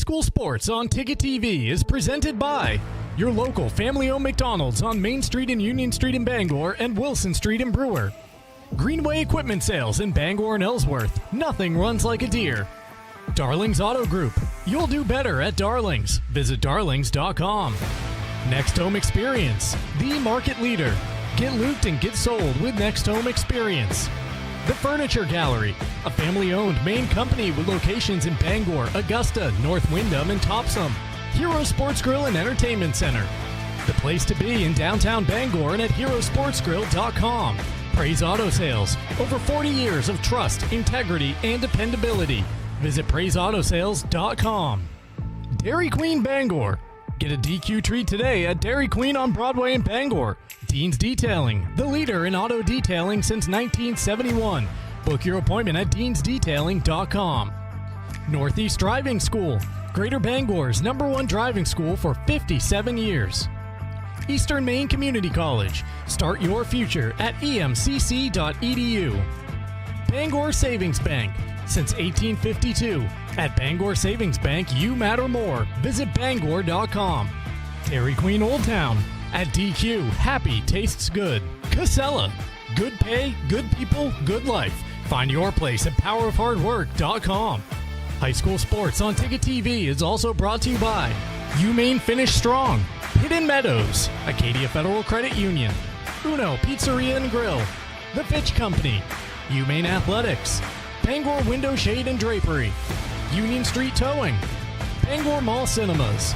School Sports on Ticket TV is presented by your local family-owned McDonald's on Main Street and Union Street in Bangor and Wilson Street in Brewer. Greenway Equipment Sales in Bangor and Ellsworth. Nothing runs like a deer. Darlings Auto Group. You'll do better at Darlings. Visit darlings.com. Next Home Experience. The market leader. Get looped and get sold with Next Home Experience. The Furniture Gallery, a family-owned Maine company with locations in Bangor, Augusta, North Windham, and Topsom. Hero Sports Grill and Entertainment Center. The place to be in downtown Bangor and at herosportsgrill.com. Praise Auto Sales. Over 40 years of trust, integrity, and dependability. Visit praiseautosales.com. Dairy Queen Bangor. Get a DQ treat today at Dairy Queen on Broadway in Bangor. Dean's Detailing, the leader in auto detailing since 1971. Book your appointment at deansdetailing.com. Northeast Driving School, Greater Bangor's #1 driving school for 57 years. Eastern Maine Community College, start your future at emcc.edu. Bangor Savings Bank, since 1852. At Bangor Savings Bank, you matter more. Visit bangor.com. Dairy Queen Old Town. At DQ, happy tastes good. Casella, good pay, good people, good life. Find your place at powerofhardwork.com. High School Sports on Ticket TV is also brought to you by UMaine Finish Strong, Hidden Meadows, Acadia Federal Credit Union, Uno Pizzeria and Grill, The Fitch Company, UMaine Athletics, Bangor Window Shade and Drapery, Union Street Towing, Bangor Mall Cinemas,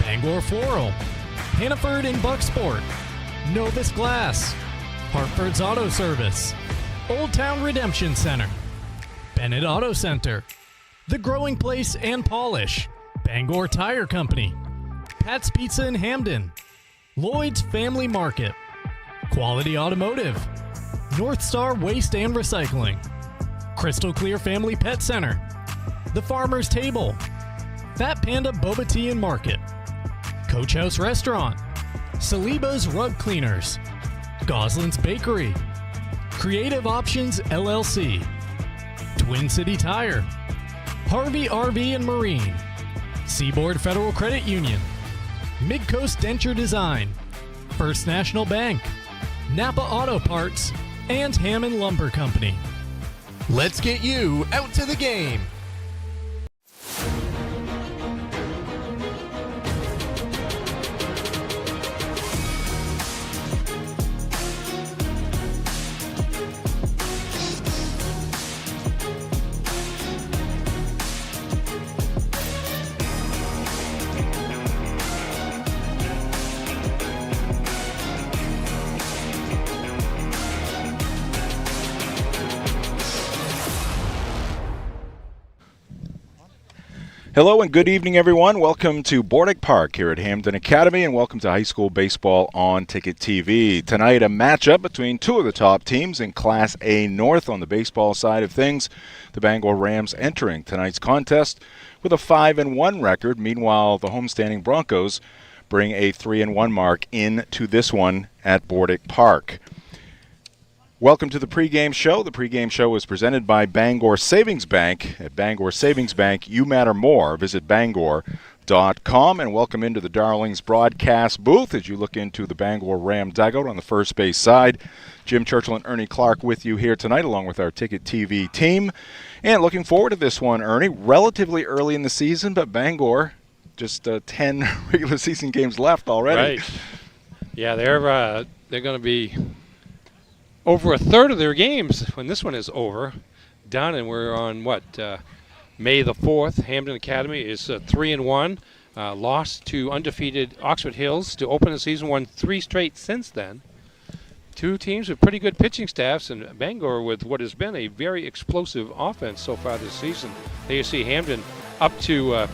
Bangor Floral, Hannaford and Bucksport, Novus Glass, Hartford's Auto Service, Old Town Redemption Center, Bennett Auto Center, The Growing Place and Polish, Bangor Tire Company, Pat's Pizza in Hampden, Lloyd's Family Market, Quality Automotive, North Star Waste and Recycling, Crystal Clear Family Pet Center, The Farmer's Table, Fat Panda Boba Tea and Market, Coach House Restaurant, Saliba's Rug Cleaners, Goslin's Bakery, Creative Options LLC, Twin City Tire, Harvey RV and Marine, Seaboard Federal Credit Union, Midcoast Denture Design, First National Bank, Napa Auto Parts, and Hammond Lumber Company. Let's get you out to the game. Hello and good evening, everyone. Welcome to Bordick Park here at Hampden Academy, and welcome to high school baseball on Ticket TV. Tonight, a matchup between two of the top teams in Class A North on the baseball side of things. The Bangor Rams entering tonight's contest with a 5-1 record. Meanwhile, the homestanding Broncos bring a 3-1 mark into this one at Bordick Park. Welcome to the pregame show. The pregame show is presented by Bangor Savings Bank. At Bangor Savings Bank, you matter more. Visit bangor.com and welcome into the Darlings broadcast booth as you look into the Bangor Ram dugout on the first base side. Jim Churchill and Ernie Clark with you here tonight along with our Ticket TV team. And looking forward to this one, Ernie. Relatively early in the season, but Bangor, just 10 regular season games left already. Right. Yeah, they're going to be over a third of their games when this one is over done, and we're on May the 4th. Hampden Academy is 3-1, lost to undefeated Oxford Hills to open the season, won 3 straight since then. Two teams with pretty good pitching staffs, and Bangor with what has been a very explosive offense so far this season. There you see Hampden up to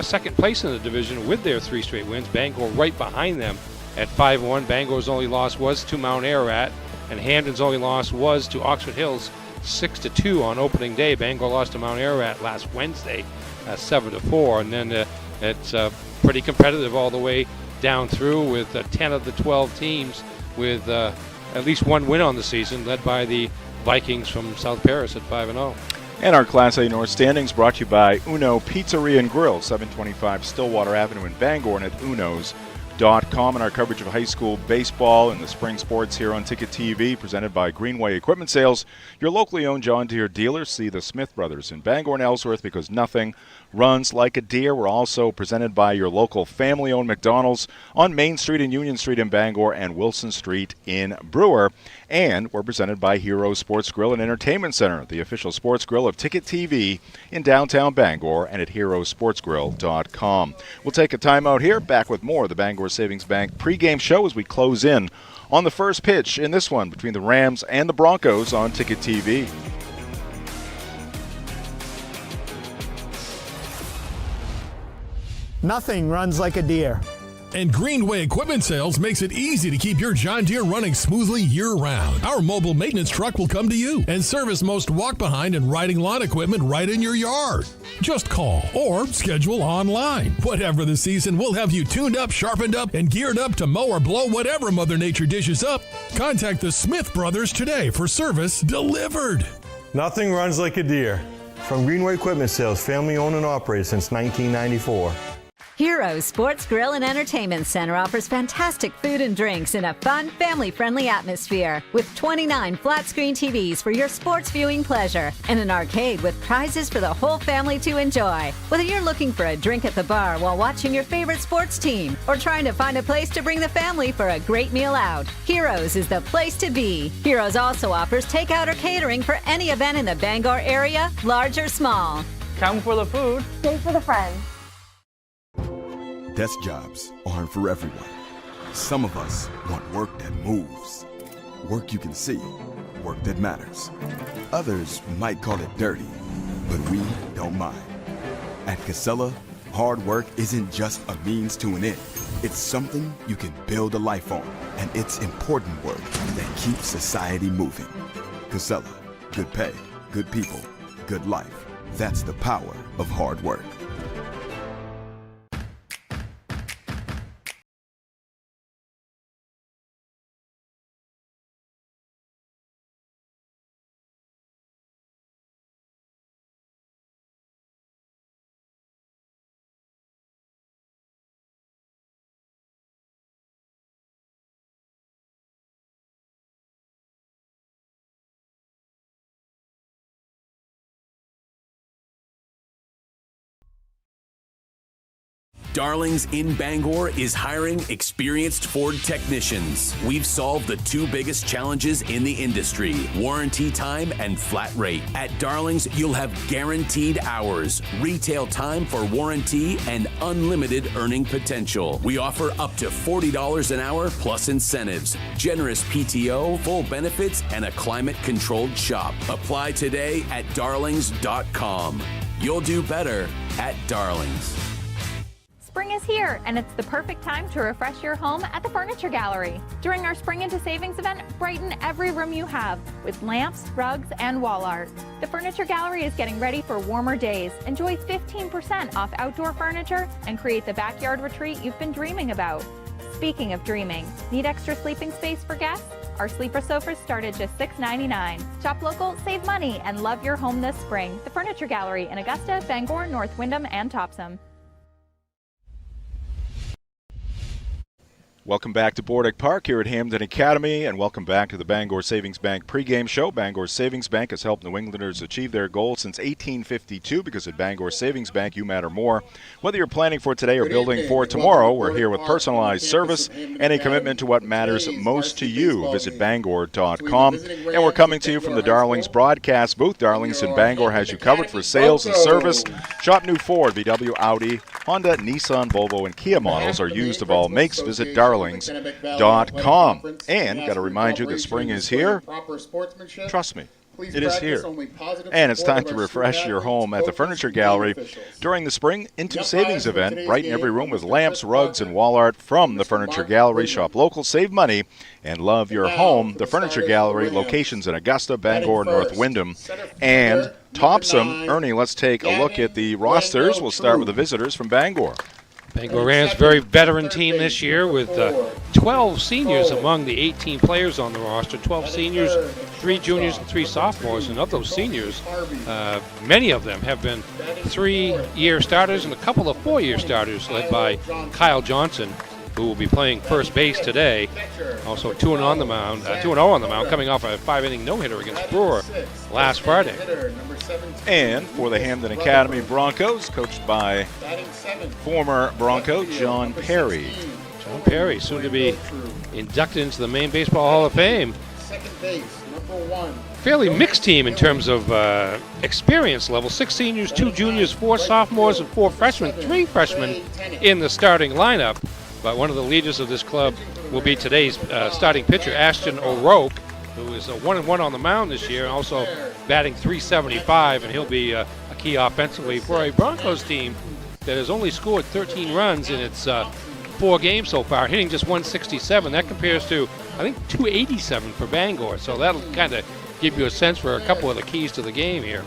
second place in the division with their 3 straight wins. Bangor right behind them at 5-1. Bangor's only loss was to Mount Ararat, and Hampden's only loss was to Oxford Hills 6-2 on opening day. Bangor lost to Mount Ararat last Wednesday 7-4, and then it's pretty competitive all the way down through with 10 of the 12 teams with at least one win on the season, led by the Vikings from South Paris at 5-0. And our Class A North standings brought to you by Uno Pizzeria and Grill, 725 Stillwater Avenue in Bangor, and at unos.com. And our coverage of high school baseball and the spring sports here on Ticket TV, presented by Greenway Equipment Sales, your locally owned John Deere dealer. See the Smith Brothers in Bangor and Ellsworth, because nothing runs like a Deere. We're also presented by your local family-owned McDonald's on Main Street and Union Street in Bangor and Wilson Street in Brewer. And we're presented by Hero Sports Grill and Entertainment Center, the official sports grill of Ticket TV in downtown Bangor, and at herosportsgrill.com. We'll take a timeout here, back with more of the Bangor Savings Bank pregame show as we close in on the first pitch in this one between the Rams and the Broncos on Ticket TV. Nothing runs like a Deere. And Greenway Equipment Sales makes it easy to keep your John Deere running smoothly year-round. Our mobile maintenance truck will come to you and service most walk-behind and riding lawn equipment right in your yard. Just call or schedule online. Whatever the season, we'll have you tuned up, sharpened up, and geared up to mow or blow whatever Mother Nature dishes up. Contact the Smith Brothers today for service delivered. Nothing runs like a Deere. From Greenway Equipment Sales, family owned and operated since 1994. Hero Sports Grill and Entertainment Center offers fantastic food and drinks in a fun, family-friendly atmosphere with 29 flat-screen TVs for your sports viewing pleasure and an arcade with prizes for the whole family to enjoy. Whether you're looking for a drink at the bar while watching your favorite sports team or trying to find a place to bring the family for a great meal out, Heroes is the place to be. Heroes also offers takeout or catering for any event in the Bangor area, large or small. Come for the food. Stay for the friends. Desk jobs aren't for everyone. Some of us want work that moves, work you can see, work that matters. Others might call it dirty, but we don't mind. At Casella, hard work isn't just a means to an end. It's something you can build a life on, and it's important work that keeps society moving. Casella, good pay, good people, good life. That's the power of hard work. Darlings in Bangor is hiring experienced Ford technicians. We've solved the two biggest challenges in the industry: warranty time and flat rate. At Darlings, you'll have guaranteed hours, retail time for warranty, and unlimited earning potential. We offer up to $40 an hour plus incentives, generous PTO, full benefits, and a climate-controlled shop. Apply today at darlings.com. You'll do better at Darlings. Spring is here, and it's the perfect time to refresh your home at the Furniture Gallery. During our Spring into Savings event, brighten every room you have with lamps, rugs, and wall art. The Furniture Gallery is getting ready for warmer days. Enjoy 15% off outdoor furniture and create the backyard retreat you've been dreaming about. Speaking of dreaming, need extra sleeping space for guests? Our sleeper sofas start at just $6.99. Shop local, save money, and love your home this spring. The Furniture Gallery in Augusta, Bangor, North Windham, and Topsom. Welcome back to Bordick Park here at Hampden Academy, and welcome back to the Bangor Savings Bank pregame show. Bangor Savings Bank has helped New Englanders achieve their goals since 1852, because at Bangor Savings Bank, you matter more. Whether you're planning for today or building for tomorrow, we're here with personalized service and a commitment to what matters most to you. Visit Bangor.com. And we're coming to you from the Darlings broadcast booth. Darlings in Bangor has you covered for sales and service. Shop new Ford, VW, Audi, Honda, Nissan, Volvo, and Kia models are used of all makes. Visit Darlings.com. And got to remind you that spring is here. Trust me, it is here. And it's time to refresh your home at the Furniture Gallery during the Spring into Savings event. Brighten every room with lamps, rugs, and wall art from the Furniture Gallery. Shop local, save money, and love your home. The Furniture Gallery, locations in Augusta, Bangor, North Windham, and Topsom. Ernie, let's take a look at the rosters. We'll start with the visitors from Bangor. Bangor Rams, very veteran team this year with 12 seniors among the 18 players on the roster. 12 seniors, 3 juniors, and 3 sophomores. And of those seniors, many of them have been 3-year starters and a couple of 4-year starters, led by Kyle Johnson, who will be playing first base today. Also 2-0 on the mound, coming off a 5-inning no-hitter against Brewer last Friday. And for the Hampden Academy Broncos, coached by former Bronco John Perry. John Perry, soon to be inducted into the Maine Baseball Hall of Fame. Fairly mixed team in terms of experience level. 6 seniors, 2 juniors, 4 sophomores, and 4 freshmen. 3 freshmen in the starting lineup. But one of the leaders of this club will be today's starting pitcher, Ashton O'Rourke, who is a 1-1 on the mound this year, and also batting .375, and he'll be a key offensively for a Broncos team that has only scored 13 runs in its 4 games so far, hitting just .167. That compares to, I think, .287 for Bangor. So that'll kind of give you a sense for a couple of the keys to the game here.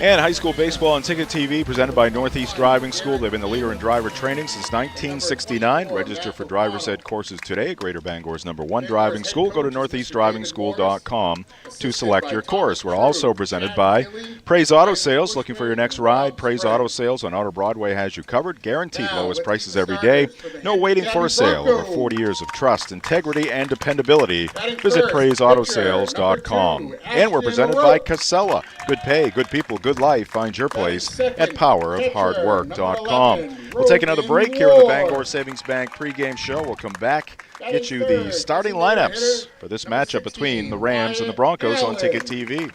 And high school baseball on Ticket TV, presented by Northeast Driving School. They've been the leader in driver training since 1969. Register for driver's ed courses today at Greater Bangor's #1 driving school. Go to northeastdrivingschool.com to select your course. We're also presented by Praise Auto Sales. Looking for your next ride? Praise Auto Sales on Outer Broadway has you covered. Guaranteed lowest prices every day. No waiting for a sale. Over 40 years of trust, integrity, and dependability. Visit PraiseAutoSales.com. And we're presented by Casella. Good pay, good people, good life. Find your place at PowerOfHardWork.com. We'll take another break here in the Bangor Savings Bank pregame show. We'll come back, get you the starting lineups for this matchup between the Rams and the Broncos on Ticket TV.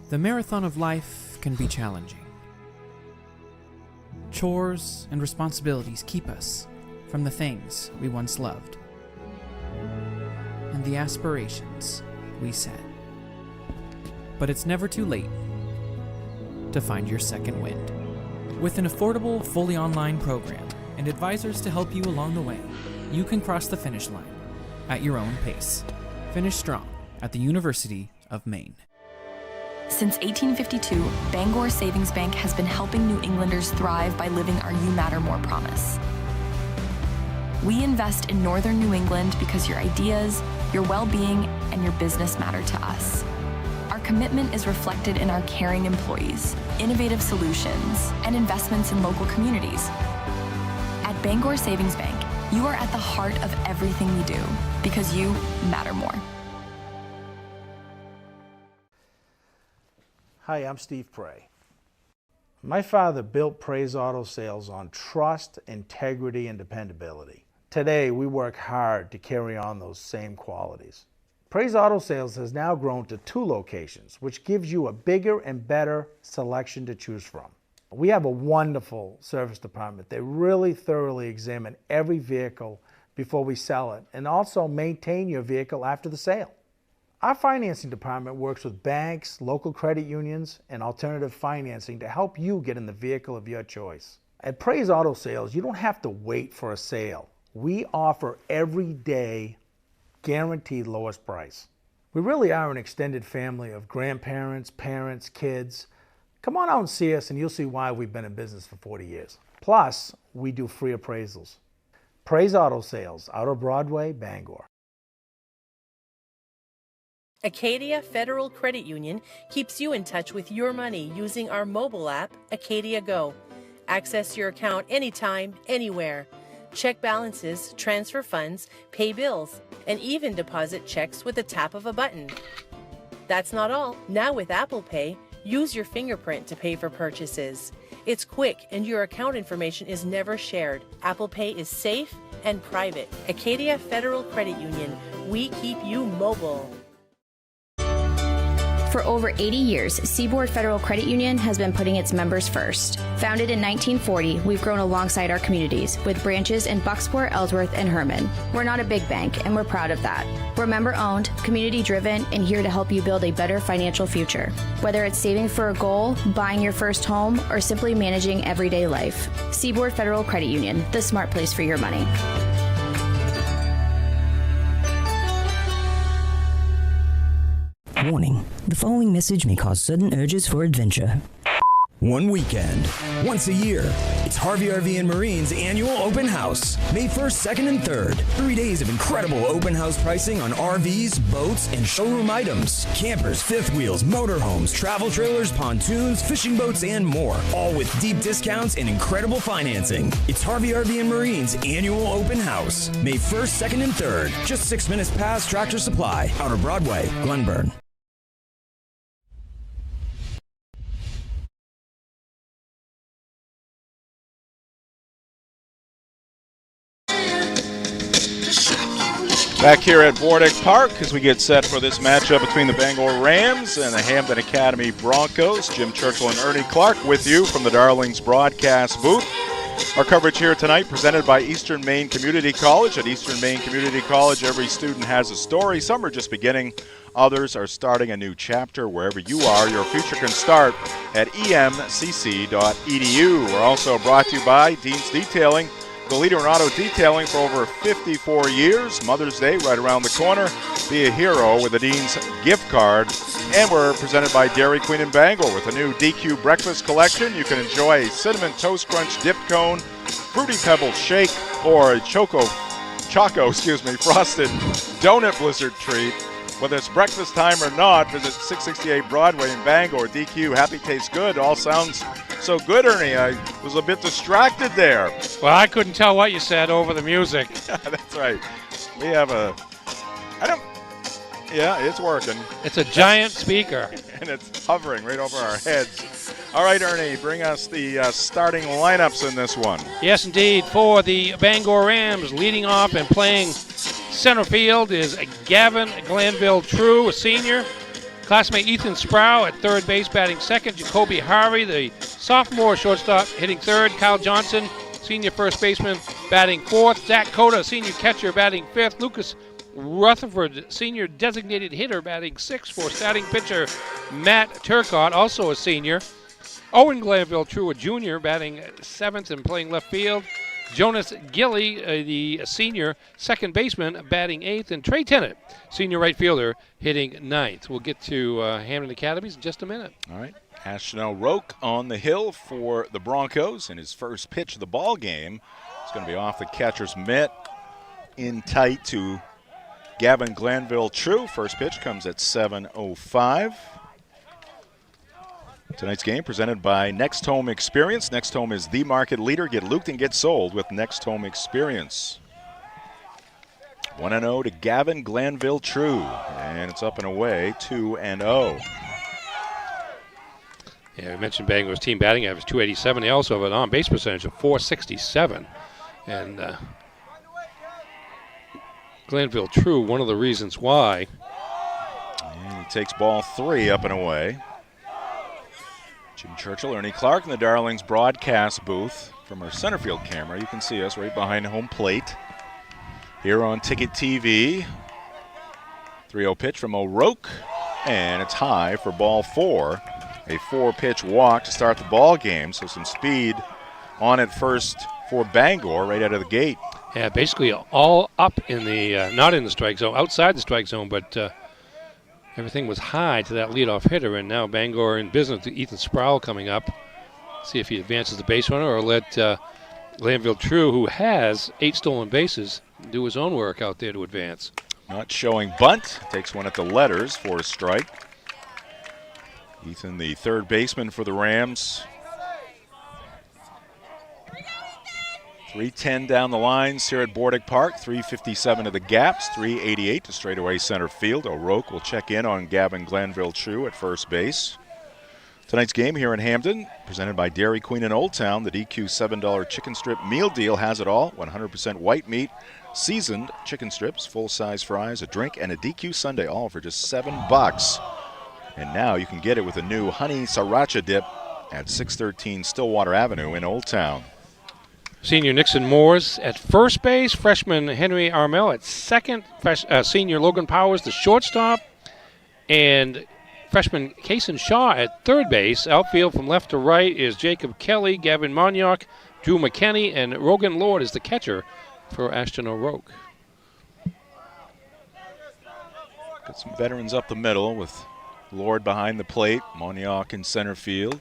The marathon of life can be challenging. Chores and responsibilities keep us from the things we once loved and the aspirations we set. But it's never too late to find your second wind. With an affordable, fully online program and advisors to help you along the way, you can cross the finish line at your own pace. Finish strong at the University of Maine. Since 1852, Bangor Savings Bank has been helping New Englanders thrive by living our You Matter More promise. We invest in Northern New England because your ideas, your well-being, and your business matter to us. Our commitment is reflected in our caring employees, innovative solutions, and investments in local communities. At Bangor Savings Bank, you are at the heart of everything we do because you matter more. Hi, I'm Steve Prey. My father built Praise Auto Sales on trust, integrity, and dependability. Today, we work hard to carry on those same qualities. Praise Auto Sales has now grown to 2 locations, which gives you a bigger and better selection to choose from. We have a wonderful service department. They really thoroughly examine every vehicle before we sell it and also maintain your vehicle after the sale. Our financing department works with banks, local credit unions, and alternative financing to help you get in the vehicle of your choice. At Praise Auto Sales, you don't have to wait for a sale. We offer every day guaranteed lowest price. We really are an extended family of grandparents, parents, kids. Come on out and see us and you'll see why we've been in business for 40 years. Plus, we do free appraisals. Praise Auto Sales, Outer Broadway, Bangor. Acadia Federal Credit Union keeps you in touch with your money using our mobile app, Acadia Go. Access your account anytime, anywhere. Check balances, transfer funds, pay bills, and even deposit checks with the tap of a button. That's not all. Now with Apple Pay, use your fingerprint to pay for purchases. It's quick and your account information is never shared. Apple Pay is safe and private. Acadia Federal Credit Union. We keep you mobile. For over 80 years, Seaboard Federal Credit Union has been putting its members first. Founded in 1940, we've grown alongside our communities with branches in Bucksport, Ellsworth, and Herman. We're not a big bank, and we're proud of that. We're member-owned, community-driven, and here to help you build a better financial future. Whether it's saving for a goal, buying your first home, or simply managing everyday life. Seaboard Federal Credit Union, the smart place for your money. Warning, the following message may cause sudden urges for adventure. One weekend, once a year, it's Harvey RV and Marine's annual open house. May 1st, 2nd, and 3rd. 3 days of incredible open house pricing on RVs, boats, and showroom items. Campers, fifth wheels, motorhomes, travel trailers, pontoons, fishing boats, and more. All with deep discounts and incredible financing. It's Harvey RV and Marine's annual open house. May 1st, 2nd, and 3rd. Just 6 minutes past Tractor Supply. Outer Broadway, Glenburn. Back here at Bordick Park as we get set for this matchup between the Bangor Rams and the Hampden Academy Broncos. Jim Churchill and Ernie Clark with you from the Darlings broadcast booth. Our coverage here tonight presented by Eastern Maine Community College. At Eastern Maine Community College, every student has a story. Some are just beginning. Others are starting a new chapter. Wherever you are, your future can start at emcc.edu. We're also brought to you by Dean's Detailing, the leader in auto detailing for over 54 years. Mother's Day right around the corner. Be a hero with a Dean's gift card. And we're presented by Dairy Queen in Bangor with a new DQ breakfast collection. You can enjoy a Cinnamon Toast Crunch dip cone, Fruity Pebbles shake, or a choco frosted donut blizzard treat. Whether it's breakfast time or not, visit 668 Broadway in Bangor. DQ, happy tastes good. All sounds so good, Ernie. I was a bit distracted there. Well, I couldn't tell what you said over the music. That's right. We have yeah, it's working. It's a giant speaker. And it's hovering right over our heads. All right, Ernie, bring us the starting lineups in this one. Yes, indeed. For the Bangor Rams, leading off and playing center field is Gavin Glanville-True, a senior. Classmate Ethan Sproul at third base, batting second. Jacoby Harvey, the sophomore shortstop, hitting third. Kyle Johnson, senior first baseman, batting fourth. Zach Cota, senior catcher, batting fifth. Lucas Rutherford, senior designated hitter, batting sixth for starting pitcher Matt Turcott, also a senior. Owen Glanville-True, a junior, batting seventh and playing left field. Jonas Gilly, the senior second baseman, batting eighth. And Trey Tennant, senior right fielder, hitting ninth. We'll get to Hampden Academies in just a minute. All right. Ashton O'Rourke on the hill for the Broncos in his first pitch of the ball game. It's going to be off the catcher's mitt, in tight to Gavin Glanville-True. First pitch comes at 7:05. Tonight's game presented by Next Home Experience. Next Home is the market leader. Get looped and get sold with Next Home Experience. 1-0 to Gavin Glanville-True. And it's up and away, 2-0. Yeah, we mentioned Bangor's team batting average 287. They also have an on-base percentage of 467. And Glanville-True, one of the reasons why. And he takes ball 3 up and away. Jim Churchill, Ernie Clark in the Darlings broadcast booth. From our center field camera, you can see us right behind home plate here on Ticket TV. 3-0 pitch from O'Rourke, and it's high for ball 4. A 4-pitch walk to start the ball game, so some speed on at first for Bangor right out of the gate. Yeah, basically all up in the, not in the strike zone, outside the strike zone, but everything was high to that leadoff hitter, and now Bangor in business. Ethan Sproul coming up. See if he advances the base runner or let Glanville-True, who has 8 stolen bases, do his own work out there to advance. Not showing bunt. Takes one at the letters for a strike. Ethan, the third baseman for the Rams. 3:10 down the lines here at Bordick Park. 3:57 to the gaps. 3:88 to straightaway center field. O'Rourke will check in on Gavin Glanville-True at first base. Tonight's game here in Hampden, presented by Dairy Queen in Old Town. The DQ $7 chicken strip meal deal has it all. 100% white meat, seasoned chicken strips, full-size fries, a drink, and a DQ sundae, all for just $7. And now you can get it with a new honey sriracha dip at 613 Stillwater Avenue in Old Town. Senior Nixon Moores at first base, freshman Henry Armel at second, senior Logan Powers the shortstop, and freshman Kason Shaw at third base. Outfield from left to right is Jacob Kelly, Gavin Monyock, Drew McKenney, and Rogan Lord is the catcher for Ashton O'Rourke. Got some veterans up the middle with Lord behind the plate. Moniak in center field.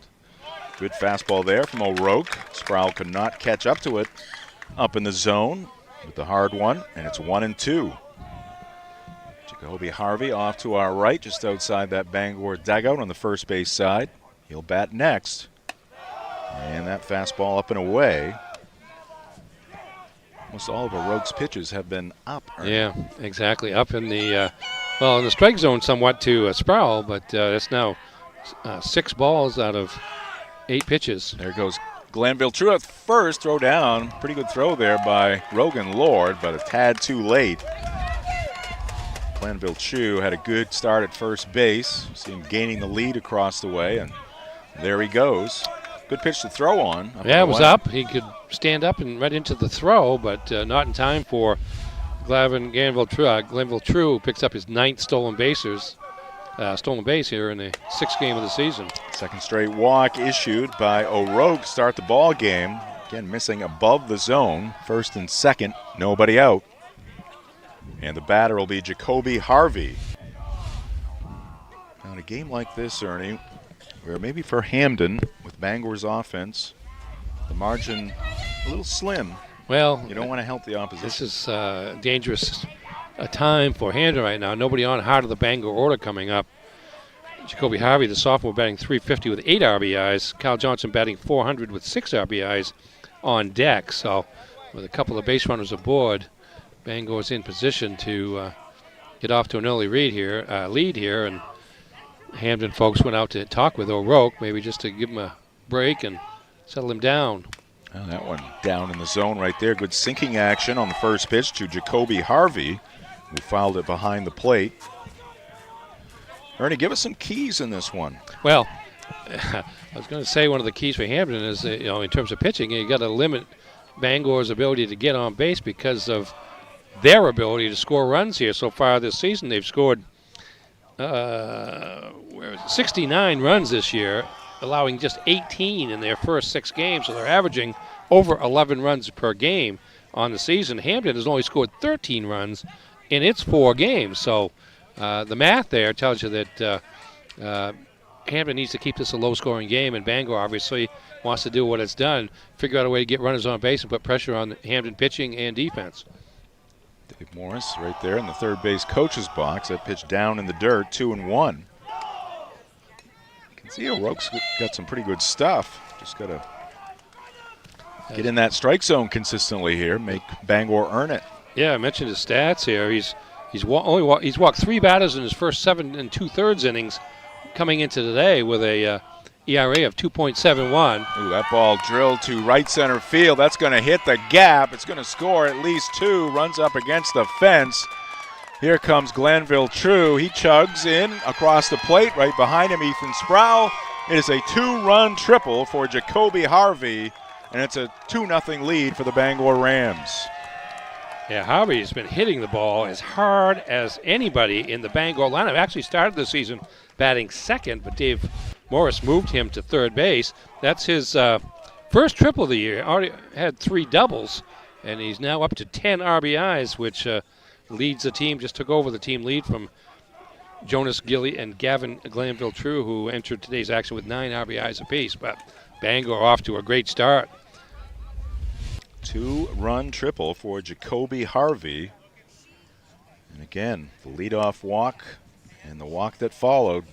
Good fastball there from O'Rourke. Sproul could not catch up to it up in the zone with the hard one, and it's 1-2. Jacoby Harvey off to our right, just outside that Bangor dugout on the first base side. He'll bat next. And that fastball up and away. Almost all of O'Rourke's pitches have been up. Yeah, exactly. Up in the, in the strike zone somewhat to Sproul, but that's now 6 balls out of 8 pitches. There goes Glanville True at first, throw down. Pretty good throw there by Rogan Lord, but a tad too late. Glanville True had a good start at first base. See him gaining the lead across the way, and there he goes. Good pitch to throw on. Yeah, it was up. He could stand up and right into the throw, but not in time for Glanville True. Glanville True picks up his 9th stolen base here in the 6th game of the season. Second straight walk issued by O'Rourke. Start the ball game. Again, missing above the zone. First and second, nobody out. And the batter will be Jacoby Harvey. Now in a game like this, Ernie, where maybe for Hampden with Bangor's offense, the margin a little slim. Well, you don't want to help the opposition. This is dangerous a time for Hampden right now. Nobody on heart of the Bangor order coming up. Jacoby Harvey, the sophomore, batting .350 with 8 RBIs. Kyle Johnson batting .400 with 6 RBIs on deck. So with a couple of base runners aboard, Bangor's in position to get off to an early lead here, and Hampden folks went out to talk with O'Rourke, maybe just to give him a break and settle him down. Well, that one down in the zone right there. Good sinking action on the first pitch to Jacoby Harvey, who fouled it behind the plate. Ernie, give us some keys in this one. Well, I was going to say one of the keys for Hampden is, in terms of pitching, you got to limit Bangor's ability to get on base because of their ability to score runs here so far this season. They've scored 69 runs this year, allowing just 18 in their first 6 games, so they're averaging over 11 runs per game on the season. Hampden has only scored 13 runs in its 4 games, so the math there tells you that Hampden needs to keep this a low-scoring game, and Bangor obviously wants to do what it's done, figure out a way to get runners on base and put pressure on Hampden pitching and defense. Dave Morris right there in the third base coach's box. That pitch down in the dirt, 2-1. You can see O'Rourke's got some pretty good stuff. Just got to get in that strike zone consistently here, make Bangor earn it. Yeah, I mentioned his stats here. He's walked 3 batters in his first 7 2/3 innings coming into today with a ERA of 2.71. Ooh, that ball drilled to right center field. That's going to hit the gap. It's going to score at least 2. Runs up against the fence. Here comes Glanville True. He chugs in across the plate. Right behind him, Ethan Sproul. It is a 2-run triple for Jacoby Harvey, and it's a 2-0 lead for the Bangor Rams. Yeah, Harvey's been hitting the ball as hard as anybody in the Bangor lineup. Actually started the season batting second, but Dave Morris moved him to third base. That's his first triple of the year. Already had 3 doubles, and he's now up to 10 RBIs, which leads the team, just took over the team lead from Jonas Gilly and Gavin Glanville True, who entered today's action with 9 RBIs apiece. But Bangor off to a great start. 2-run triple for Jacoby Harvey. And again, the leadoff walk and the walk that followed,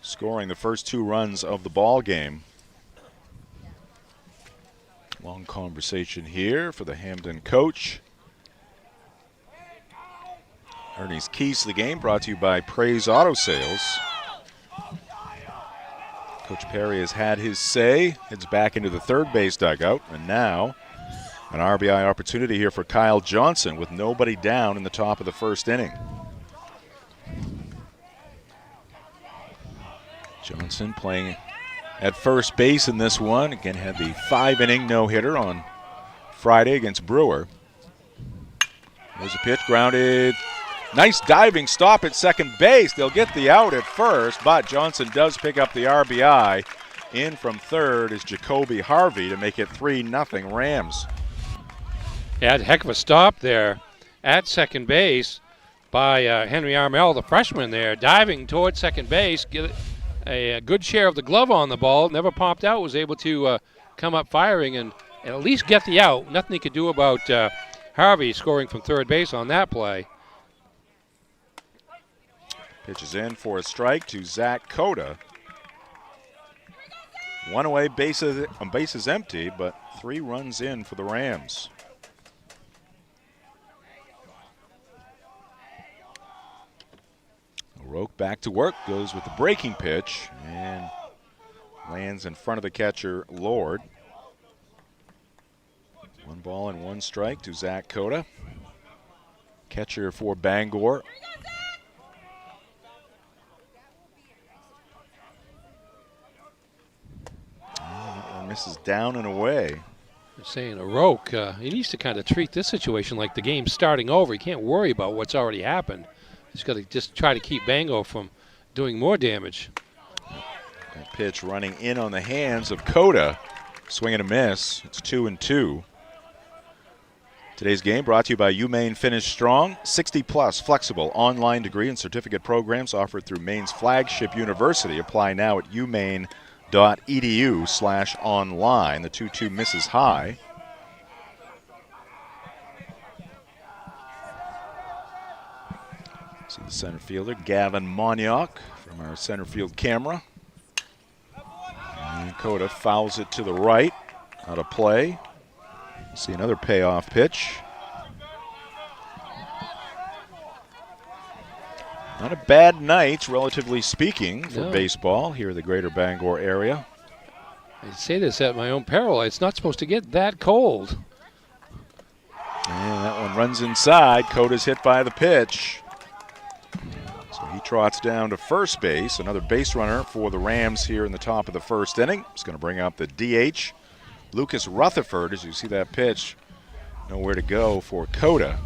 scoring the first 2 runs of the ball game. Long conversation here for the Hampden coach. Ernie's Keys to the Game brought to you by Praise Auto Sales. Coach Perry has had his say, heads back into the third base dugout, and now an RBI opportunity here for Kyle Johnson with nobody down in the top of the first inning. Johnson playing at first base in this one. Again, had the 5-inning no-hitter on Friday against Brewer. There's a pitch, grounded. Nice diving stop at second base. They'll get the out at first, but Johnson does pick up the RBI. In from third is Jacoby Harvey to make it 3-0 Rams. Yeah, a heck of a stop there at second base. by Henry Armel, the freshman there, diving towards second base, get a good share of the glove on the ball, never popped out, was able to come up firing and at least get the out. Nothing he could do about Harvey scoring from third base on that play. Pitches in for a strike to Zach Cota. One away, bases empty, but 3 runs in for the Rams. Roque back to work, goes with the breaking pitch, and lands in front of the catcher, Lord. 1 ball and 1 strike to Zach Cota. Catcher for Bangor. Misses down and away. They're saying Roque, he needs to kind of treat this situation like the game's starting over. He can't worry about what's already happened. He's got to just try to keep Bangor from doing more damage. That pitch running in on the hands of Cota. Swing and a miss. It's 2-2. Today's game brought to you by Maine Finish Strong. 60-plus flexible online degree and certificate programs offered through Maine's flagship university. Apply now at umaine.edu/online. The 2-2 misses high. See the center fielder, Gavin Monyock, from our center field camera. And Cota fouls it to the right, out of play. See another payoff pitch. Not a bad night, relatively speaking, for baseball here in the greater Bangor area. I say this at my own peril. It's not supposed to get that cold. And that one runs inside. Cota's hit by the pitch. So he trots down to first base. Another base runner for the Rams here in the top of the first inning. He's going to bring up the DH, Lucas Rutherford. As you see that pitch, nowhere to go for Cota.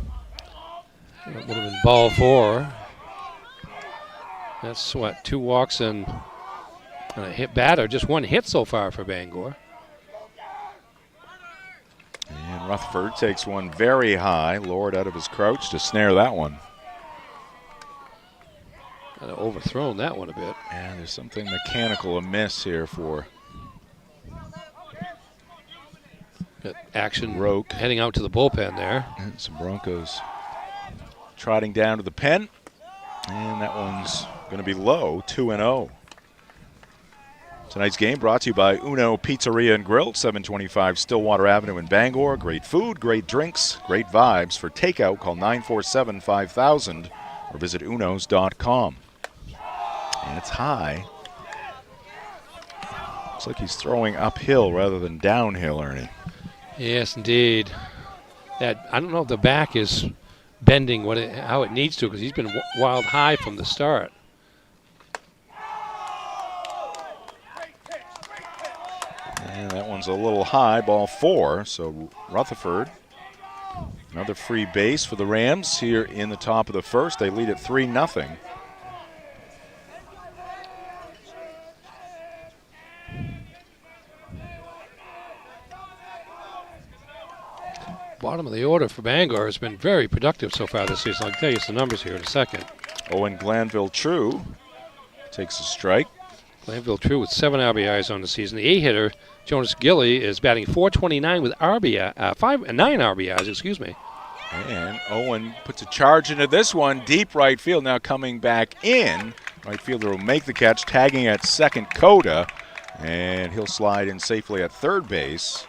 That would have been ball 4. That's what, 2 walks and a hit batter. Just 1 hit so far for Bangor. And Rutherford takes one very high. Lord out of his crouch to snare that one. Kind of overthrown that one a bit. And there's something mechanical amiss here for action. Roque heading out to the bullpen there. And some Broncos trotting down to the pen. And that one's going to be low, 2-0. Tonight's game brought to you by Uno Pizzeria and Grill, 725 Stillwater Avenue in Bangor. Great food, great drinks, great vibes. For takeout, call 947-5000 or visit unos.com. And it's high. Looks like he's throwing uphill rather than downhill, Ernie. Yes, indeed. That, I don't know if the back is bending how it needs to, because he's been wild high from the start. And that one's a little high, ball 4. So Rutherford, another free base for the Rams here in the top of the first. They lead at 3-0. Bottom of the order for Bangor has been very productive so far this season. I'll tell you some numbers here in a second. Owen Glanville-True takes a strike. Glanville-True with 7 RBIs on the season. The A-hitter, Jonas Gilly, is batting .429 with 9 RBIs, excuse me. And Owen puts a charge into this one, deep right field. Now coming back in. Right fielder will make the catch, tagging at second, Cota. And he'll slide in safely at third base.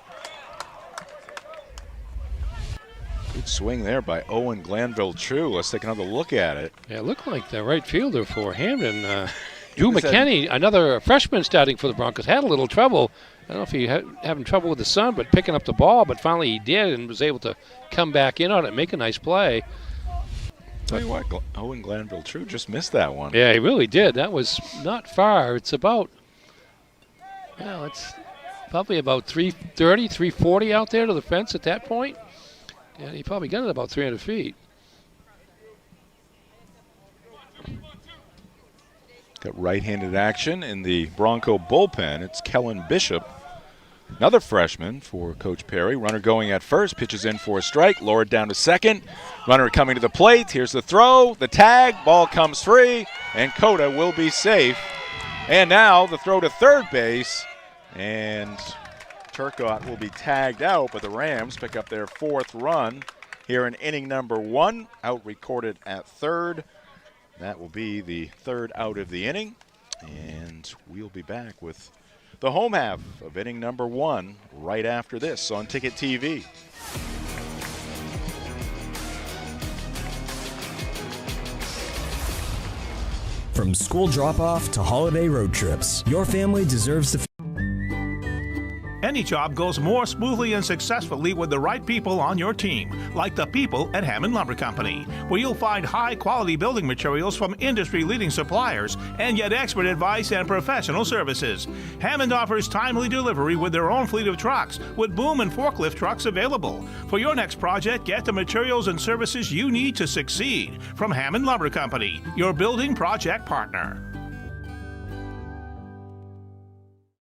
Good swing there by Owen Glanville-True. Let's take another look at it. Yeah, it looked like the right fielder for Hampden. Drew McKenney, another freshman starting for the Broncos, had a little trouble. I don't know if he having trouble with the sun, but picking up the ball. But finally he did and was able to come back in on it and make a nice play. Tell you what, Owen Glanville-True just missed that one. Yeah, he really did. That was not far. It's about, it's probably about 330, 340 out there to the fence at that point. Yeah, he probably got it about 300 feet. Got right-handed action in the Bronco bullpen. It's Kellen Bishop. Another freshman for Coach Perry. Runner going at first, pitches in for a strike, lowered down to second. Runner coming to the plate. Here's the throw, the tag, ball comes free, and Coda will be safe. And now the throw to third base, and Turcotte will be tagged out, but the Rams pick up their 4th run here in inning number 1, out recorded at third. That will be the 3rd out of the inning, and we'll be back with the home half of inning number 1 right after this on Ticket TV. From school drop-off to holiday road trips, your family deserves the Any job goes more smoothly and successfully with the right people on your team, like the people at Hammond Lumber Company, where you'll find high-quality building materials from industry-leading suppliers and get expert advice and professional services. Hammond offers timely delivery with their own fleet of trucks, with boom and forklift trucks available. For your next project, get the materials and services you need to succeed from Hammond Lumber Company, your building project partner.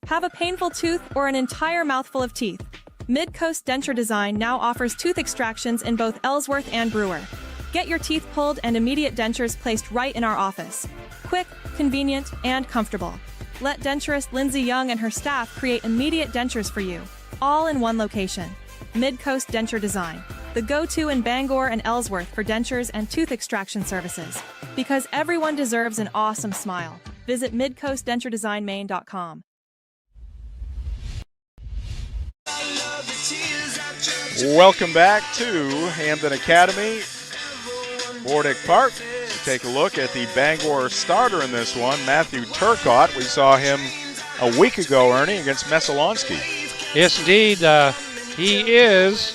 Have a painful tooth or an entire mouthful of teeth? Mid-Coast Denture Design now offers tooth extractions in both Ellsworth and Brewer. Get your teeth pulled and immediate dentures placed right in our office. Quick, convenient, and comfortable. Let denturist Lindsay Young and her staff create immediate dentures for you, all in one location. Mid-Coast Denture Design, the go-to in Bangor and Ellsworth for dentures and tooth extraction services. Because everyone deserves an awesome smile. Visit midcoastdenturedesignmaine.com. Welcome back to Hampden Academy, Bordick Park. To take a look at the Bangor starter in this one, Matthew Turcotte. We saw him a week ago, Ernie, against Messalonsky. Yes, indeed. He is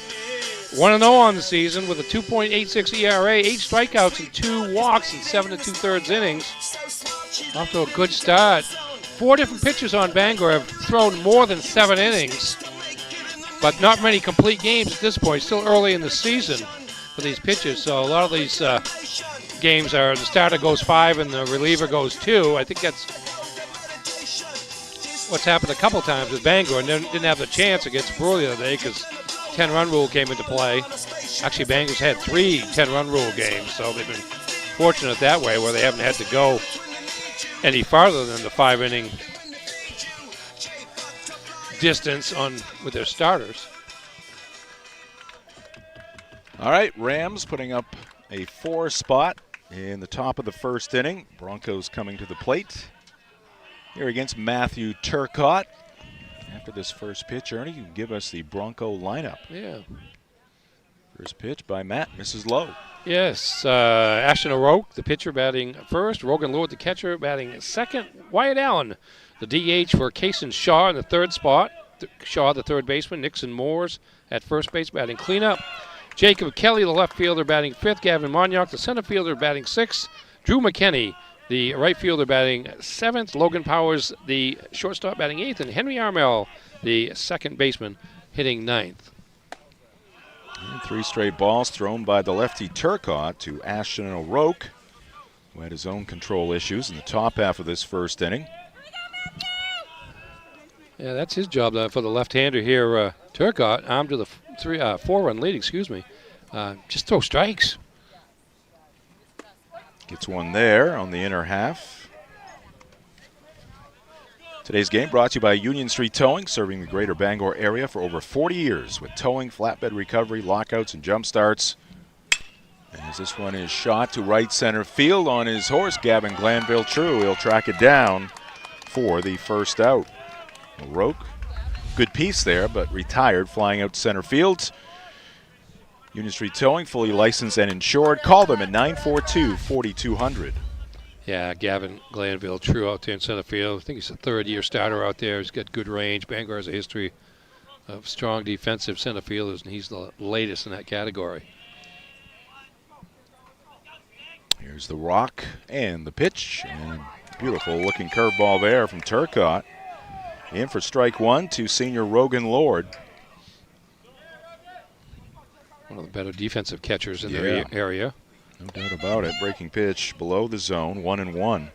1-0 on the season with a 2.86 ERA, 8 strikeouts and 2 walks in 7 2/3 innings. Off to a good start. 4 different pitchers on Bangor have thrown more than 7 innings. But not many complete games at this point. Still early in the season for these pitchers. So a lot of these games are the starter goes 5 and the reliever goes 2. I think that's what's happened a couple times with Bangor. And didn't have the chance against Brewer the other day because 10-run rule came into play. Actually, Bangor's had 3 10-run rule games. So they've been fortunate that way where they haven't had to go any farther than the 5-inning distance on with their starters. All right, Rams putting up a 4 spot in the top of the first inning. Broncos coming to the plate here against Matthew Turcotte. After this first pitch, Ernie, you can give us the Bronco lineup. Yeah. First pitch by Matt, misses low. Yes, Ashton O'Rourke, the pitcher, batting first. Rogan Lord, the catcher, batting second. Wyatt Allen, the DH for Kaysen Shaw in the 3rd spot. Shaw, the 3rd baseman. Nixon Moores at first base, batting cleanup. Jacob Kelly, the left fielder, batting 5th. Gavin Monyock, the center fielder, batting 6th. Drew McKinney, the right fielder, batting 7th. Logan Powers, the shortstop, batting 8th. And Henry Armel, the 2nd baseman, hitting 9th. And 3 straight balls thrown by the lefty Turcotte to Ashton O'Rourke, who had his own control issues in the top half of this first inning. Yeah, that's his job for the left-hander here. Turcotte, armed to the 4-run lead, just throw strikes. Gets one there on the inner half. Today's game brought to you by Union Street Towing, serving the greater Bangor area for over 40 years with towing, flatbed recovery, lockouts, and jump starts. As this one is shot to right center field on his horse, Gavin Glanville True. He'll track it down for the first out. O'Rourke, good piece there, but retired, flying out to center field. Union Street Towing, fully licensed and insured. Call them at 942-4200. Yeah, Gavin Glanville True out there in center field. I think he's a 3rd-year starter out there. He's got good range. Bangor has a history of strong defensive center fielders, and he's the latest in that category. Here's the rock and the pitch. And beautiful looking curveball there from Turcotte. In for strike 1 to senior Rogan Lord. One of the better defensive catchers in the area. No doubt about it. Breaking pitch below the zone, 1-1.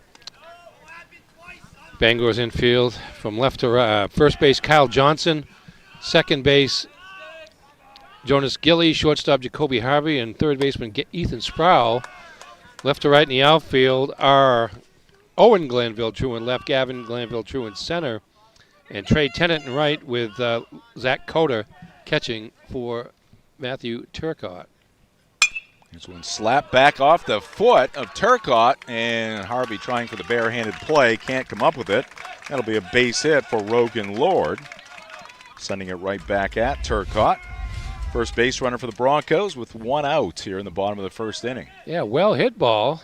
Bangor's infield from left to right. First base, Kyle Johnson. Second base, Jonas Gilly. Shortstop, Jacoby Harvey. And third baseman, Ethan Sproul. Left to right in the outfield are Owen Glanville True in left, Gavin Glanville True in center, and Trey Tennant in right with Zach Coder catching for Matthew Turcotte. Here's one slap back off the foot of Turcotte, and Harvey trying for the barehanded play. Can't come up with it. That'll be a base hit for Rogan Lord. Sending it right back at Turcotte. First base runner for the Broncos with one out here in the bottom of the first inning. Yeah, well hit ball.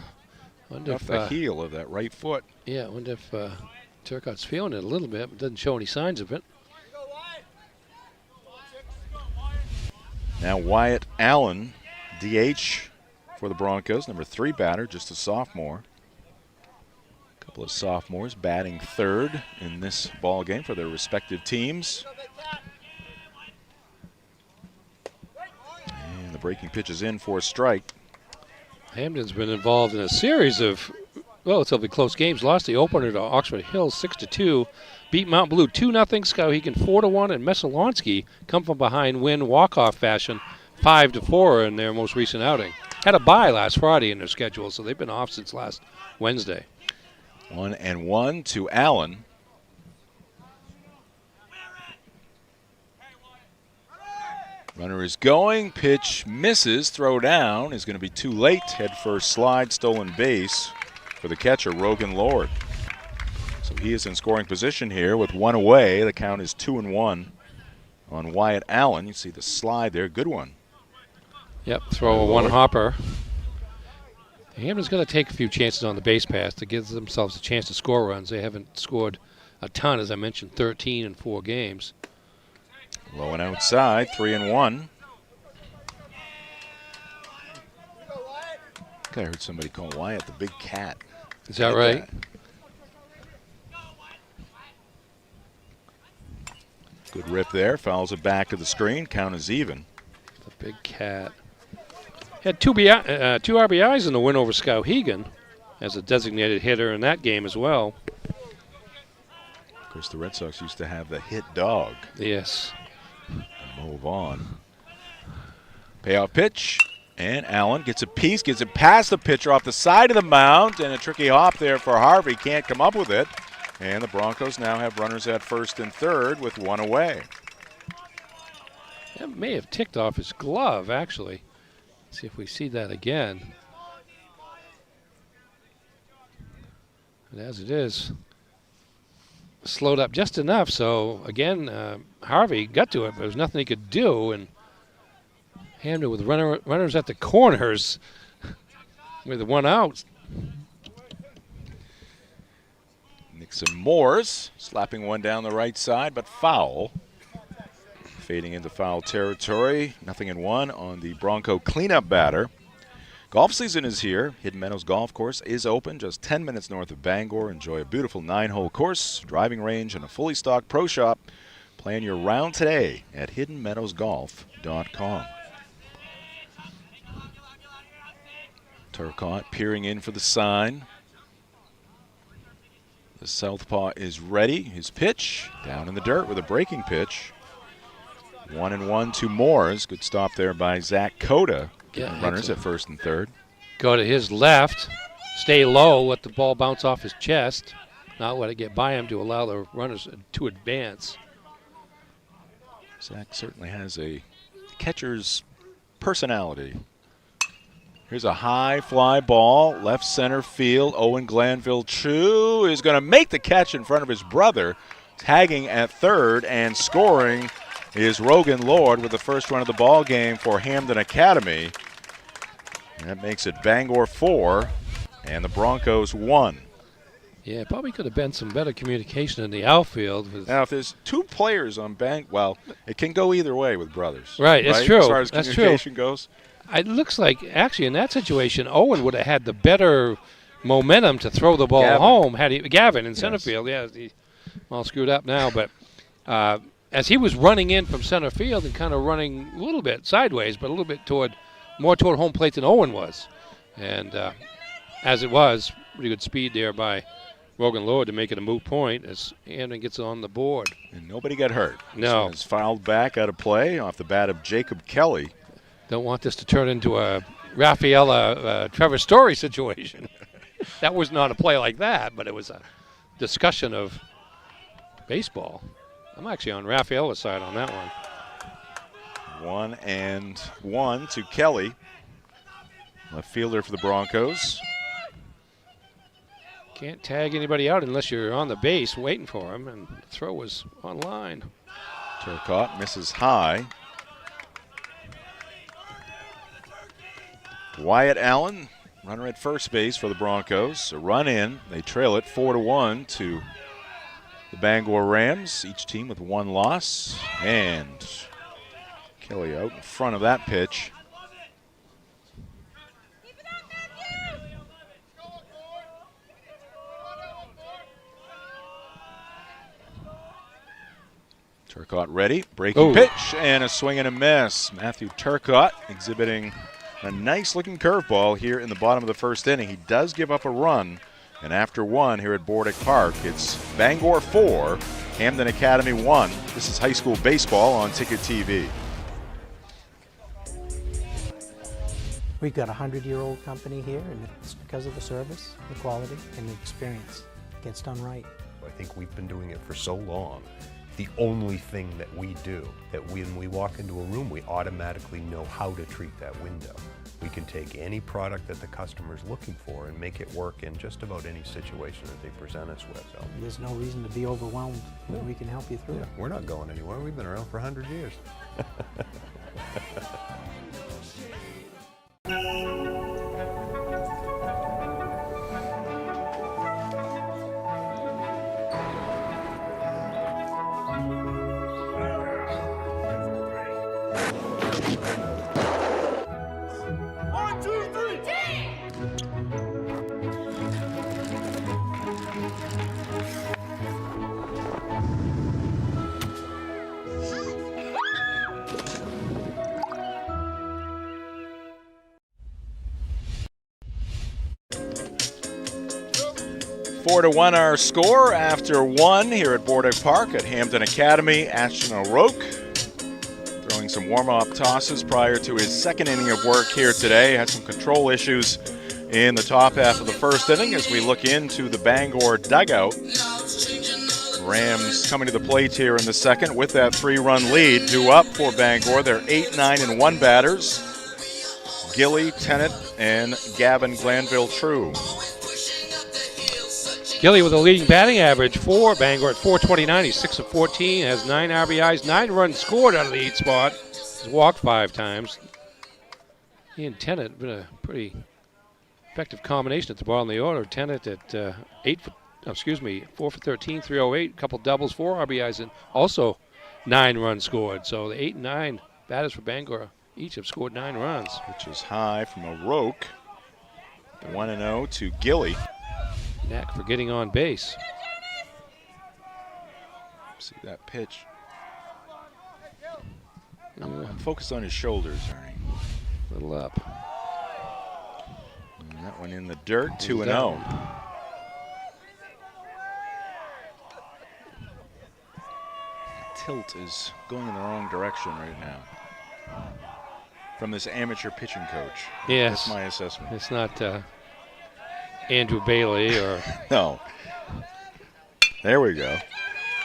Wonder Off the heel of that right foot. Yeah, I wonder if Turcotte's feeling it a little bit, but doesn't show any signs of it. Now Wyatt Allen, DH for the Broncos, number 3 batter, just a sophomore. A couple of sophomores batting third in this ball game for their respective teams. And the breaking pitch is in for a strike. Hampden's been involved in a series of relatively close games. Lost the opener to Oxford Hills 6-2. Beat Mount Blue 2-0. Skowhegan 4-1. And Messalonsky come from behind win walk-off fashion 5-4 in their most recent outing. Had a bye last Friday in their schedule, so they've been off since last Wednesday. 1-1 to Allen. Runner is going, pitch misses, throw down is going to be too late. Head first slide, stolen base for the catcher, Rogan Lord. So he is in scoring position here with one away. The count is 2-1 on Wyatt Allen. You see the slide there, good one. Yep, throw a one hopper. Hampden's going to take a few chances on the base pass to give themselves a chance to score runs. They haven't scored a ton, as I mentioned, 13 in 4 games. Low and outside, 3-1. I think I heard somebody call Wyatt the big cat. Is that right? Good rip there, fouls it back to the screen, count is even. The big cat. Had two RBIs in the win over Skowhegan as a designated hitter in that game as well. Of course, the Red Sox used to have the hit dog. Yes. Move on. Payoff pitch, and Allen gets a piece, gets it past the pitcher off the side of the mound, and a tricky hop there for Harvey. Can't come up with it. And the Broncos now have runners at first and third with one away. That may have ticked off his glove, actually. Let's see if we see that again. And as it is, slowed up just enough. So, again, Harvey got to it, but there was nothing he could do. And Hampden with runners at the corners with the one out. Nixon Moores slapping one down the right side, but foul. Fading into foul territory. 0-1 on the Bronco cleanup batter. Golf season is here. Hidden Meadows Golf Course is open just 10 minutes north of Bangor. Enjoy a beautiful 9-hole course, driving range, and a fully stocked pro shop. Plan your round today at hiddenmeadowsgolf.com. Turcotte peering in for the sign. The southpaw is ready. His pitch down in the dirt with a breaking pitch. 1-1 to Moores. Good stop there by Zach Coda. Yeah, runners at first and third. Go to his left, stay low, let the ball bounce off his chest, not let it get by him to allow the runners to advance. Zach certainly has a catcher's personality. Here's a high fly ball, left center field. Owen Glanville True is going to make the catch in front of his brother, tagging at third, and scoring is Rogan Lord with the first run of the ball game for Hampden Academy. And that makes it Bangor 4 and the Broncos 1. Yeah, probably could have been some better communication in the outfield. Now, if there's two players on well, it can go either way with brothers. Right, it's true. As far as That's communication true. goes. It looks like, actually, in that situation, Owen would have had the better momentum to throw the ball home. Gavin in center field, yeah, he's all screwed up now, but as he was running in from center field and kind of running a little bit sideways, but a little bit more toward home plate than Owen was. And as it was, pretty good speed there by Rogan lowered to make it a moot point as Hampden gets on the board. And nobody got hurt. No. This one is fouled back out of play off the bat of Jacob Kelly. Don't want this to turn into a Rafaela Trevor Story situation. That was not a play like that, but it was a discussion of baseball. I'm actually on Rafaela's side on that one. 1-1 to Kelly. Left fielder for the Broncos. Can't tag anybody out unless you're on the base waiting for him, and the throw was on line. Turcotte misses high. Wyatt Allen, runner at first base for the Broncos. A run in. They trail it 4-1 to the Bangor Rams. Each team with one loss. And Kelly out in front of that pitch. Turcotte ready, breaking pitch, and a swing and a miss. Matthew Turcotte exhibiting a nice-looking curveball here in the bottom of the first inning. He does give up a run, and after one here at Bordick Park, it's Bangor 4, Hampden Academy 1. This is high school baseball on Ticket TV. We've got a 100-year-old company here, and it's because of the service, the quality, and the experience. It gets done right. I think we've been doing it for so long. The only thing that we do, that when we walk into a room, we automatically know how to treat that window. We can take any product that the customer's looking for and make it work in just about any situation that they present us with. So There's no reason to be overwhelmed. We can help you through it. we're not going anywhere. We've been around for 100 years. 4-1 our score after one here at Bordick Park at Hampden Academy. Ashton O'Rourke throwing some warm-up tosses prior to his second inning of work here today. Had some control issues in the top half of the first inning as we look into the Bangor dugout. Rams coming to the plate here in the second with that 3-run lead. Due up for Bangor. They're 8, 9, and 1 batters. Gilly, Tennant, and Gavin Glanville-True. Gilly with a leading batting average for Bangor at .429. He's 6 of 14, has 9 RBIs, 9 runs scored out of the lead spot. He's walked 5 times. He and Tennant been a pretty effective combination at the bottom of the order. Tennant at 4 for 13, 308, a couple doubles, 4 RBIs, and also 9 runs scored. So the 8 and 9 batters for Bangor each have scored 9 runs. Which is high from O'Rourke. 1-0 to Gilly. Knack for getting on base. See that pitch. I'm focused on his shoulders, Ernie. A little up. And that one in the dirt, 2-0. Tilt is going in the wrong direction right now from this amateur pitching coach. Yes. That's my assessment. It's not Andrew Bailey or... No. There we go.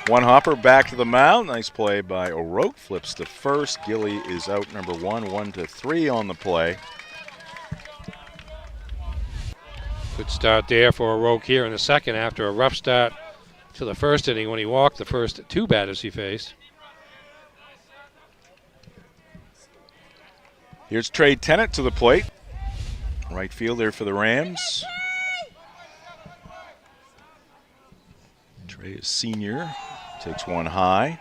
One hopper back to the mound. Nice play by O'Rourke. Flips to first. Gilly is out number 1, 1-3 on the play. Good start there for O'Rourke here in the second after a rough start to the first inning when he walked the first 2 batters he faced. Here's Trey Tennant to the plate. Right fielder for the Rams. Trey is senior. Takes one high.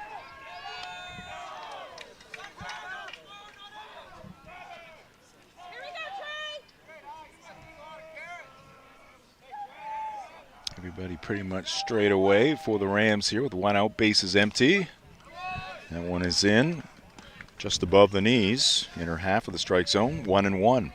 Everybody pretty much straight away for the Rams here with 1 out, bases empty. That one is in just above the knees, inner half of the strike zone, 1-1.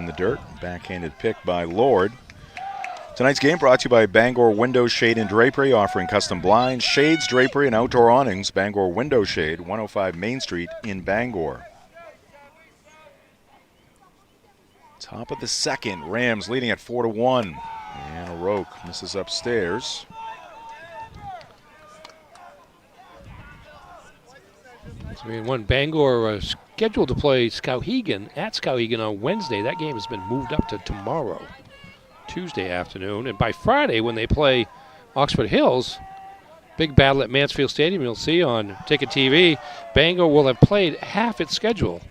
the dirt. Backhanded pick by Lord. Tonight's game brought to you by Bangor Window Shade and Drapery, offering custom blinds, shades, drapery, and outdoor awnings. Bangor Window Shade, 105 Main Street in Bangor. Top of the second, Rams leading at 4-1. And O'Rourke misses upstairs. So we won. Bangor scheduled to play Skowhegan at Skowhegan on Wednesday. That game has been moved up to tomorrow, Tuesday afternoon. And by Friday, when they play Oxford Hills, big battle at Mansfield Stadium, you'll see on Ticket TV, Bangor will have played half its schedule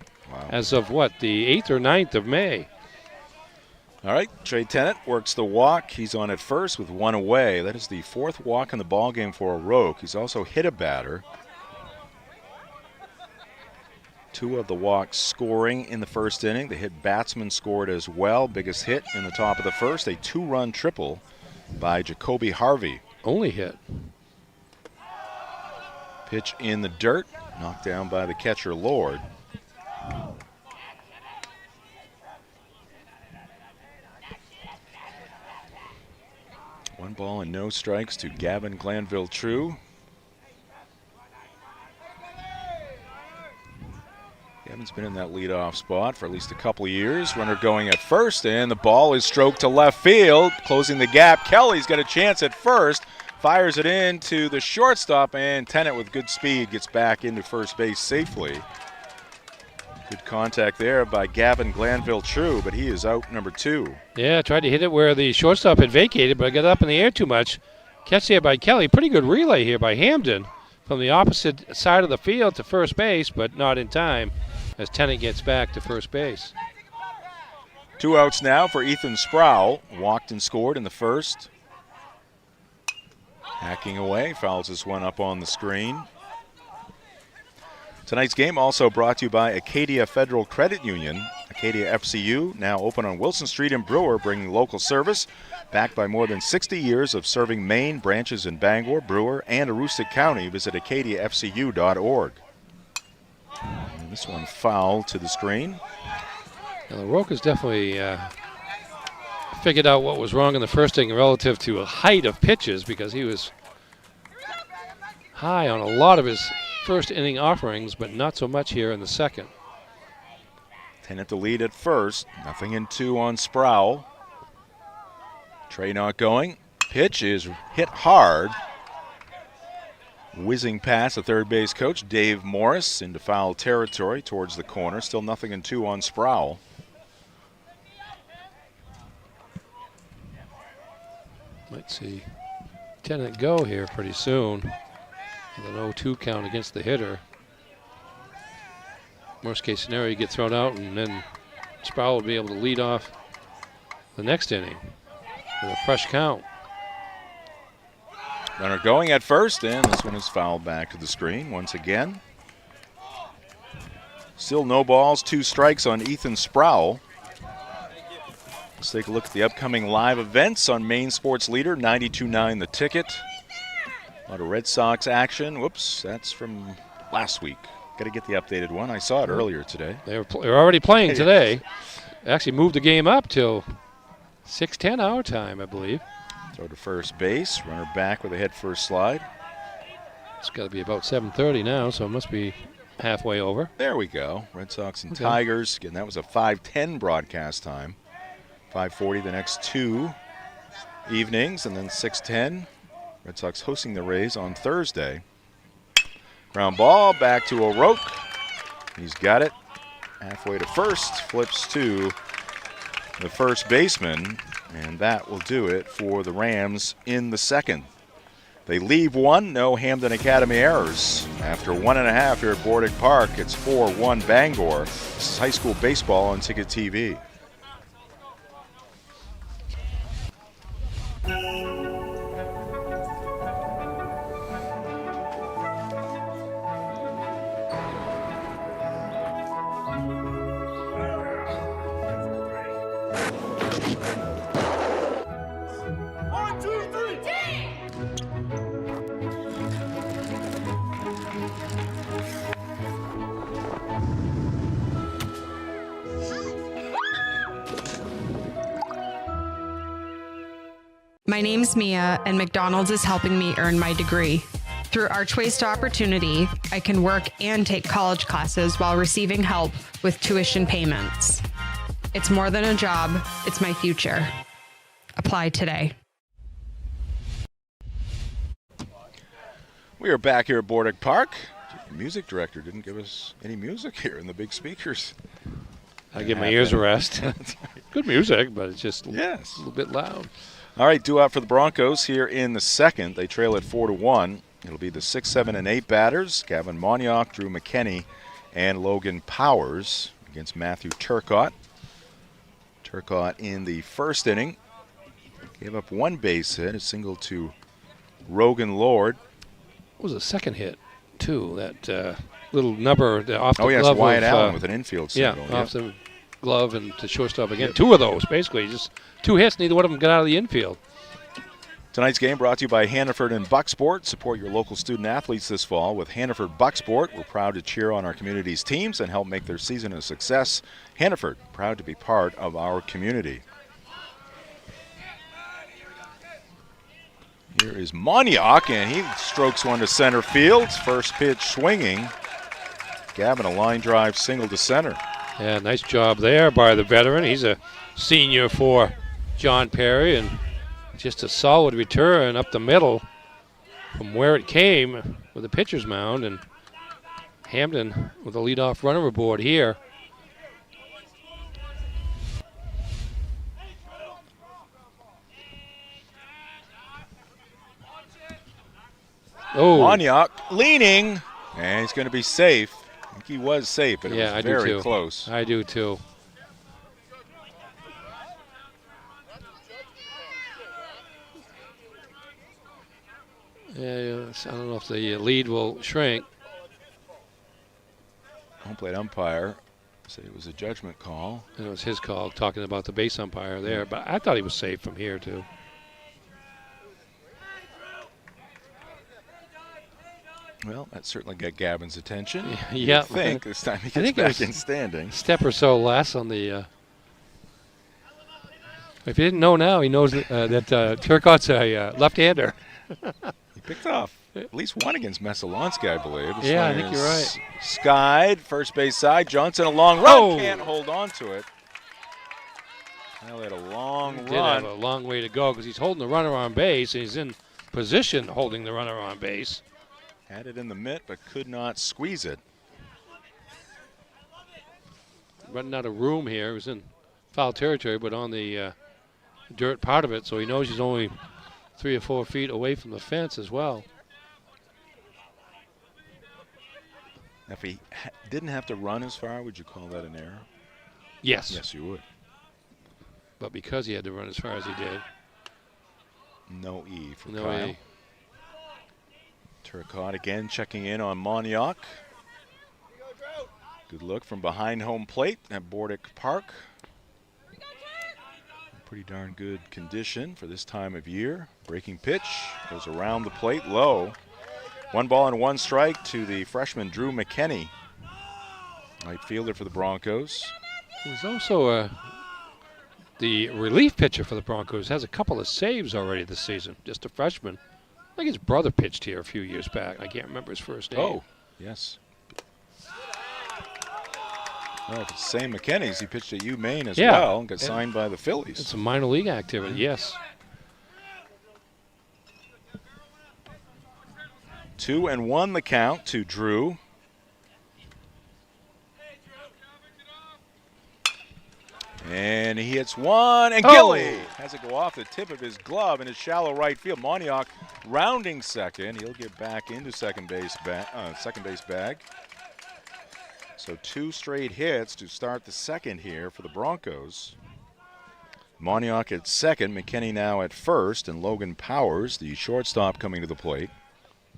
as of, the 8th or 9th of May. All right, Trey Tennant works the walk. He's on at first with one away. That is the fourth walk in the ballgame for O'Rourke. He's also hit a batter. Two of the walks scoring in the first inning. The hit batsman scored as well. Biggest hit in the top of the first. A two-run triple by Jacoby Harvey. Only hit. Pitch in the dirt. Knocked down by the catcher, Lord. One ball and no strikes to Gavin Glanville-True. Gavin's been in that leadoff spot for at least a couple of years. Runner going at first, and the ball is stroked to left field, closing the gap. Kelly's got a chance at first, fires it in to the shortstop, and Tennant with good speed gets back into first base safely. Good contact there by Gavin Glanville-True, but he is out number 2. Yeah, tried to hit it where the shortstop had vacated, but got up in the air too much. Catch there by Kelly. Pretty good relay here by Hampden from the opposite side of the field to first base, but not in time as Tennant gets back to first base. 2 outs now for Ethan Sproul. Walked and scored in the first. Hacking away, fouls this one up on the screen. Tonight's game also brought to you by Acadia Federal Credit Union. Acadia FCU, now open on Wilson Street in Brewer, bringing local service. Backed by more than 60 years of serving Maine, branches in Bangor, Brewer, and Aroostook County. Visit acadiafcu.org. And this one foul to the screen. Now, O'Rourke has definitely figured out what was wrong in the first inning relative to a height of pitches, because he was high on a lot of his first inning offerings, but not so much here in the second. Tennant the lead at first. 0-2 on Sproul. Trey not going. Pitch is hit hard. Whizzing past the third base coach, Dave Morris, into foul territory towards the corner. Still 0-2 on Sproul. Might see Tennant go here pretty soon. With an 0-2 count against the hitter. Worst case scenario, you get thrown out, and then Sproul will be able to lead off the next inning with a fresh count. Runner going at first, and this one is fouled back to the screen once again. Still no balls, 2 strikes on Ethan Sproul. Let's take a look at the upcoming live events on Maine Sports Leader, 92.9 The Ticket. A lot of Red Sox action. Whoops, that's from last week. Got to get the updated one. I saw it earlier today. They're already playing today. Actually moved the game up till 6:10 our time, I believe. Throw to first base. Runner back with a head first slide. It's got to be about 7:30 now, so it must be halfway over. There we go. Red Sox and Tigers. Again, that was a 5:10 broadcast time. 5:40 the next 2 evenings, and then 6:10. Red Sox hosting the Rays on Thursday. Ground ball back to O'Rourke. He's got it. Halfway to first. Flips to the first baseman. And that will do it for the Rams in the second. They leave one. No Hampden Academy errors. After 1.5 here at Bordick Park, it's 4-1 Bangor. This is high school baseball on Ticket TV. My name's Mia, and McDonald's is helping me earn my degree. Through Archways to Opportunity, I can work and take college classes while receiving help with tuition payments. It's more than a job, it's my future. Apply today. We are back here at Bordick Park. The music director didn't give us any music here in the big speakers. I give my ears a rest. Good music, but it's just a little bit loud. All right, due out for the Broncos here in the second. They trail at 4-1. It'll be the 6, 7, and 8 batters. Gavin Moniok, Drew McKenney, and Logan Powers against Matthew Turcotte. Turcotte in the first inning gave up one base hit, a single to Rogan Lord. What was the second hit, too? That little number off the glove. Oh, yes, Wyatt of, Allen with an infield single. Yeah, off the glove and to shortstop again. Two of those, basically. Just 2 hits, neither one of them got out of the infield. Tonight's game brought to you by Hannaford and Bucksport. Support your local student athletes this fall with Hannaford Bucksport. We're proud to cheer on our community's teams and help make their season a success. Hannaford, proud to be part of our community. Here is Moniok, and he strokes one to center field. First pitch swinging. Gavin, a line drive single to center. Yeah, nice job there by the veteran. He's a senior for John Perry, and just a solid return up the middle from where it came with the pitcher's mound, and Hampden with a leadoff runner aboard here. Oh, Moniok leaning, and he's going to be safe. I think he was safe, but it was very close. I do too. Yeah, I don't know if the lead will shrink. Home plate umpire said it was a judgment call. And it was his call, talking about the base umpire there. But I thought he was safe from here, too. Well, that certainly got Gavin's attention. Yeah. I think this time he gets back in standing. Step or so less on the. If you didn't know now, he knows that Turcotte's a left-hander. He picked off at least one against Mesalonsky, I believe. This yeah, I one think you're right. Skied, first base side. Johnson, a long run. Can't hold on to it. Well, had a long run. Did have a long way to go because he's holding the runner on base, and he's in position holding the runner on base. Had it in the mitt, but could not squeeze it. Running out of room here. He was in foul territory, but on the dirt part of it, so he knows he's only 3 or 4 feet away from the fence as well. If he didn't have to run as far, would you call that an error? Yes. Yes, you would. But because he had to run as far as he did. No E for no Kyle. E. Turcotte again checking in on Moniok. Good look from behind home plate at Bordick Park. Pretty darn good condition for this time of year. Breaking pitch goes around the plate low. 1 ball and 1 strike to the freshman Drew McKenney. Right fielder for the Broncos. He's also the relief pitcher for the Broncos. Has a couple of saves already this season. Just a freshman. I think his brother pitched here a few years back. I can't remember his first name. Oh, yes. Well, if it's the same McKenney's, he pitched at Maine as well and got signed by the Phillies. It's a minor league activity, yes. 2-1 the count to Drew. And he hits one, and Gilly has it go off the tip of his glove in his shallow right field. Moniok rounding second. He'll get back into second base bag. So 2 straight hits to start the second here for the Broncos. Moniok at second, McKenney now at first, and Logan Powers, the shortstop, coming to the plate.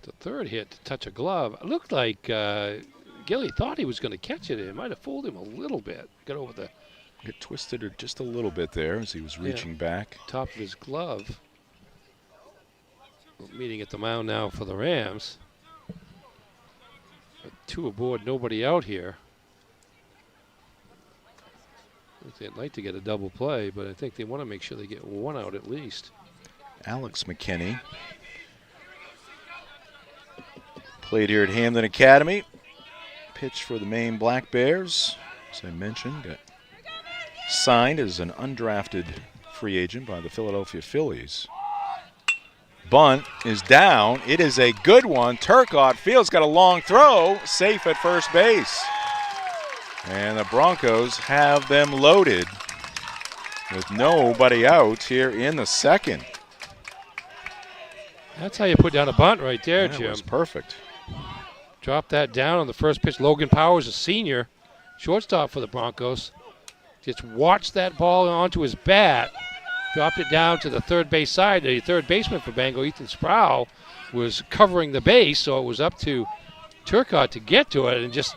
The third hit to touch a glove. It looked like Gilly thought he was going to catch it. It might have fooled him a little bit. Got over the... It twisted her just a little bit there as he was reaching back. Top of his glove. Meeting at the mound now for the Rams. 2 aboard, nobody out here. They'd like to get a double play, but I think they want to make sure they get 1 out at least. Alex McKinney. Played here at Hampden Academy. Pitched for the Maine Black Bears. As I mentioned, got signed as an undrafted free agent by the Philadelphia Phillies. Bunt is down. It is a good one. Turcotte Fields got a long throw. Safe at first base. And the Broncos have them loaded with nobody out here in the second. That's how you put down a bunt right there, Jim. That was perfect. Drop that down on the first pitch. Logan Powers, a senior shortstop for the Broncos. Just watched that ball onto his bat. Dropped it down to the third base side. The third baseman for Bangor, Ethan Sproul, was covering the base, so it was up to Turcotte to get to it. And just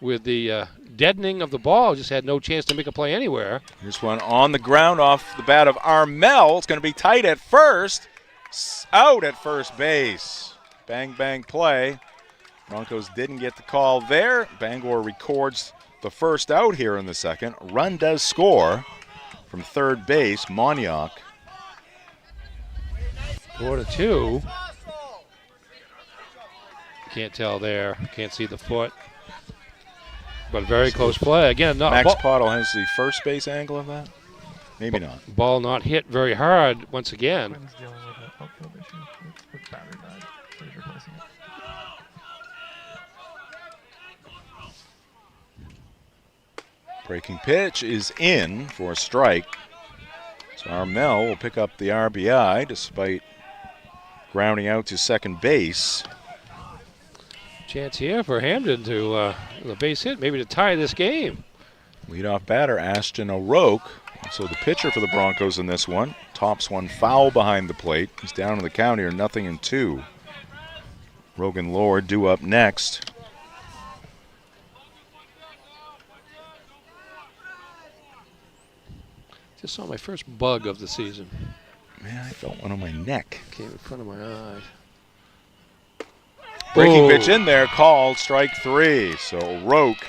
with the deadening of the ball, just had no chance to make a play anywhere. Here's one on the ground off the bat of Armel. It's going to be tight at first. Out at first base. Bang, bang play. Broncos didn't get the call there. Bangor records the first out here in the second. Run does score from third base, Monyak. 4-2. Can't tell there. Can't see the foot. But very close play. Again, Max Pottle has the first base angle of that? Maybe not. Ball not hit very hard once again. Breaking pitch is in for a strike. So Armel will pick up the RBI despite grounding out to second base. Chance here for Hampden to the base hit, maybe to tie this game. Leadoff batter Ashton O'Rourke. So the pitcher for the Broncos in this one. Tops one foul behind the plate. He's down in the count here, 0-2. Rogan Lord due up next. Just saw my first bug of the season. Man, I felt one on my neck. Came in front of my eye. Breaking pitch in there, called strike three. So O'Rourke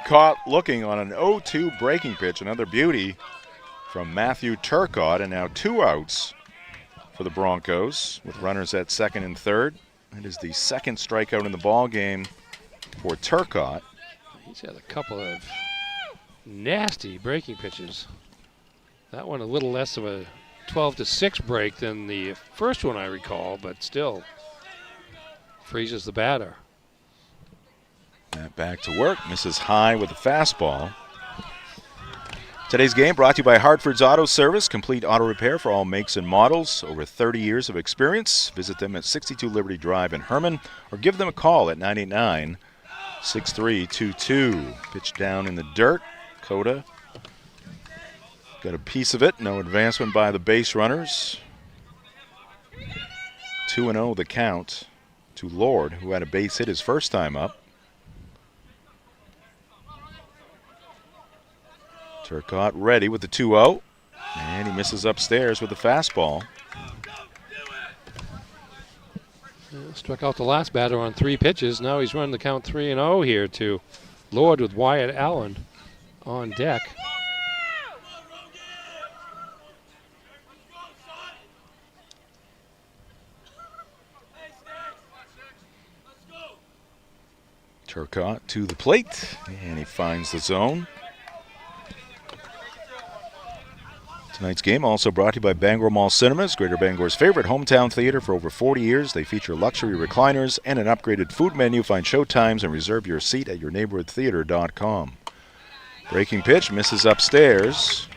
caught looking on an 0-2 breaking pitch. Another beauty from Matthew Turcotte, and now 2 outs for the Broncos with runners at second and third. It is the second strikeout in the ball game for Turcotte. He's had a couple of nasty breaking pitches. That one a little less of a 12-6 break than the first one I recall, but still freezes the batter. That back to work, misses high with the fastball. Today's game brought to you by Hartford's Auto Service, complete auto repair for all makes and models. Over 30 years of experience. Visit them at 62 Liberty Drive in Herman or give them a call at 989-6322. Pitch down in the dirt. Coda got a piece of it. No advancement by the base runners. 2-0 the count to Lord, who had a base hit his first time up. Turcotte ready with the 2-0. And he misses upstairs with the fastball. Struck out the last batter on 3 pitches. Now he's running the count 3-0 here to Lord with Wyatt Allen on deck. Turcotte to the plate, and he finds the zone. Tonight's game also brought to you by Bangor Mall Cinemas, Greater Bangor's favorite hometown theater for over 40 years. They feature luxury recliners and an upgraded food menu. Find showtimes and reserve your seat at yourneighborhoodtheater.com. Breaking pitch, misses upstairs.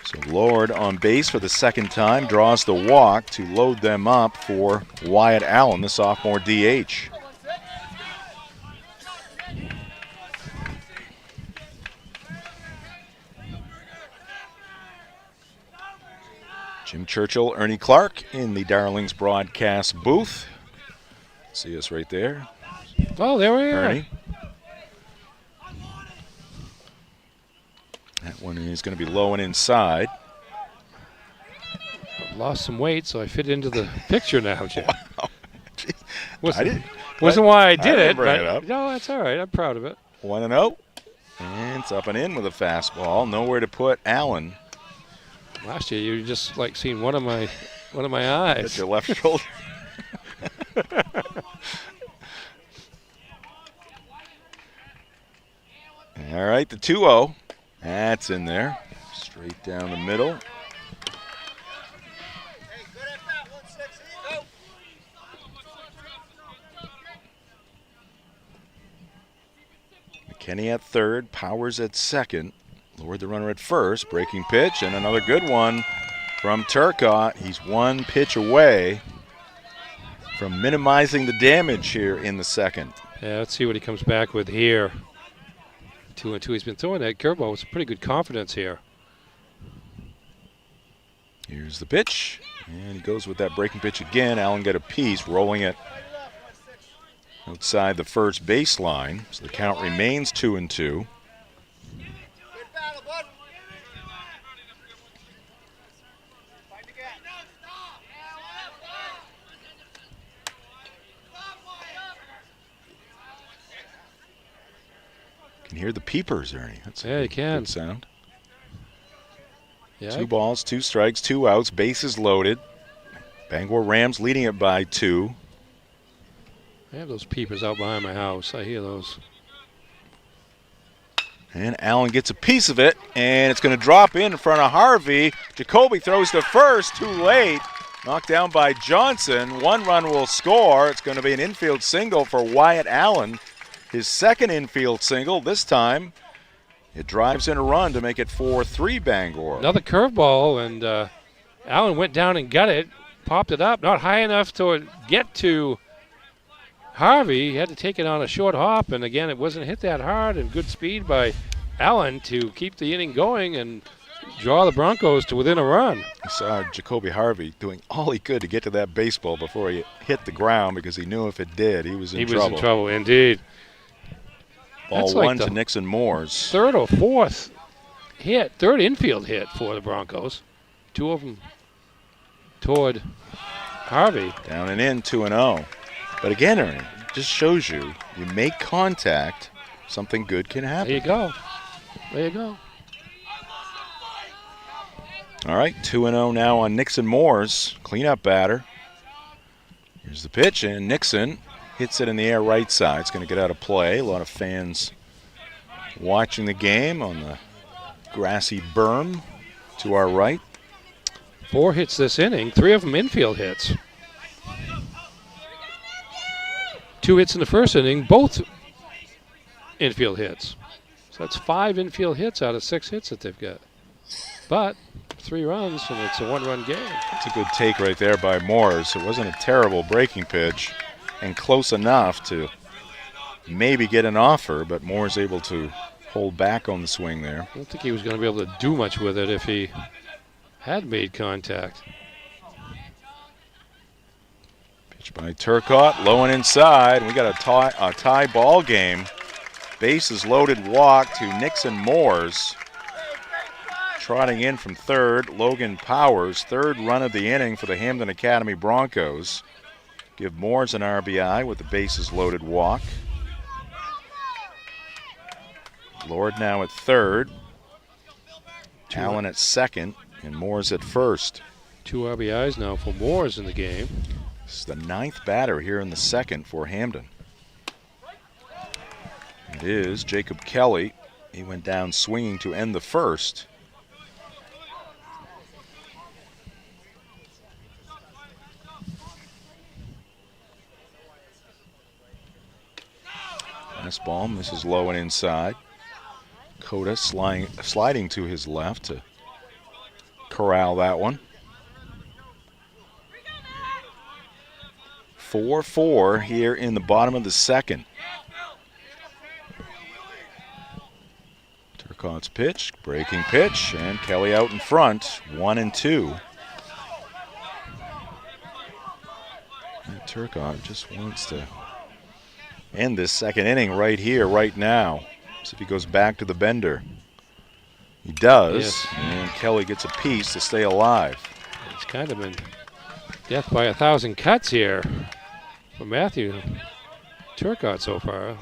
So Lord on base for the second time, draws the walk to load them up for Wyatt Allen, the sophomore DH. Jim Churchill, Ernie Clark in the Darlings broadcast booth. See us right there. Oh, there we are. Ernie. That one is going to be low and inside. I've lost some weight, so I fit into the picture now, Jim. Wow. Wasn't why I did it. Bring it up. No, that's all right. I'm proud of it. 1-0. And it's up and in with a fastball. Nowhere to put Allen. Last year, you just like seen one of my eyes. That's your left shoulder. All right, the 2-0. That's in there. Straight down the middle. McKinney at third, Powers at second. Lowered the runner at first. Breaking pitch, and another good one from Turcotte. He's one pitch away from minimizing the damage here in the second. Yeah, let's see what he comes back with here. 2-2. He's been throwing that curveball with some pretty good confidence here. Here's the pitch, and he goes with that breaking pitch again. Allen got a piece, rolling it outside the first baseline. So the count remains 2-2. You can hear the peepers, Ernie. That's yeah, you can. Good sound. Yeah, 2 balls, 2 strikes, 2 outs, bases loaded. Bangor Rams leading it by 2. I have those peepers out behind my house. I hear those. And Allen gets a piece of it, and it's going to drop in front of Harvey. Jacoby throws to first, too late. Knocked down by Johnson. 1 run will score. It's going to be an infield single for Wyatt Allen. His second infield single. This time, it drives in a run to make it 4-3 Bangor. Another curveball, and Allen went down and got it, popped it up, not high enough to get to Harvey. He had to take it on a short hop, and again, it wasn't hit that hard, and good speed by Allen to keep the inning going and draw the Broncos to within a run. I saw Jacoby Harvey doing all he could to get to that baseball before he hit the ground because he knew if it did, he was in trouble. He was in trouble, indeed. Ball That's 1 like to Nixon Moores. Third or fourth hit, third infield hit for the Broncos. 2 of them toward Harvey. Down and in, 2-0. But again, Ernie, it just shows you make contact, something good can happen. There you go. There you go. All right, 2-0 now on Nixon Moores. Cleanup batter. Here's the pitch, and Nixon hits it in the air right side. It's going to get out of play. A lot of fans watching the game on the grassy berm to our right. 4 hits this inning, 3 of them infield hits. 2 hits in the first inning, both infield hits. So that's 5 infield hits out of 6 hits that they've got. But 3 runs, and it's a 1-run game. That's a good take right there by Moores. It wasn't a terrible breaking pitch and close enough to maybe get an offer, but Moores able to hold back on the swing there. I don't think he was going to be able to do much with it if he had made contact. Pitch by Turcotte, low and inside. We got a tie ball game. Bases loaded walk to Nixon Moores. Trotting in from third, Logan Powers. 3rd run of the inning for the Hampden Academy Broncos. Give Moores an RBI with the bases loaded walk. Lord now at 3rd. Allen at 2nd, and Moores at 1st. 2 RBIs now for Moores in the game. This is the 9th batter here in the 2nd for Hampden. It is Jacob Kelly. He went down swinging to end the 1st. Last ball misses low and inside. Coda sliding to his left to corral that one. 4-4 here in the bottom of the 2nd. Turcotte's pitch, breaking pitch, and Kelly out in front, 1-2. And Turcotte just wants to end this 2nd inning right here, right now. See if he goes back to the bender. He does, yes. And Kelly gets a piece to stay alive. It's kind of been death by 1,000 cuts here for Matthew Turcotte so far. A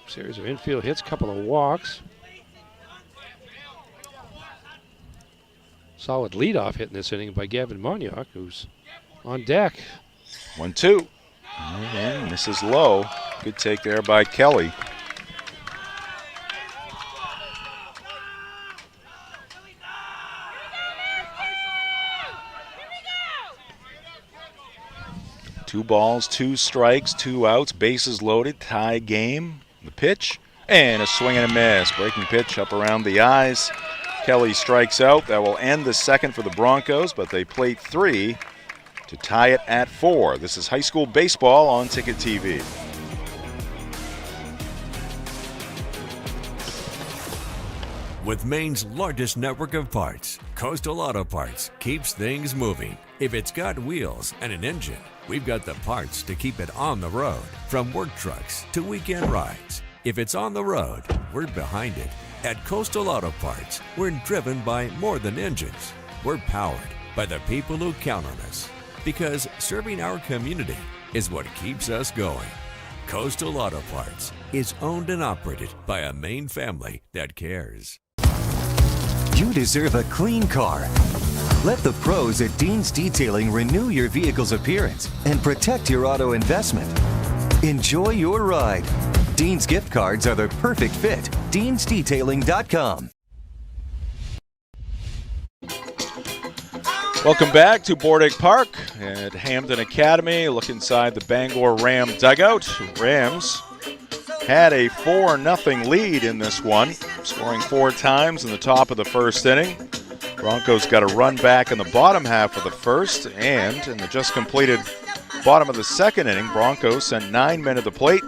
series of infield hits, couple of walks. Solid leadoff hit in this inning by Gavin Monyock, who's on deck. 1-2. And this is low. Good take there by Kelly. Two balls, 2 strikes, 2 outs, bases loaded, tie game. The pitch, and a swing and a miss. Breaking pitch up around the eyes. Kelly strikes out. That will end the second for the Broncos, but they played 3 to tie it at 4. This is high school baseball on Ticket TV. With Maine's largest network of parts, Coastal Auto Parts keeps things moving. If it's got wheels and an engine, we've got the parts to keep it on the road. From work trucks to weekend rides, if it's on the road, we're behind it. At Coastal Auto Parts, we're driven by more than engines. We're powered by the people who count on us. Because serving our community is what keeps us going. Coastal Auto Parts is owned and operated by a Maine family that cares. You deserve a clean car. Let the pros at Dean's Detailing renew your vehicle's appearance and protect your auto investment. Enjoy your ride. Dean's gift cards are the perfect fit. Dean'sDetailing.com. Welcome back to Bordick Park at Hampden Academy. Look inside the Bangor Ram dugout. Rams had a 4-0 lead in this one, scoring 4 times in the top of the first inning. Broncos got a run back in the bottom half of the first, and in the just completed bottom of the second inning, Broncos sent 9 men to the plate.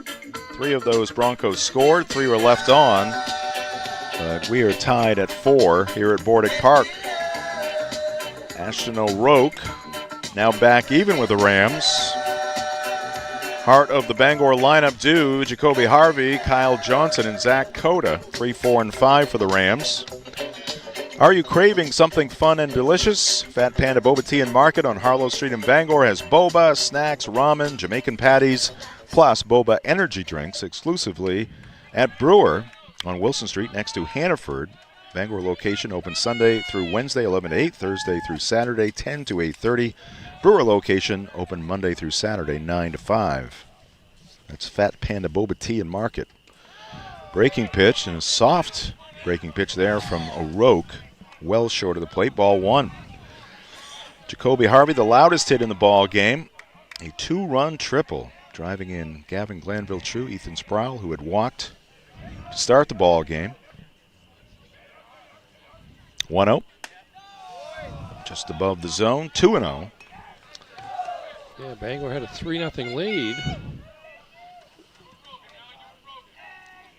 3 of those Broncos scored, 3 were left on. But we are tied at 4 here at Bordick Park. Ashton O'Rourke now back even with the Rams. Heart of the Bangor lineup do Jacoby Harvey, Kyle Johnson, and Zach Coda. 3, 4, and 5 for the Rams. Are you craving something fun and delicious? Fat Panda Boba Tea and Market on Harlow Street in Bangor has boba, snacks, ramen, Jamaican patties, plus boba energy drinks exclusively at Brewer on Wilson Street next to Hannaford. Bangor location open Sunday through Wednesday 11 to 8, Thursday through Saturday 10 to 8:30. Brewer location open Monday through Saturday 9 to 5. That's Fat Panda Boba Tea and Market. Breaking pitch, and a soft breaking pitch there from O'Rourke, well short of the plate, ball 1. Jacoby Harvey, the loudest hit in the ball game, a 2-run triple, driving in Gavin Glanville-True, Ethan Sproul, who had walked to start the ball game. 1-0, just above the zone, 2-0. Yeah, Bangor had a 3-0 lead.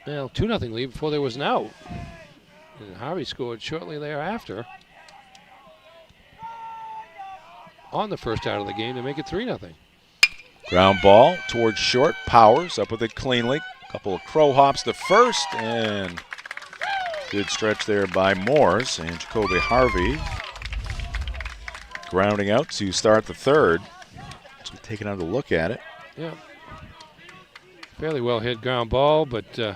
Well, 2-0 lead before there was an out. And Harvey scored shortly thereafter on the first out of the game to make it 3-0. Ground ball towards short. Powers up with it cleanly. Couple of crow hops to first, and good stretch there by Moores. And Jacoby Harvey grounding out to start the third. So we've taken another look at it. Yeah. Fairly well hit ground ball, but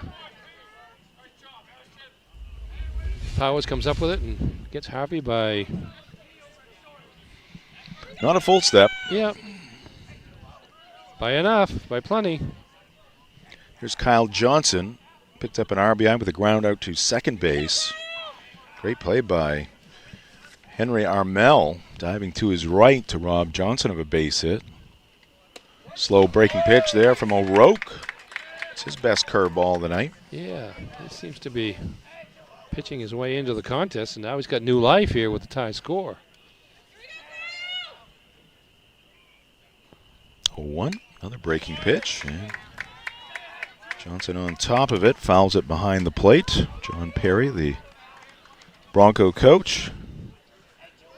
Powers comes up with it and gets Harvey by... Not a full step. Yeah. By enough, by plenty. Here's Kyle Johnson. Picked up an RBI with a ground out to second base. Great play by Henry Armel, diving to his right to rob Johnson of a base hit. Slow breaking pitch there from O'Rourke. It's his best curveball of the night. Yeah, he seems to be pitching his way into the contest, and now he's got new life here with the tie score. 0-1, another breaking pitch. And Johnson on top of it, fouls it behind the plate. John Perry, the Bronco coach.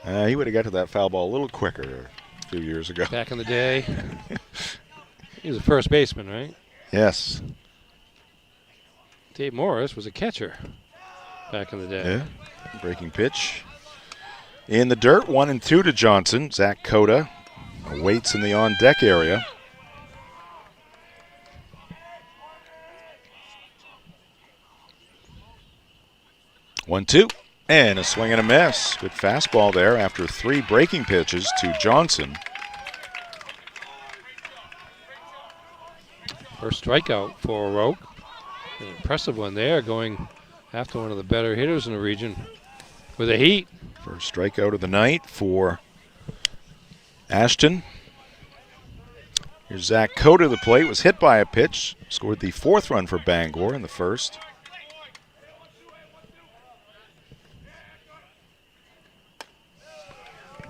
He would have got to that foul ball a little quicker a few years ago. Back in the day. He was a first baseman, right? Yes. Dave Morris was a catcher back in the day. Yeah. Breaking pitch. In the dirt, 1-2 to Johnson. Zach Coda waits in the on-deck area. One, 2. And a swing and a miss. Good fastball there after 3 breaking pitches to Johnson. First strikeout for O'Rourke. An impressive one there, going after one of the better hitters in the region with a heat. First strikeout of the night for Ashton. Here's Zach Coe to the plate, was hit by a pitch, scored the 4th run for Bangor in the first.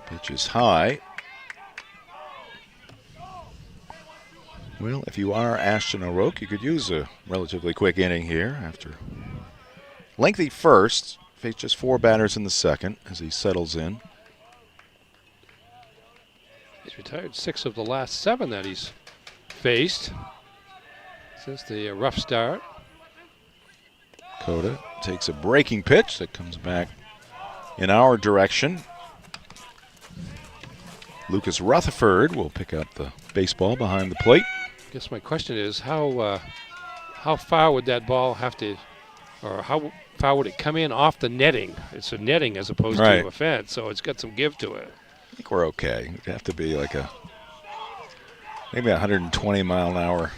Pitch is high. Well, if you are Ashton O'Rourke, you could use a relatively quick inning here after lengthy first. Faced just 4 batters in the second as he settles in. He's retired 6 of the last 7 that he's faced since the rough start. Coda takes a breaking pitch that comes back in our direction. Lucas Rutherford will pick up the baseball behind the plate. I guess my question is how far would that ball have to, or how far would it come in off the netting? It's a netting as opposed to a fence, so it's got some give to it. I think we're okay. It'd have to be like maybe 120 mile an hour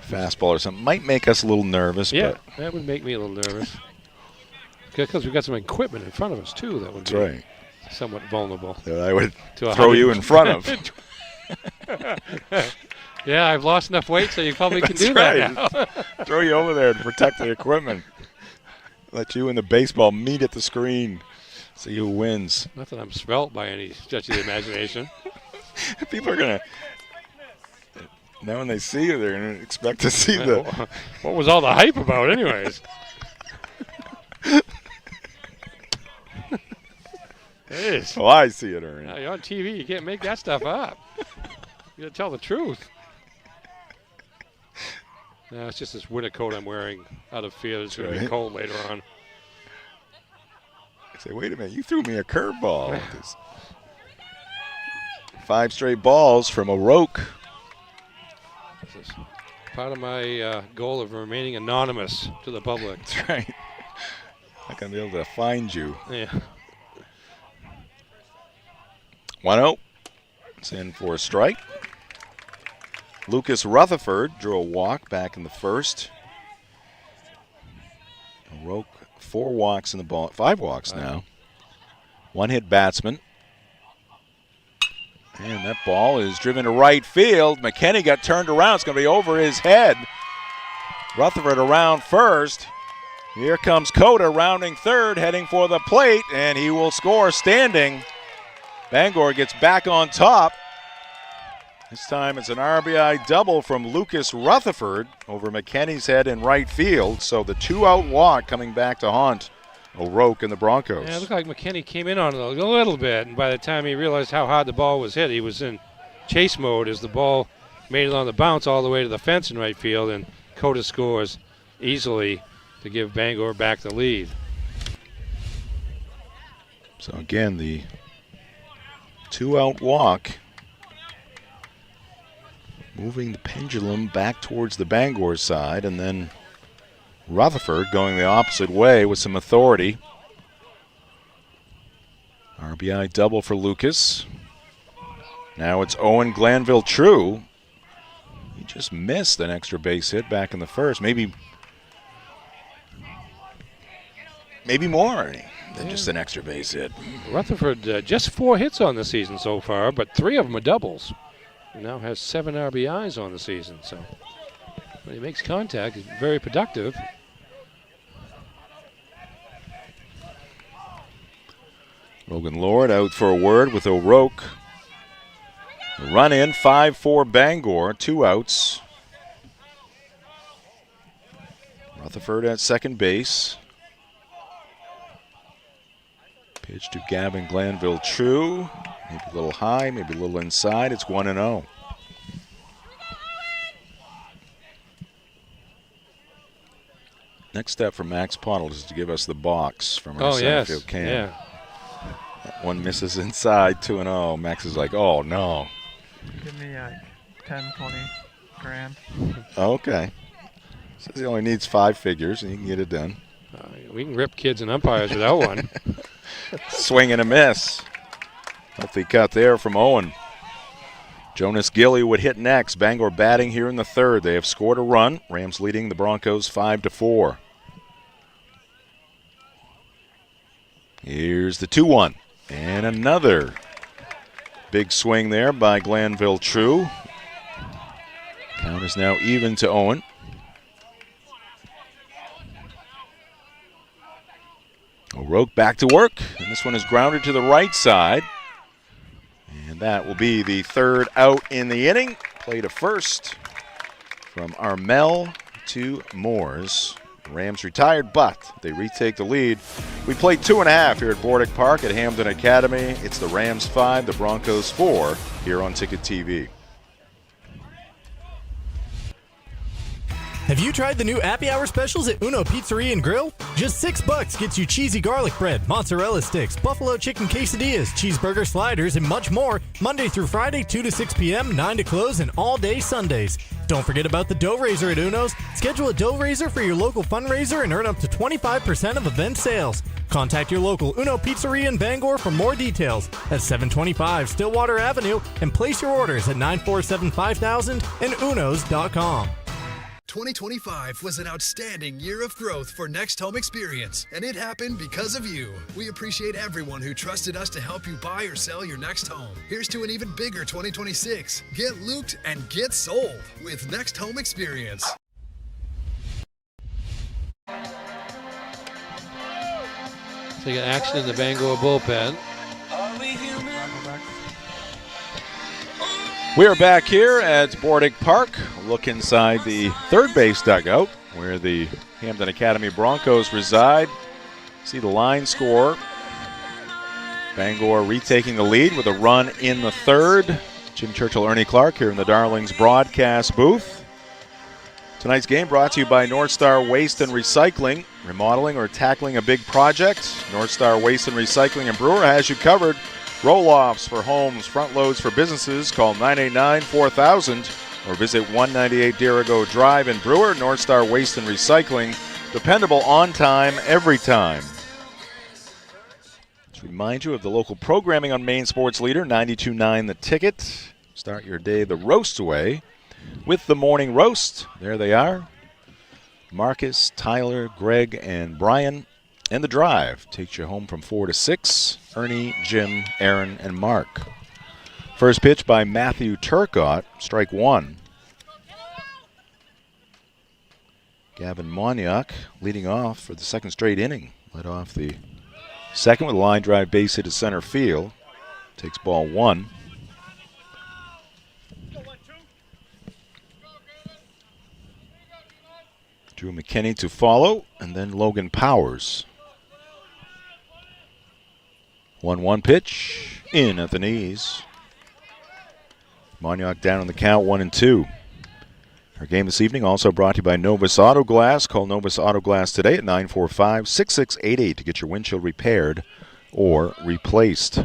fastball or something. Might make us a little nervous. Yeah, but that would make me a little nervous. Because we've got some equipment in front of us too that would be somewhat vulnerable. That I would throw you in front of. Yeah, I've lost enough weight so you probably can do that now. Throw you over there to protect the equipment. Let you and the baseball meet at the screen. See who wins. Not that I'm svelte by any stretch of the imagination. People are going to, now when they see you, they're going to expect to see what was all the hype about anyways? It is. Oh, I see it, Ernie. Now, you're on TV. You can't make that stuff up. You got to tell the truth. No, it's just this winter coat I'm wearing out of fear it's going to be cold later on. I say, wait a minute, you threw me a curveball. With this. 5 straight balls from O'Rourke. This is part of my goal of remaining anonymous to the public. That's right. Not going to be able to find you. Yeah. 1-0. It's in for a strike. Lucas Rutherford drew a walk back in the first. O'Rourke 4 walks in the ball, 5 walks now. 1 hit batsman. And that ball is driven to right field. McKenney got turned around. It's going to be over his head. Rutherford around first. Here comes Coda rounding third, heading for the plate, and he will score standing. Bangor gets back on top. This time it's an RBI double from Lucas Rutherford over McKenney's head in right field. So the 2-out walk coming back to haunt O'Rourke and the Broncos. Yeah, it looked like McKenney came in on it a little bit, and by the time he realized how hard the ball was hit, he was in chase mode as the ball made it on the bounce all the way to the fence in right field, and Coda scores easily to give Bangor back the lead. So again, the 2-out walk moving the pendulum back towards the Bangor side, and then Rutherford going the opposite way with some authority. RBI double for Lucas. Now it's Owen Glanville True. He just missed an extra base hit back in the first. Maybe more than just an extra base hit. Rutherford just 4 hits on the season so far, but 3 of them are doubles. He now has 7 RBIs on the season, so when he makes contact, he's very productive. Logan Lord out for a word with O'Rourke. The run in, 5-4 Bangor, 2 outs. Rutherford at second base. Pitch to Gavin Glanville True. Maybe a little high, maybe a little inside. It's 1-0. Next step for Max Pottle is to give us the box from our center field cam. Yeah. That one misses inside, 2-0. Max is like, oh no. Give me 10, 20 grand. Okay. Says he only needs 5 figures and he can get it done. We can rip kids and umpires without one. Swing and a miss. Healthy cut there from Owen. Jonas Gilly would hit next. Bangor batting here in the third. They have scored a run. Rams leading the Broncos 5-4. Here's the 2-1. And another big swing there by Glanville True. Count is now even to Owen. O'Rourke back to work, and this one is grounded to the right side. And that will be the third out in the inning. Play to first from Armel to Moores. Rams retired, but they retake the lead. We played 2.5 here at Bordick Park at Hampden Academy. It's the Rams 5, the Broncos 4 here on Ticket TV. Have you tried the new happy hour specials at Uno Pizzeria and Grill? Just $6 gets you cheesy garlic bread, mozzarella sticks, buffalo chicken quesadillas, cheeseburger sliders, and much more. Monday through Friday, 2 to 6 p.m., 9 to close, and all day Sundays. Don't forget about the dough raiser at Uno's. Schedule a dough raiser for your local fundraiser and earn up to 25% of event sales. Contact your local Uno Pizzeria in Bangor for more details at 725 Stillwater Avenue and place your orders at 947-5000 and unos.com. 2025 was an outstanding year of growth for Next Home Experience, and it happened because of you. We appreciate everyone who trusted us to help you buy or sell your next home. Here's to an even bigger 2026. Get looped and get sold with Next Home Experience. Taking action in the Bangor bullpen. We are back here at Bordick Park. Look inside the third base dugout where the Hampden Academy Broncos reside. See the line score. Bangor retaking the lead with a run in the third. Jim Churchill, Ernie Clark here in the Darlings broadcast booth. Tonight's game brought to you by North Star Waste and Recycling. Remodeling or tackling a big project, North Star Waste and Recycling in Brewer has you covered. Roll-offs for homes, front loads for businesses. Call 989-4000 or visit 198 Dirigo Drive in Brewer. North Star Waste and Recycling. Dependable, on time, every time. Let's remind you of the local programming on Maine Sports Leader, 92.9 The Ticket. Start your day the roast way with the morning roast. There they are. Marcus, Tyler, Greg, and Brian. And the drive takes you home from 4 to 6. Ernie, Jim, Aaron, and Mark. First pitch by Matthew Turcotte, strike one. Gavin Moniak leading off for the second straight inning. Led off the second with a line drive base hit to center field. Takes ball one. Drew McKinney to follow, and then Logan Powers. 1-1 pitch, in at the knees. Moniak down on the count, 1-2. Our game this evening also brought to you by Novus Auto Glass. Call Novus Auto Glass today at 945-6688 to get your windshield repaired or replaced.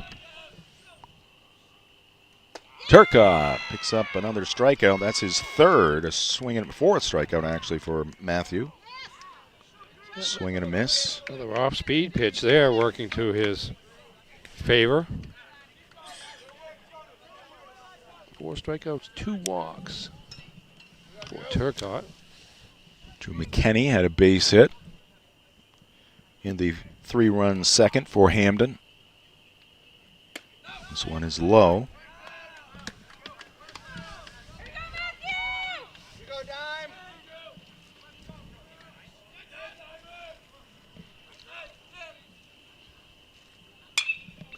Turcotte picks up another strikeout. That's his third, a swing and fourth strikeout actually for Matthew. Swing and a miss. Another off-speed pitch there, working to his favor. 4 strikeouts, 2 walks for Turcotte. Drew McKinney had a base hit in the 3-run second for Hampden. This one is low.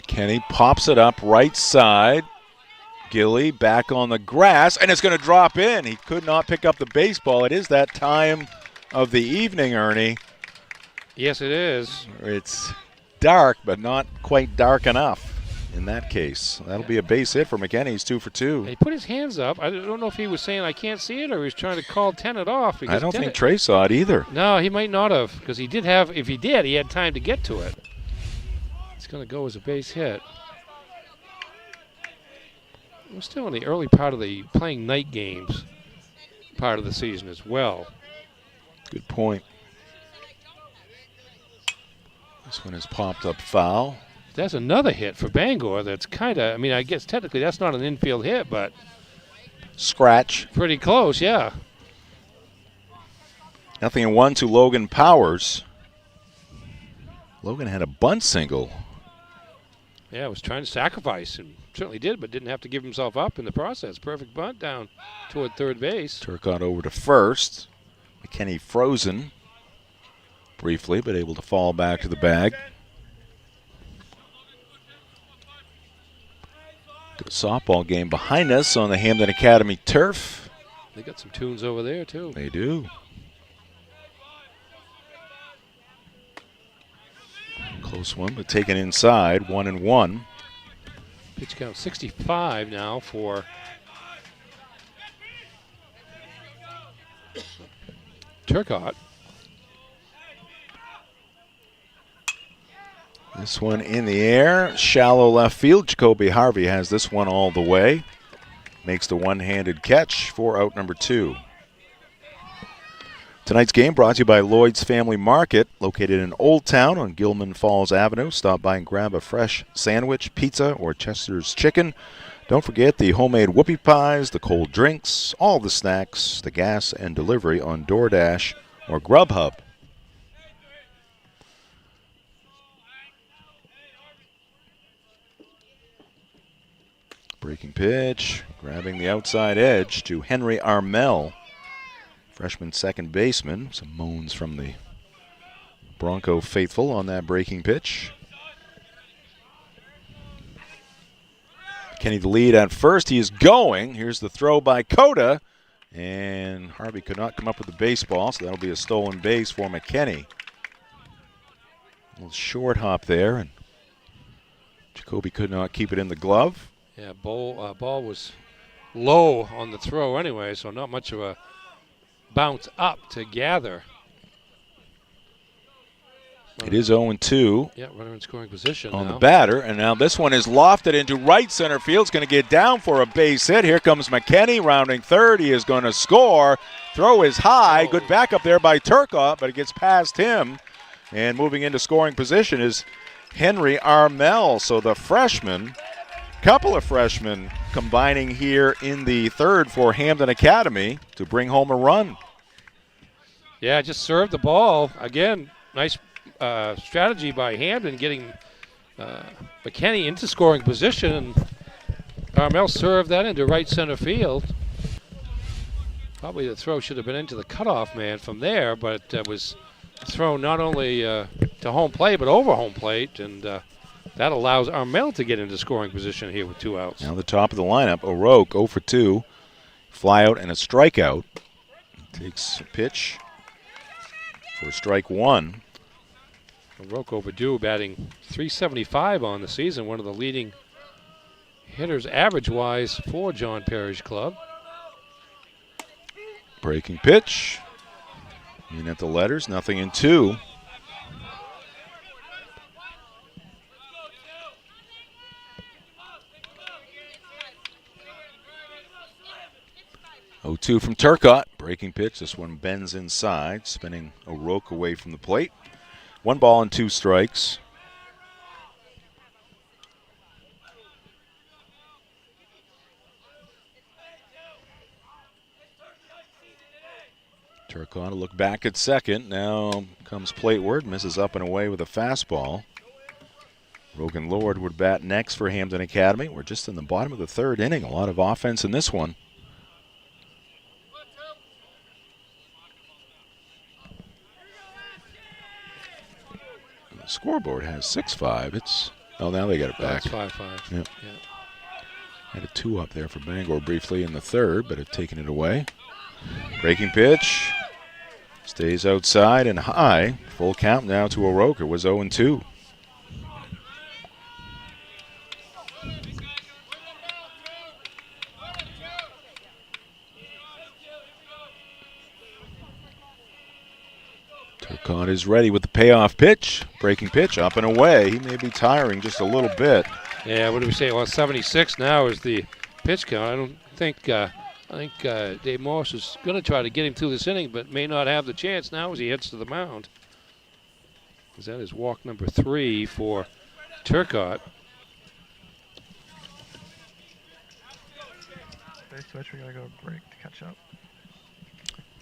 McKinney pops it up right side. Gilly back on the grass, and it's going to drop in. He could not pick up the baseball. It is that time of the evening, Ernie. Yes, it is. It's dark, but not quite dark enough in that case. That'll be a base hit for McKinney. He's 2 for 2. He put his hands up. I don't know if he was saying, I can't see it, or he was trying to call Tennant off. I don't think Trey saw it either. No, he might not have, because he did have, if he did, he had time to get to it. It's going to go as a base hit. We're still in the early part of the playing night games part of the season as well. Good point. This one has popped up foul. That's another hit for Bangor. That's kind of, I mean, I guess technically that's not an infield hit, but scratch. Pretty close, yeah. 0-1 to Logan Powers. Logan had a bunt single. Yeah, was trying to sacrifice and certainly did, but didn't have to give himself up in the process. Perfect bunt down toward third base. Turcotte over to first. McKinney frozen briefly, but able to fall back to the bag. Good softball game behind us on the Hampden Academy turf. They got some tunes over there, too. They do. Close one, but taken inside, 1-1. Pitch count 65 now for Turcotte. This one in the air, shallow left field. Jacoby Harvey has this one all the way. Makes the one-handed catch for out number 2. Tonight's game brought to you by Lloyd's Family Market, located in Old Town on Gilman Falls Avenue. Stop by and grab a fresh sandwich, pizza, or Chester's chicken. Don't forget the homemade whoopie pies, the cold drinks, all the snacks, the gas and delivery on DoorDash or Grubhub. Breaking pitch, grabbing the outside edge to Henry Armel. Freshman second baseman. Some moans from the Bronco faithful on that breaking pitch. McKinney the lead at first. He is going. Here's the throw by Coda. And Harvey could not come up with the baseball, so that'll be a stolen base for McKinney. A little short hop there, and Jacoby could not keep it in the glove. Yeah, ball was low on the throw anyway, so not much of a bounce up to gather. It is 0-2. Yeah, runner in scoring position on now. The batter, and now this one is lofted into right center field. It's going to get down for a base hit. Here comes McKinney rounding third. He is going to score. Throw is high. Good backup there by Turcotte, but it gets past him. And moving into scoring position is Henry Armel. So the freshman, couple of freshmen combining here in the third for Hampden Academy to bring home a run. Yeah, just served the ball. Again, nice strategy by Hampden getting McKinney into scoring position, and Armel served that into right center field. Probably the throw should have been into the cutoff man from there, but it was thrown not only to home plate but over home plate, and that allows Armel to get into scoring position here with 2 outs. Now the top of the lineup, O'Rourke 0 for 2, fly out and a strikeout. Takes a pitch for strike 1. O'Rourke overdue, batting .375 on the season, one of the leading hitters average-wise for John Parrish Club. Breaking pitch. In at the letters, 0-2. .2 from Turcotte. Breaking pitch. This one bends inside, spinning O'Rourke away from the plate. 1 ball and 2 strikes. Turcotte will look back at second. Now comes plateward, misses up and away with a fastball. Rogan Lord would bat next for Hampden Academy. We're just in the bottom of the third inning. A lot of offense in this one. The scoreboard has 6-5. It's now they got it back. It's 5-5. Yep. Yeah. Had a 2 up there for Bangor briefly in the third, but have taken it away. Breaking pitch. Stays outside and high. Full count now to O'Rourke. It was 0-2. Turcotte is ready with the payoff pitch. Breaking pitch up and away. He may be tiring just a little bit. Yeah, what do we say? Well, 76 now is the pitch count. I don't think Dave Morris is going to try to get him through this inning, but may not have the chance now as he heads to the mound. Because that is walk number 3 for Turcotte. Base switch, we gotta go break to catch up.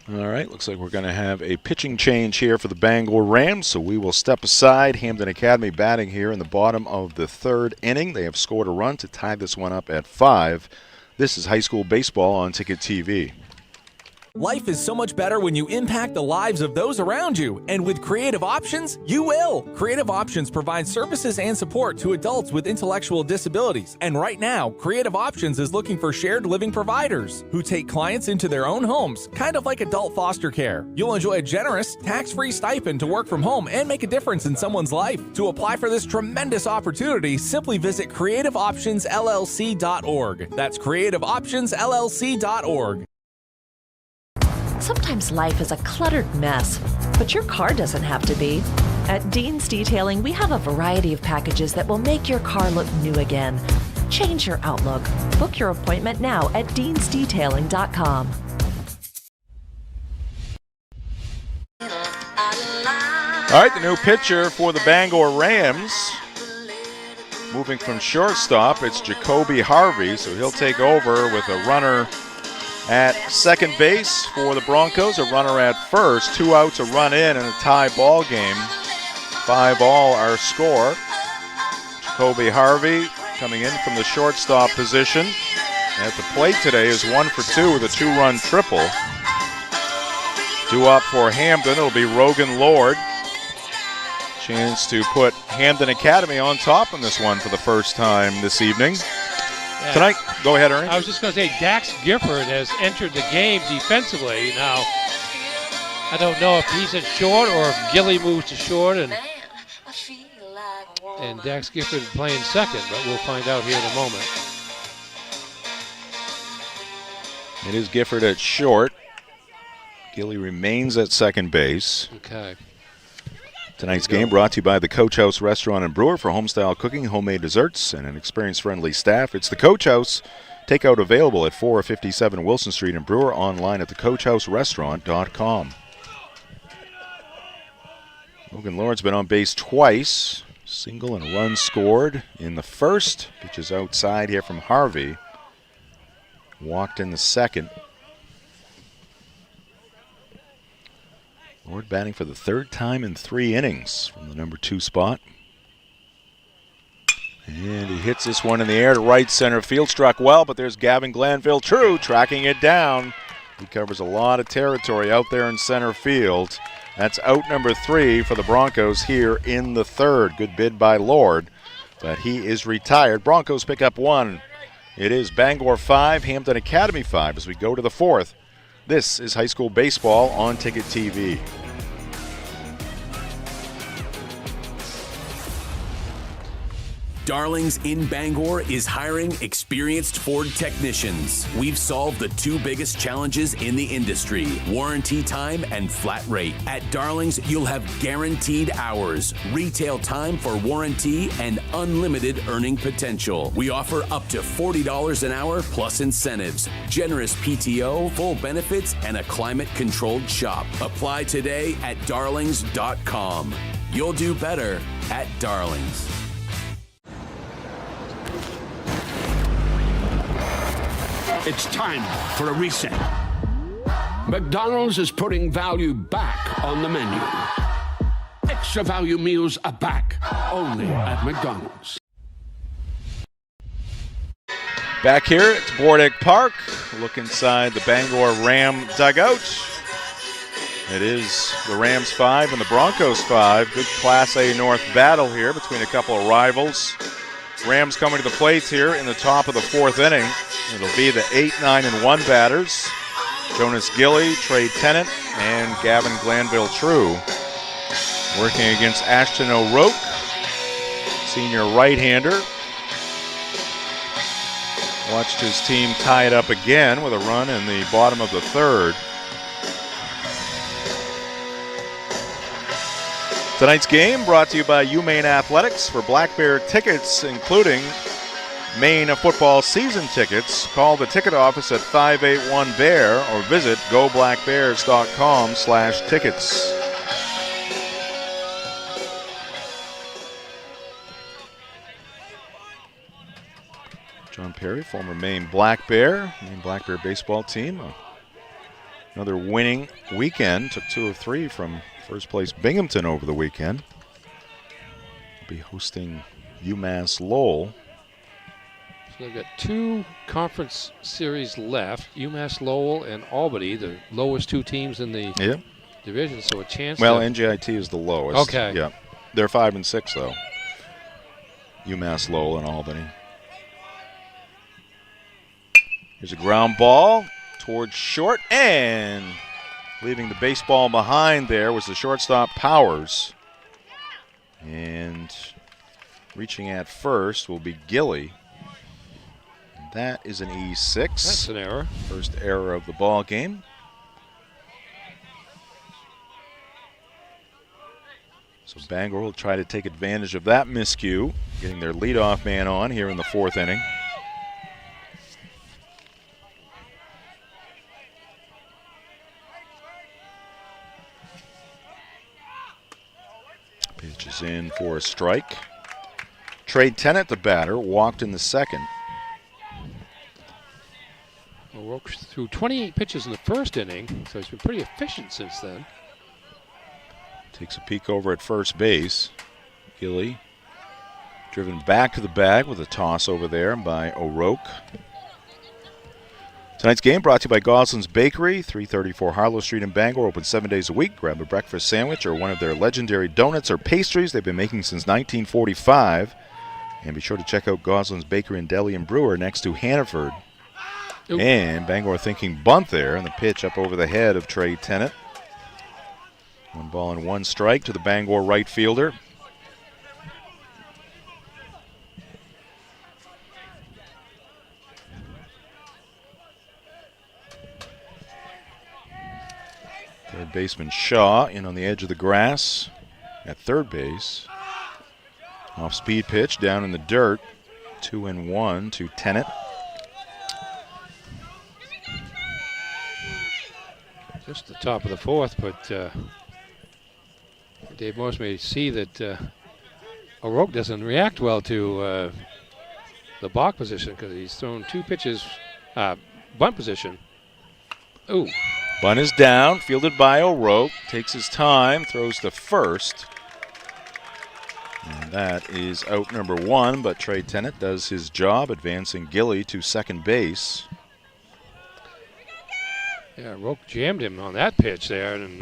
All right, looks like we're going to have a pitching change here for the Bangor Rams, so we will step aside. Hampden Academy batting here in the bottom of the 3rd inning. They have scored a run to tie this one up at 5. This is high school baseball on Ticket TV. Life is so much better when you impact the lives of those around you, and with Creative Options, you will. Creative Options provides services and support to adults with intellectual disabilities, and right now, Creative Options is looking for shared living providers who take clients into their own homes, kind of like adult foster care. You'll enjoy a generous, tax-free stipend to work from home and make a difference in someone's life. To apply for this tremendous opportunity, simply visit creativeoptionsllc.org. That's creativeoptionsllc.org. Sometimes life is a cluttered mess, but your car doesn't have to be. At Dean's Detailing, we have a variety of packages that will make your car look new again. Change your outlook. Book your appointment now at deansdetailing.com. All right, the new pitcher for the Bangor Rams. Moving from shortstop, it's Jacoby Harvey, so he'll take over with a runner at second base for the Broncos, a runner at first, 2 outs, a run in, and a tie ball game. 5-all our score. Jacoby Harvey coming in from the shortstop position. At the plate today is 1 for 2 with a 2-run triple. Due up for Hampden, it'll be Rogan Lord. Chance to put Hampden Academy on top in this one for the first time this evening. Yeah. Tonight, go ahead, Ernie. I was just going to say, Dax Gifford has entered the game defensively. Now, I don't know if he's at short or if Gilly moves to short and Dax Gifford playing second, but we'll find out here in a moment. It is Gifford at short. Gilly remains at second base. Okay. Tonight's game brought to you by the Coach House Restaurant and Brewer for homestyle cooking, homemade desserts, and an experience-friendly staff. It's the Coach House. Takeout available at 457 Wilson Street and Brewer, online at thecoachhouserestaurant.com. Logan Lord's been on base twice. Single and a run scored in the first. Pitch is outside here from Harvey. Walked in the second. Lord batting for the 3rd time in 3 innings from the number 2 spot. And he hits this one in the air to right center field. Struck well, but there's Gavin Glanville-True tracking it down. He covers a lot of territory out there in center field. That's out number 3 for the Broncos here in the 3rd. Good bid by Lord, but he is retired. Broncos pick up 1. It is Bangor 5, Hampden Academy 5 as we go to the 4th. This is high school baseball on Ticket TV. Darlings in Bangor is hiring experienced Ford technicians. We've solved the 2 biggest challenges in the industry: warranty time and flat rate. At Darlings, you'll have guaranteed hours, retail time for warranty, and unlimited earning potential. We offer up to $40 an hour plus incentives, generous PTO, full benefits, and a climate-controlled shop. Apply today at darlings.com. You'll do better at Darlings. It's time for a reset. McDonald's is putting value back on the menu. Extra value meals are back, only at McDonald's. Back here at Bordick Park, look inside the Bangor Ram dugout. It is the Rams 5 and the Broncos 5. Good Class A North battle here between a couple of rivals. Rams coming to the plate here in the top of the 4th inning. It'll be the 8, 9, and 1 batters. Jonas Gilly, Trey Tennant, and Gavin Glanville-True. Working against Ashton O'Rourke, senior right-hander. Watched his team tie it up again with a run in the bottom of the 3rd. Tonight's game brought to you by Maine Athletics. For Black Bear tickets, including Maine football season tickets, call the ticket office at 581-BEAR or visit goblackbears.com/tickets. John Perry, former Maine Black Bear baseball team. Another winning weekend. Took 2 of 3 from first place Binghamton over the weekend. Will be hosting UMass Lowell. So they've got 2 conference series left. UMass Lowell and Albany, the lowest 2 teams in the division. So a chance. Well, NJIT is the lowest. Okay. Yeah, they're 5 and 6 though. UMass Lowell and Albany. Here's a ground ball towards short, and leaving the baseball behind there was the shortstop Powers. And reaching at first will be Gilly. That is an E6. That's an error. First error of the ball game. So Bangor will try to take advantage of that miscue, getting their leadoff man on here in the 4th inning. Pitch is in for a strike. Trey Tennant, the batter, walked in the 2nd. O'Rourke threw 28 pitches in the 1st inning, so he's been pretty efficient since then. Takes a peek over at first base. Gilly driven back to the bag with a toss over there by O'Rourke. Tonight's game brought to you by Goslin's Bakery, 334 Harlow Street in Bangor, open 7 days a week. Grab a breakfast sandwich or one of their legendary donuts or pastries they've been making since 1945. And be sure to check out Goslin's Bakery and Deli and Brewer next to Hannaford. Oop. And Bangor thinking bunt there, and the pitch up over the head of Trey Tennant. 1 ball and 1 strike to the Bangor right fielder. Third baseman Shaw in on the edge of the grass at third base. Off speed pitch down in the dirt. 2-1 to Tennant. Just the top of the 4th, but Dave Morse may see that O'Rourke doesn't react well to the balk position because he's thrown 2 pitches, bunt position. Ooh. Bunt is down, fielded by O'Rourke. Takes his time, throws to first. And that is out number 1, but Trey Tennant does his job, advancing Gilly to second base. Yeah, O'Rourke jammed him on that pitch there, and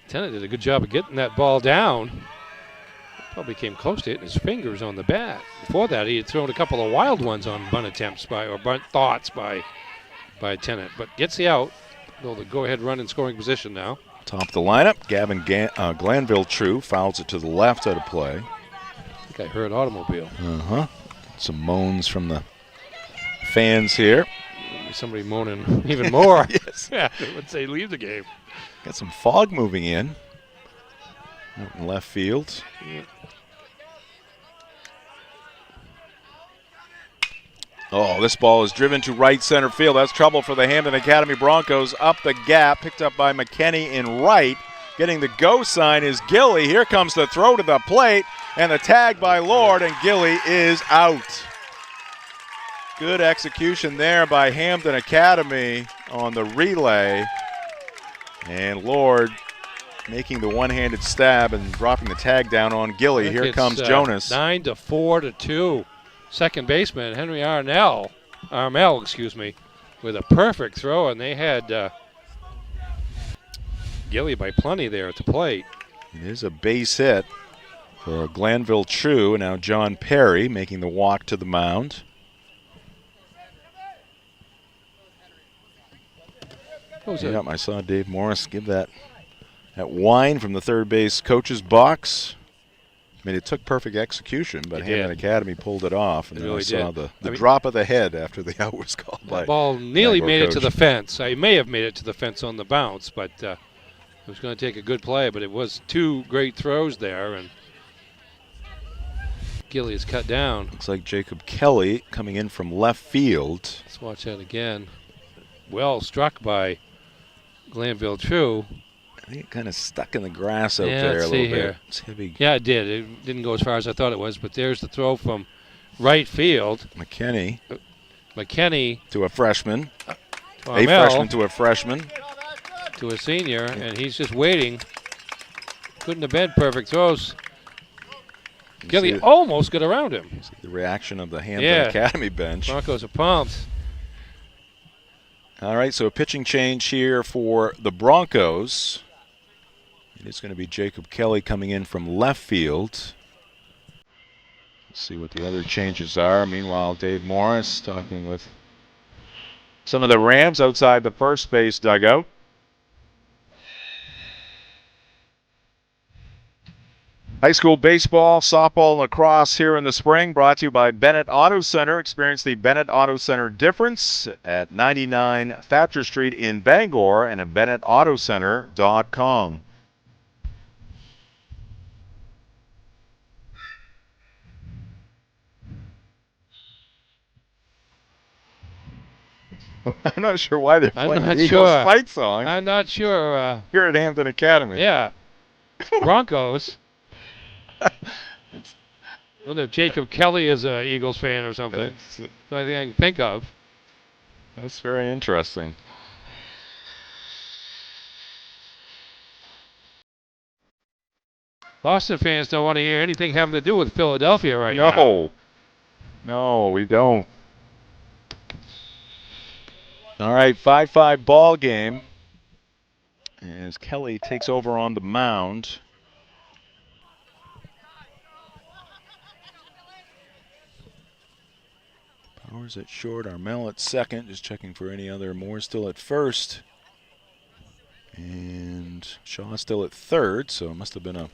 Tennant did a good job of getting that ball down. Probably came close to hitting his fingers on the bat. Before that, he had thrown a couple of wild ones on bunt attempts or bunt thoughts by Tennant, but gets the out. They'll go ahead run in scoring position now. Top of the lineup, Gavin Glanville True fouls it to the left out of play. I think I heard automobile. Some moans from the fans here. Somebody moaning even more. Yes. Yeah, once they leave the game. Got some fog moving in. Out in left field. Yeah. Oh, this ball is driven to right center field. That's trouble for the Hampden Academy Broncos. Up the gap, picked up by McKenney in right. Getting the go sign is Gilly. Here comes the throw to the plate, and the tag by Lord, and Gilly is out. Good execution there by Hampden Academy on the relay. And Lord making the one-handed stab and dropping the tag down on Gilly. Here comes Jonas. 9-4 to 2. Second baseman Henry Armel, with a perfect throw, and they had Gilly by plenty there at the plate. It is a base hit for Glanville True, and now John Perry making the walk to the mound. Yep, I saw Dave Morris give that whine from the third base coach's box. I mean, it took perfect execution, but Hampden Academy pulled it off. And then I saw the drop of the head after the out was called by the ball nearly Bangor made coach. it to the fence. I may have made it to the fence on the bounce, but it was going to take a good play. But it was 2 great throws there, and Gilly is cut down. Looks like Jacob Kelly coming in from left field. Let's watch that again. Well struck by Glanville True. I think it kind of stuck in the grass out there a little bit. It's heavy. Yeah, it did. It didn't go as far as I thought it was, but there's the throw from right field. McKinney to a freshman. to A freshman to a freshman. To a senior, and he's just waiting. Couldn't have been perfect throws. Kelly almost got around him. See the reaction of the Hampden Academy bench. Broncos are pumped. All right, so a pitching change here for the Broncos. It is going to be Jacob Kelly coming in from left field. Let's see what the other changes are. Meanwhile, Dave Morris talking with some of the Rams outside the first base dugout. High school baseball, softball, and lacrosse here in the spring, brought to you by Bennett Auto Center. Experience the Bennett Auto Center difference at 99 Thatcher Street in Bangor and at BennettAutoCenter.com. I'm not sure why they're playing the Eagles fight song. I'm not sure. Here at Hampden Academy. Yeah. Broncos. I don't know if Jacob Kelly is an Eagles fan or something. That's the only thing I can think of. That's very interesting. Boston fans don't want to hear anything having to do with Philadelphia right now. No, we don't. All right, 5-5 ball game as Kelly takes over on the mound. Powers at short, Armel at second, just checking for any other. Moore still at first. And Shaw still at third, so it must have been a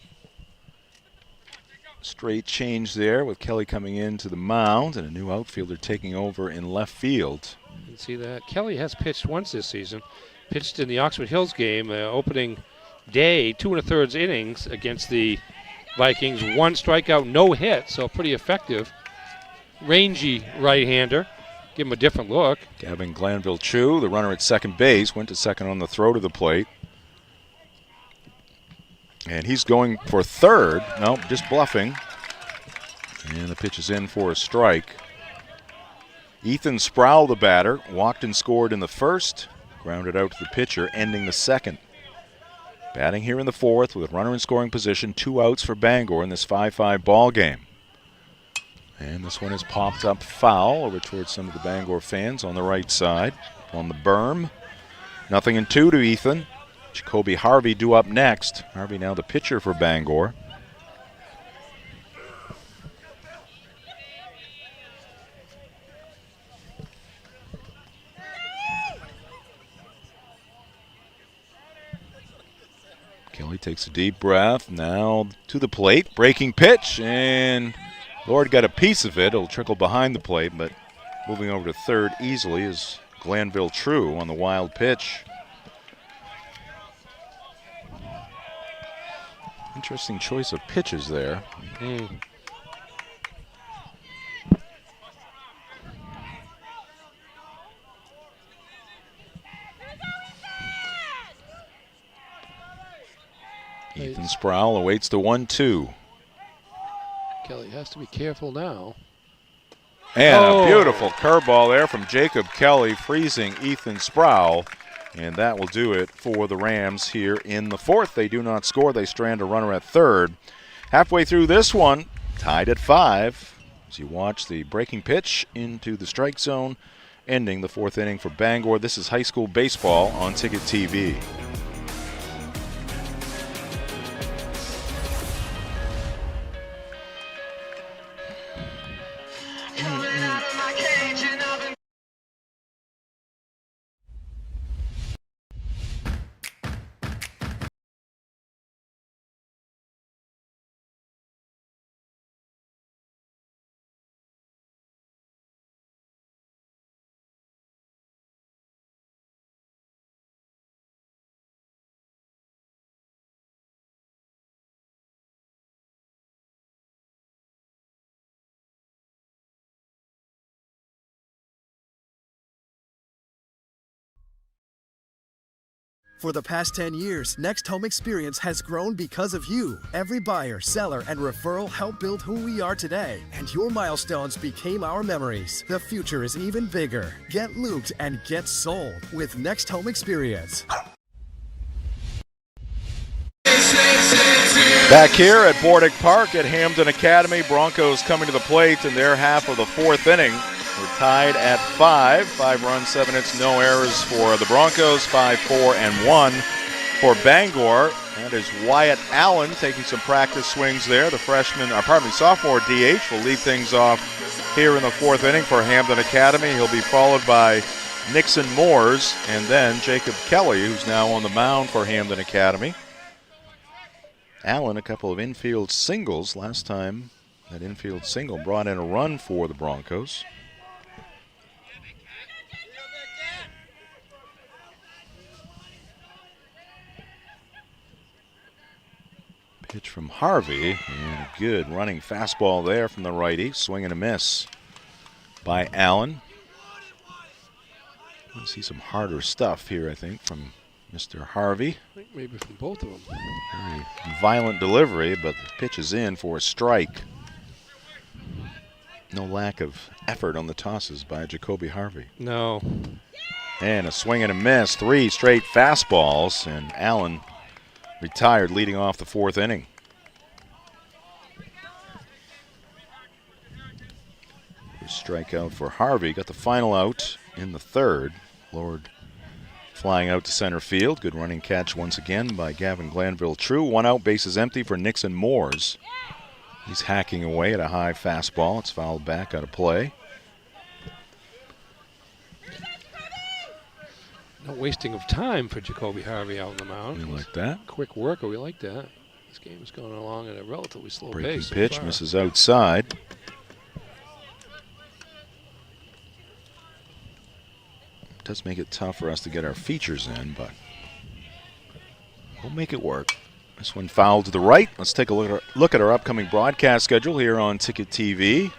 straight change there with Kelly coming into the mound and a new outfielder taking over in left field. You can see that. Kelly has pitched once this season. Pitched in the Oxford Hills game, opening day, 2 1/3 innings against the Vikings. 1 strikeout, no hit, so pretty effective. Rangy right-hander. Give him a different look. Gavin Glanville-Chu, the runner at second base, went to second on the throw to the plate. And he's going for third. Nope, just bluffing. And the pitch is in for a strike. Ethan Sproul, the batter, walked and scored in the first. Grounded out to the pitcher, ending the second. Batting here in the fourth with runner in scoring position. 2 outs for Bangor in this 5-5 ball game. And this one is popped up foul over towards some of the Bangor fans on the right side. On the berm. 0-2 to Ethan. Jacoby Harvey due up next. Harvey now the pitcher for Bangor. Kelly takes a deep breath. Now to the plate. Breaking pitch. And Lord got a piece of it. It'll trickle behind the plate, but moving over to third easily is Glanville-Chu on the wild pitch. Interesting choice of pitches there. Ethan Sproul awaits the 1-2. Kelly has to be careful now. And a beautiful curveball there from Jacob Kelly, freezing Ethan Sproul. And that will do it for the Rams here in the fourth. They do not score. They strand a runner at third. Halfway through this one, tied at 5. As you watch the breaking pitch into the strike zone, ending the fourth inning for Bangor. This is high school baseball on Ticket TV. For the past 10 years, Next Home Experience has grown because of you. Every buyer, seller, and referral helped build who we are today. And your milestones became our memories. The future is even bigger. Get looped and get sold with Next Home Experience. Back here at Bordick Park at Hampden Academy, Broncos coming to the plate in their half of the fourth inning. We're tied at 5. 5 runs, 7 hits, no errors for the Broncos. 5-4-1 for Bangor. That is Wyatt Allen taking some practice swings there. The sophomore DH will lead things off here in the fourth inning for Hampden Academy. He'll be followed by Nixon Moores and then Jacob Kelly, who's now on the mound for Hampden Academy. Allen, a couple of infield singles last time. That infield single brought in a run for the Broncos. Pitch from Harvey, and a good running fastball there from the righty. Swing and a miss by Allen. Let's see some harder stuff here, I think, from Mr. Harvey. I think maybe from both of them. Very violent delivery, but the pitch is in for a strike. No lack of effort on the tosses by Jacoby Harvey. No. And a swing and a miss. 3 straight fastballs, and Allen retired leading off the fourth inning. Strikeout for Harvey. Got the final out in the third. Lord flying out to center field. Good running catch once again by Gavin Glanville. True. 1 out, bases empty for Nixon Moores. He's hacking away at a high fastball. It's fouled back out of play. No wasting of time for Jacoby Harvey out on the mound. We like that. Quick worker, we like that. This game is going along at a relatively slow pace. Breaking pitch, misses outside. Does make it tough for us to get our features in, but we'll make it work. This one fouled to the right. Let's take a look at our upcoming broadcast schedule here on Ticket TV.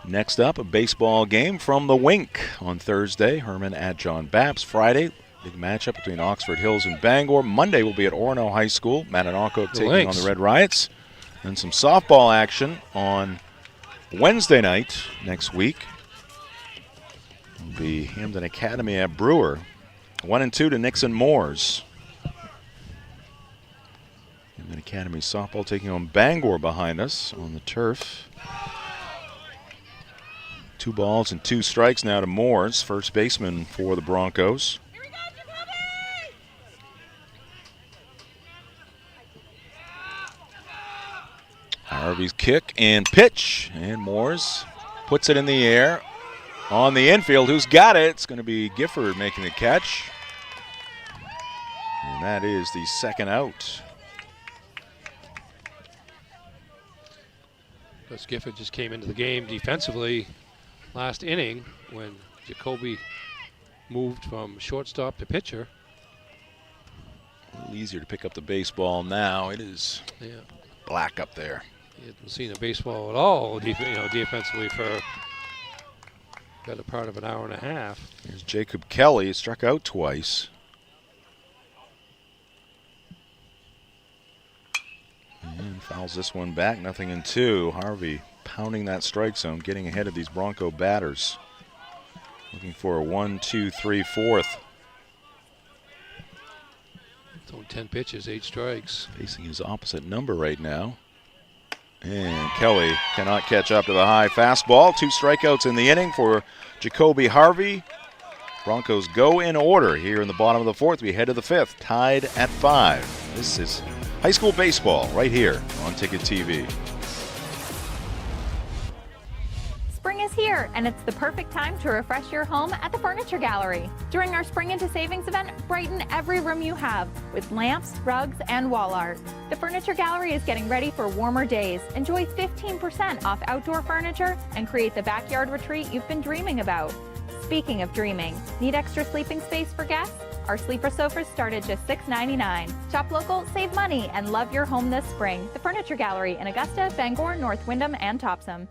Next up, a baseball game from the Wink on Thursday. Herman at John Baps. Friday, big matchup between Oxford Hills and Bangor. Monday will be at Orono High School. Mananoco taking on the Red Riots. And some softball action on Wednesday night next week. It'll be Hampden Academy at Brewer. 1-2 to Nixon Moores. Hampden Academy softball taking on Bangor behind us on the turf. 2 balls and 2 strikes now to Moores, first baseman for the Broncos. Harvey's kick and pitch, and Moores puts it in the air on the infield. Who's got it? It's going to be Gifford making the catch. And that is the second out. Because Gifford just came into the game defensively last inning when Jacoby moved from shortstop to pitcher. A little easier to pick up the baseball now. It is black up there. He hasn't seen a baseball at all defensively for the better part of an hour and a half. Here's Jacob Kelly, struck out twice. And fouls this one back, 0-2. Harvey pounding that strike zone, getting ahead of these Bronco batters. Looking for a 1-2-3 4th. Throwing 10 pitches, 8 strikes. Facing his opposite number right now. And Kelly cannot catch up to the high fastball. 2 strikeouts in the inning for Jacoby Harvey. Broncos go in order here in the bottom of the 4th. We head to the 5th, tied at 5. This is high school baseball right here on Ticket TV. Spring is here, and it's the perfect time to refresh your home at the Furniture Gallery. During our Spring into Savings event, brighten every room you have with lamps, rugs, and wall art. The Furniture Gallery is getting ready for warmer days. Enjoy 15% off outdoor furniture and create the backyard retreat you've been dreaming about. Speaking of dreaming, need extra sleeping space for guests? Our sleeper sofas start at just $6.99. Shop local, save money, and love your home this spring. The Furniture Gallery in Augusta, Bangor, North Windham, and Topsom.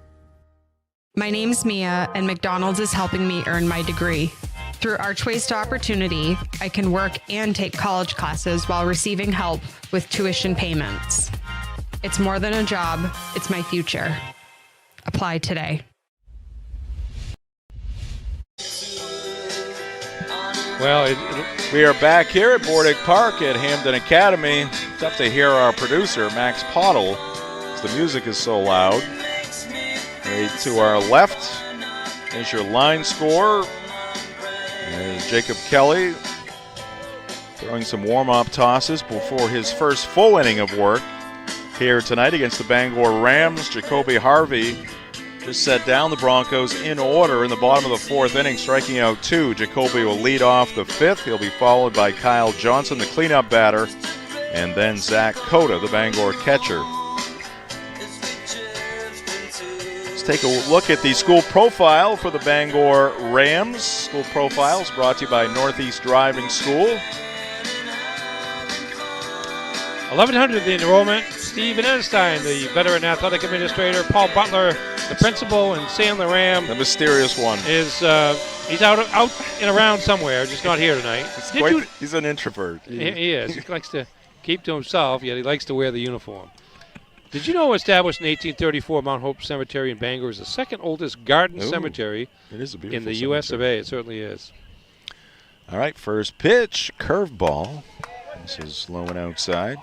My name's Mia, and McDonald's is helping me earn my degree. Through Archways to Opportunity, I can work and take college classes while receiving help with tuition payments. It's more than a job, it's my future. Apply today. Well, we are back here at Bordick Park at Hampden Academy. It's up to hear our producer, Max Pottle, as the music is so loud. Right to our left is your line score. There's Jacob Kelly throwing some warm-up tosses before his first full inning of work here tonight against the Bangor Rams. Jacoby Harvey just set down the Broncos in order in the bottom of the fourth inning, striking out 2. Jacoby will lead off the fifth. He'll be followed by Kyle Johnson, the cleanup batter, and then Zach Cota, the Bangor catcher. Let's take a look at the school profile for the Bangor Rams. School profiles brought to you by Northeast Driving School. 1,100 the enrollment. Stephen Enstein, the veteran athletic administrator. Paul Butler, the principal, and Sam the Ram. The mysterious one. Is he's out and around somewhere, just not here tonight. He's an introvert. He is. He likes to keep to himself, yet he likes to wear the uniform. Did you know, established in 1834, Mount Hope Cemetery in Bangor is the second oldest garden cemetery in the U.S. of A. It certainly is. All right, first pitch, curveball. This is low and outside.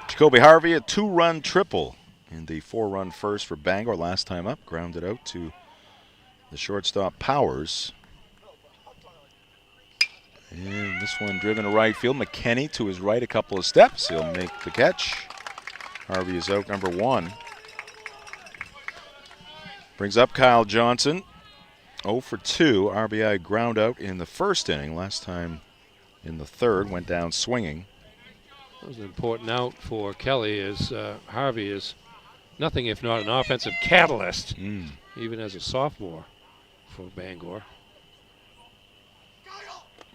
Jacoby Harvey, a 2-run triple in the 4-run first for Bangor. Last time up, grounded out to the shortstop Powers. And this one driven to right field. McKenney to his right a couple of steps. He'll make the catch. Harvey is out, number 1. Brings up Kyle Johnson. 0 for 2. RBI ground out in the first inning. Last time in the third, went down swinging. That was an important out for Kelly, as Harvey is nothing if not an offensive catalyst, even as a sophomore for Bangor.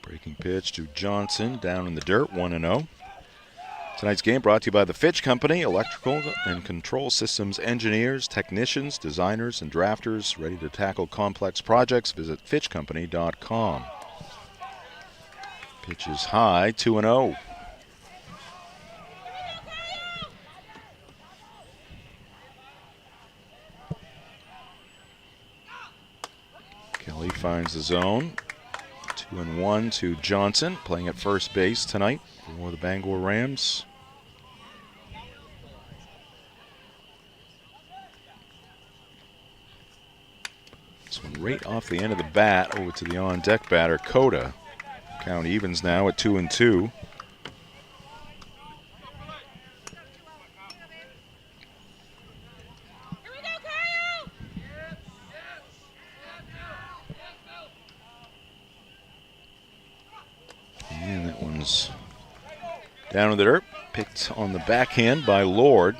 Breaking pitch to Johnson, down in the dirt, 1-0. Tonight's game brought to you by the Fitch Company, electrical and control systems engineers, technicians, designers, and drafters ready to tackle complex projects. Visit fitchcompany.com. Pitch is high, 2-0. Kelly finds the zone. 2-1 to Johnson, playing at first base tonight for the Bangor Rams. This one right off the end of the bat over to the on-deck batter, Cota. Count evens now at 2-2. And that one's down in the dirt, picked on the backhand by Lord.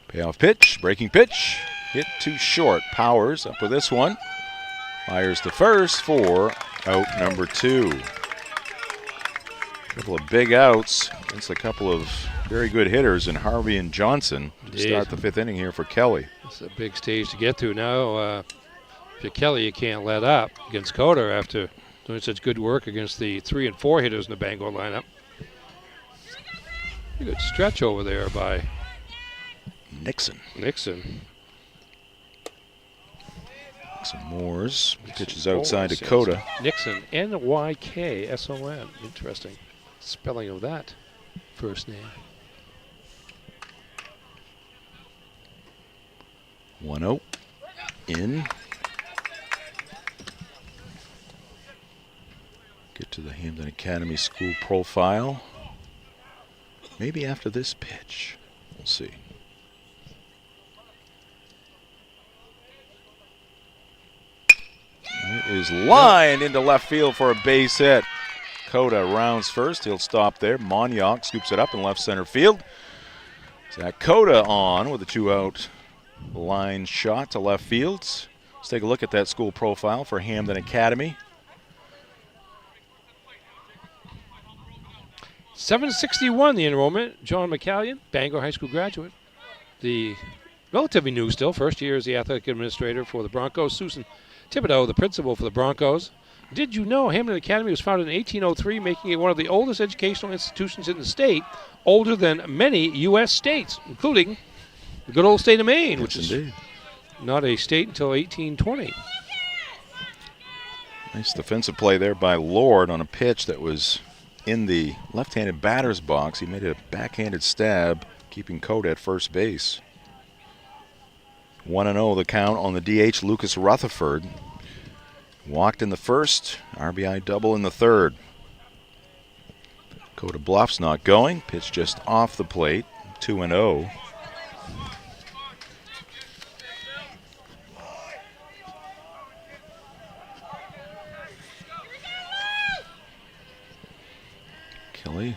Payoff pitch, breaking pitch, hit too short. Powers up with this one. Fires to first for out number 2. A couple of big outs against a couple of very good hitters in Harvey and Johnson to start the 5th inning here for Kelly. It's a big stage to get to now. If you're Kelly, you can't let up against Cota after doing such good work against the 3 and 4 hitters in the Bangor lineup. A good stretch over there by Nixon. Moores pitches outside to Cota. Nixon, N-Y-K-S-O-N. Interesting spelling of that first name. 1-0 in. Get to the Hampden Academy school profile. Maybe after this pitch. We'll see. It is lined into left field for a base hit. Cota rounds first. He'll stop there. Monyauk scoops it up in left center field. Zach Cota on with a 2-out line shot to left field. Let's take a look at that school profile for Hampden Academy. 761 the enrollment. John McCallion, Bangor High School graduate. The relatively new still, first year as the athletic administrator for the Broncos. Susan Thibodeau, the principal for the Broncos. Did you know Hampden Academy was founded in 1803, making it one of the oldest educational institutions in the state, older than many U.S. states, including the good old state of Maine, which is not a state until 1820. Nice defensive play there by Lord on a pitch that was in the left-handed batter's box. He made a backhanded stab, keeping Coda at first base. 1-0 the count on the DH, Lucas Rutherford. Walked in the first, RBI double in the third. Coda Bluff's not going. Pitch just off the plate, 2-0. Kelly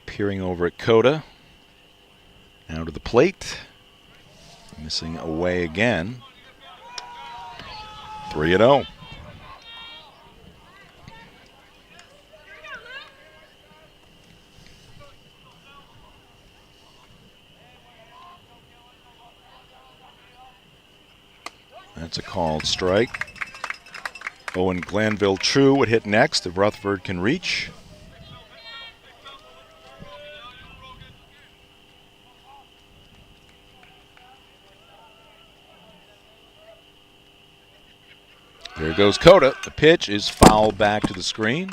peering over at Coda. Now to the plate. Missing away again. 3-0. That's a called strike. Owen Glanville True would hit next if Rutherford can reach. There goes Coda. The pitch is fouled back to the screen.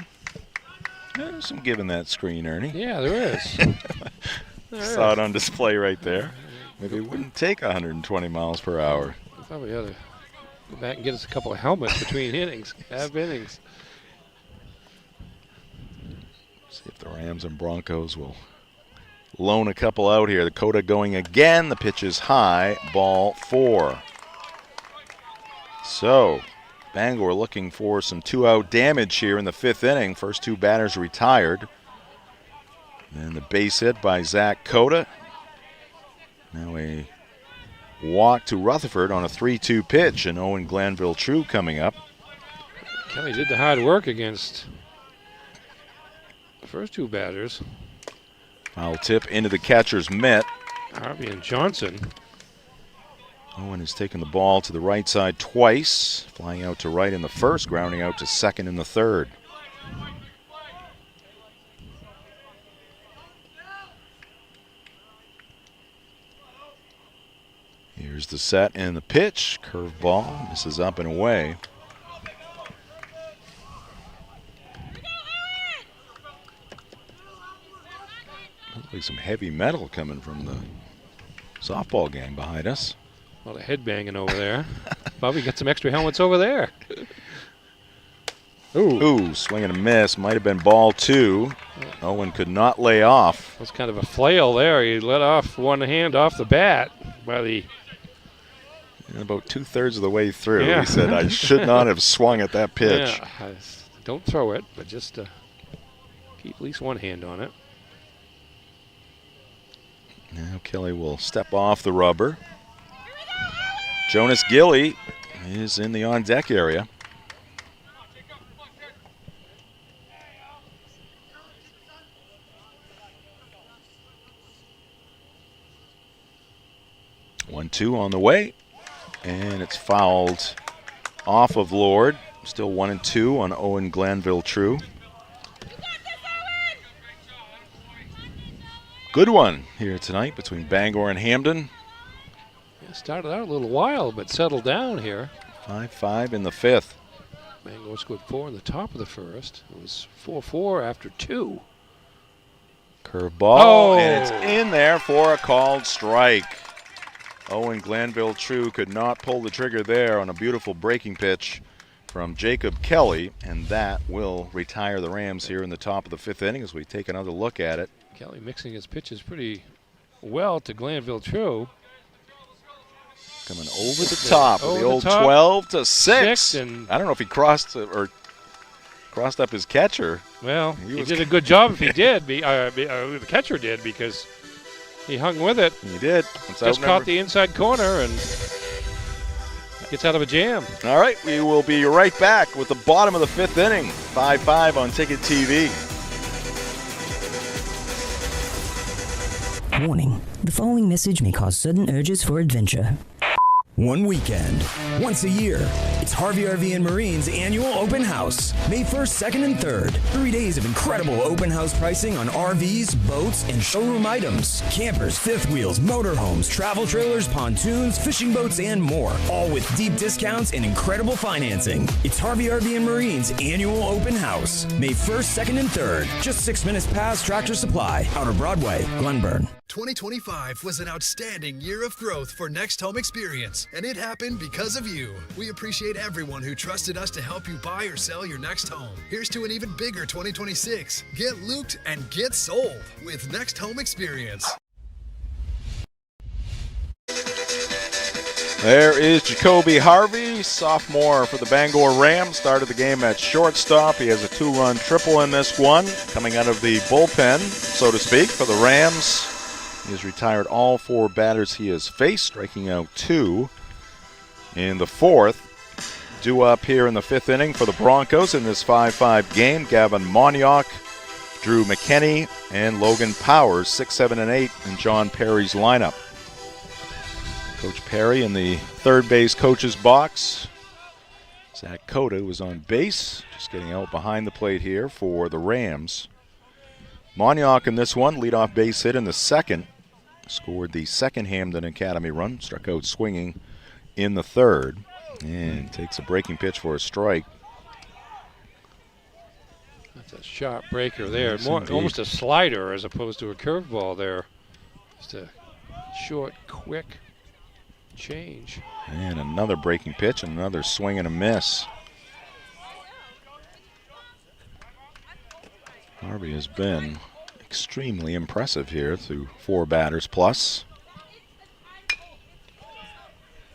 There's some giving that screen, Ernie. Yeah, there is. Saw it on display right there. Maybe it wouldn't take 120 miles per hour. Probably ought to go back and get us a couple of helmets between innings, half innings. See if the Rams and Broncos will loan a couple out here. The Coda going again. The pitch is high. Ball 4. So Bangor looking for some 2-out damage here in the 5th inning. First 2 batters retired. And the base hit by Zach Coda. Now a walk to Rutherford on a 3-2 pitch, and Owen Glanville True coming up. Kelly did the hard work against the first 2 batters. Foul tip into the catcher's mitt. Harvey and Johnson. Owen has taken the ball to the right side twice, flying out to right in the first, grounding out to second in the third. Here's the set and the pitch. Curveball misses up and away. Looks like some heavy metal coming from the softball gang behind us. A lot of head banging over there. Bobby got some extra helmets over there. Ooh, swing and a miss. Might have been ball 2. Owen could not lay off. That's kind of a flail there. He let off one hand off the bat by the... And about 2/3 of the way through, Yeah. he said, I should not have swung at that pitch. Yeah, don't throw it, but just keep at least one hand on it. Now Kelly will step off the rubber. Jonas Gilly is in the on-deck area. One, 2 on the way, and it's fouled off of Lord. Still 1-2 on Owen Glanville True. Good one here tonight between Bangor and Hampden. Yeah, started out a little wild, but settled down here. 5-5 in the 5th. Bangor scored 4 in the top of the first. It was 4-4 after 2. Curveball, and it's in there for a called strike. Owen Glanville True could not pull the trigger there on a beautiful breaking pitch from Jacob Kelly, and that will retire the Rams here in the top of the 5th inning as we take another look at it. Kelly mixing his pitches pretty well to Glanville True. Coming over the top with the old top. 12-6. And I don't know if he crossed up his catcher. Well, he did a good job if he did. The catcher did, because he hung with it. He did. Just caught the inside corner and gets out of a jam. All right, we will be right back with the bottom of the 5th inning. 5-5 on Ticket TV. Warning, the following message may cause sudden urges for adventure. One weekend, once a year, it's Harvey RV and Marine's annual open house. May 1st, 2nd, and 3rd. 3 days of incredible open house pricing on RVs, boats, and showroom items. Campers, fifth wheels, motorhomes, travel trailers, pontoons, fishing boats, and more. All with deep discounts and incredible financing. It's Harvey RV and Marine's annual open house. May 1st, 2nd, and 3rd. Just 6 minutes past Tractor Supply. Outer Broadway, Glenburn. 2025 was an outstanding year of growth for Next Home Experience, and it happened because of you. We appreciate everyone who trusted us to help you buy or sell your next home. Here's to an even bigger 2026. Get looped and get sold with Next Home Experience. There is Jacoby Harvey, sophomore for the Bangor Rams. Started the game at shortstop. He has a 2-run triple in this one, coming out of the bullpen, so to speak, for the Rams. He has retired all 4 batters he has faced, striking out 2 in the 4th. Due up here in the 5th inning for the Broncos in this 5-5 game. Gavin Moniok, Drew McKinney, and Logan Powers, 6, 7, and 8 in John Perry's lineup. Coach Perry in the third base coach's box. Zach Cota was on base, just getting out behind the plate here for the Rams. Moniok in this one, leadoff base hit in the 2nd. Scored the 2nd Hampden Academy run, struck out swinging in the 3rd, and takes a breaking pitch for a strike. That's a sharp breaker there. Yes, Almost a slider as opposed to a curveball there. Just a short, quick change. And another breaking pitch and another swing and a miss. Harvey has been extremely impressive here through 4 batters plus.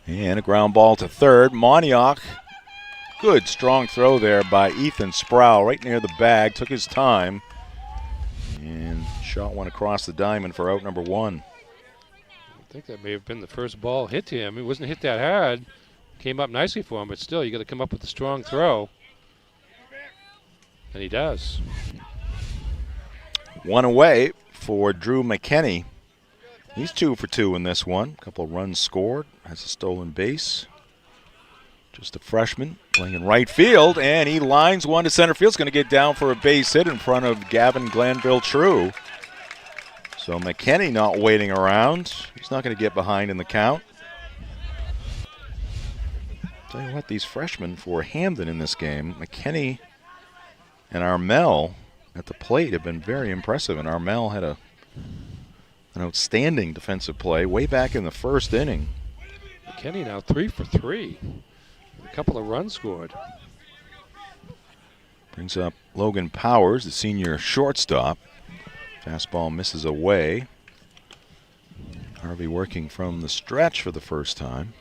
And a ground ball to 3rd. Moniok, good strong throw there by Ethan Sproul right near the bag. Took his time and shot one across the diamond for out number 1. I think that may have been the first ball hit to him. It wasn't hit that hard. Came up nicely for him, but still you got to come up with a strong throw. And he does. 1 away for Drew McKinney. He's 2 for 2 in this one. A couple of runs scored. Has a stolen base. Just a freshman playing in right field, and he lines one to center field. He's going to get down for a base hit in front of Gavin Glanville True. So McKinney not waiting around. He's not going to get behind in the count. Tell you what, these freshmen for Hampden in this game, McKinney and Armel at the plate have been very impressive, and Armel had an outstanding defensive play way back in the 1st inning. McKinney now 3 for 3. A couple of runs scored. Brings up Logan Powers, the senior shortstop. Fastball misses away. Harvey working from the stretch for the first time.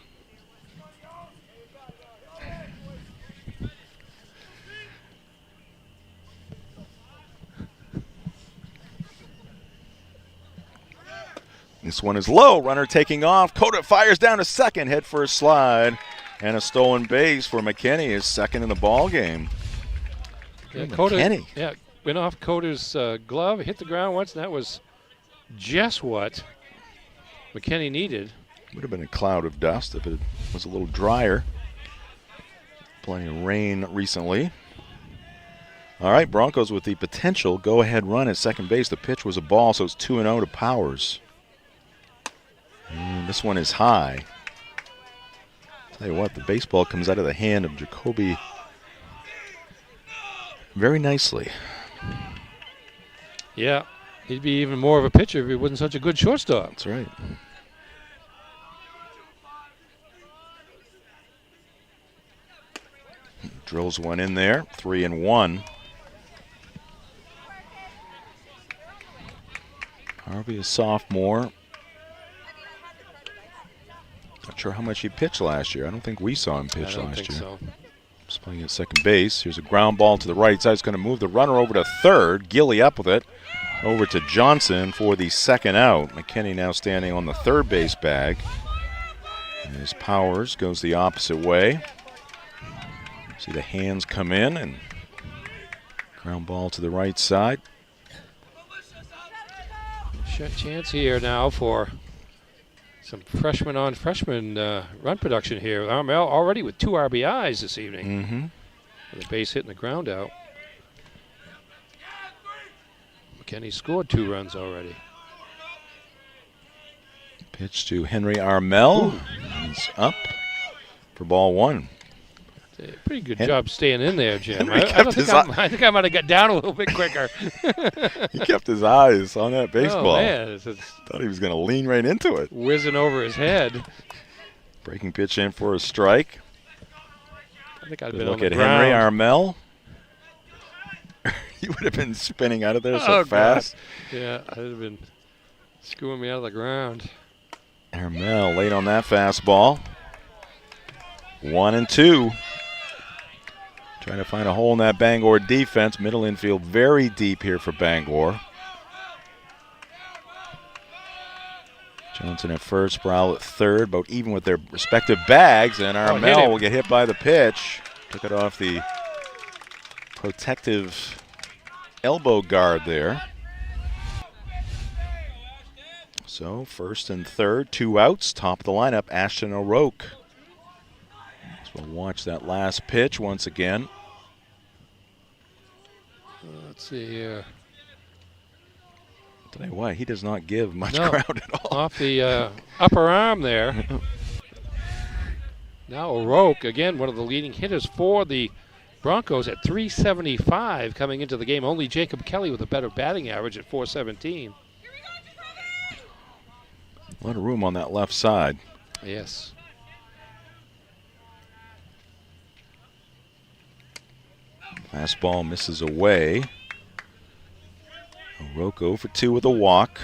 This one is low. Runner taking off. Cota fires down to 2nd. Hit for a slide. And a stolen base for McKinney, his 2nd in the ball game. Yeah, McKinney. Yeah, went off Cota's glove, hit the ground once, and that was just what McKinney needed. Would have been a cloud of dust if it was a little drier. Plenty of rain recently. All right, Broncos with the potential go-ahead run at second base. The pitch was a ball, so it's 2-0 to Powers. And this one is high. Tell you what, the baseball comes out of the hand of Jacoby very nicely. Yeah, he'd be even more of a pitcher if he wasn't such a good shortstop. That's right. Drills one in there, 3-1. Harvey, a sophomore. Not sure how much he pitched last year. I don't think we saw him pitch last year. I don't think so. He's playing at second base. Here's a ground ball to the right side. He's going to move the runner over to third. Gilly up with it. Over to Johnson for the second out. McKinney now standing on the third base bag. As Powers goes the opposite way. See the hands come in and ground ball to the right side. Chance here now for some freshman on freshman run production here. Armel already with 2 RBIs this evening. Mm-hmm. With a base hitting the ground out. McKinney scored 2 runs already. Pitch to Henry Armel. He's up for ball 1. Pretty good job staying in there, Jim. Henry I think I might have got down a little bit quicker. He kept his eyes on that baseball. Oh, man. It's thought he was going to lean right into it. Whizzing over his head. Breaking pitch in for a strike. I think I'd Good been look on the at ground. Henry Armel. He would have been spinning out of there so fast. God. Yeah, I'd have been screwing me out of the ground. Armel late on that fastball. 1-2. Trying to find a hole in that Bangor defense. Middle infield very deep here for Bangor. Johnson at first, Sproul at third, both even with their respective bags, and Armel will get hit by the pitch. Took it off the protective elbow guard there. So first and third, 2 outs, top of the lineup, Ashton O'Rourke. So we'll watch that last pitch once again. Let's see here. Tell you what, he does not give much No, ground at all. off the upper arm there. Now O'Rourke, again, one of the leading hitters for the Broncos at 375 coming into the game. Only Jacob Kelly with a better batting average at 417. A lot of room on that left side. Yes. Fastball misses away. O'Rourke 0 for 2 with a walk.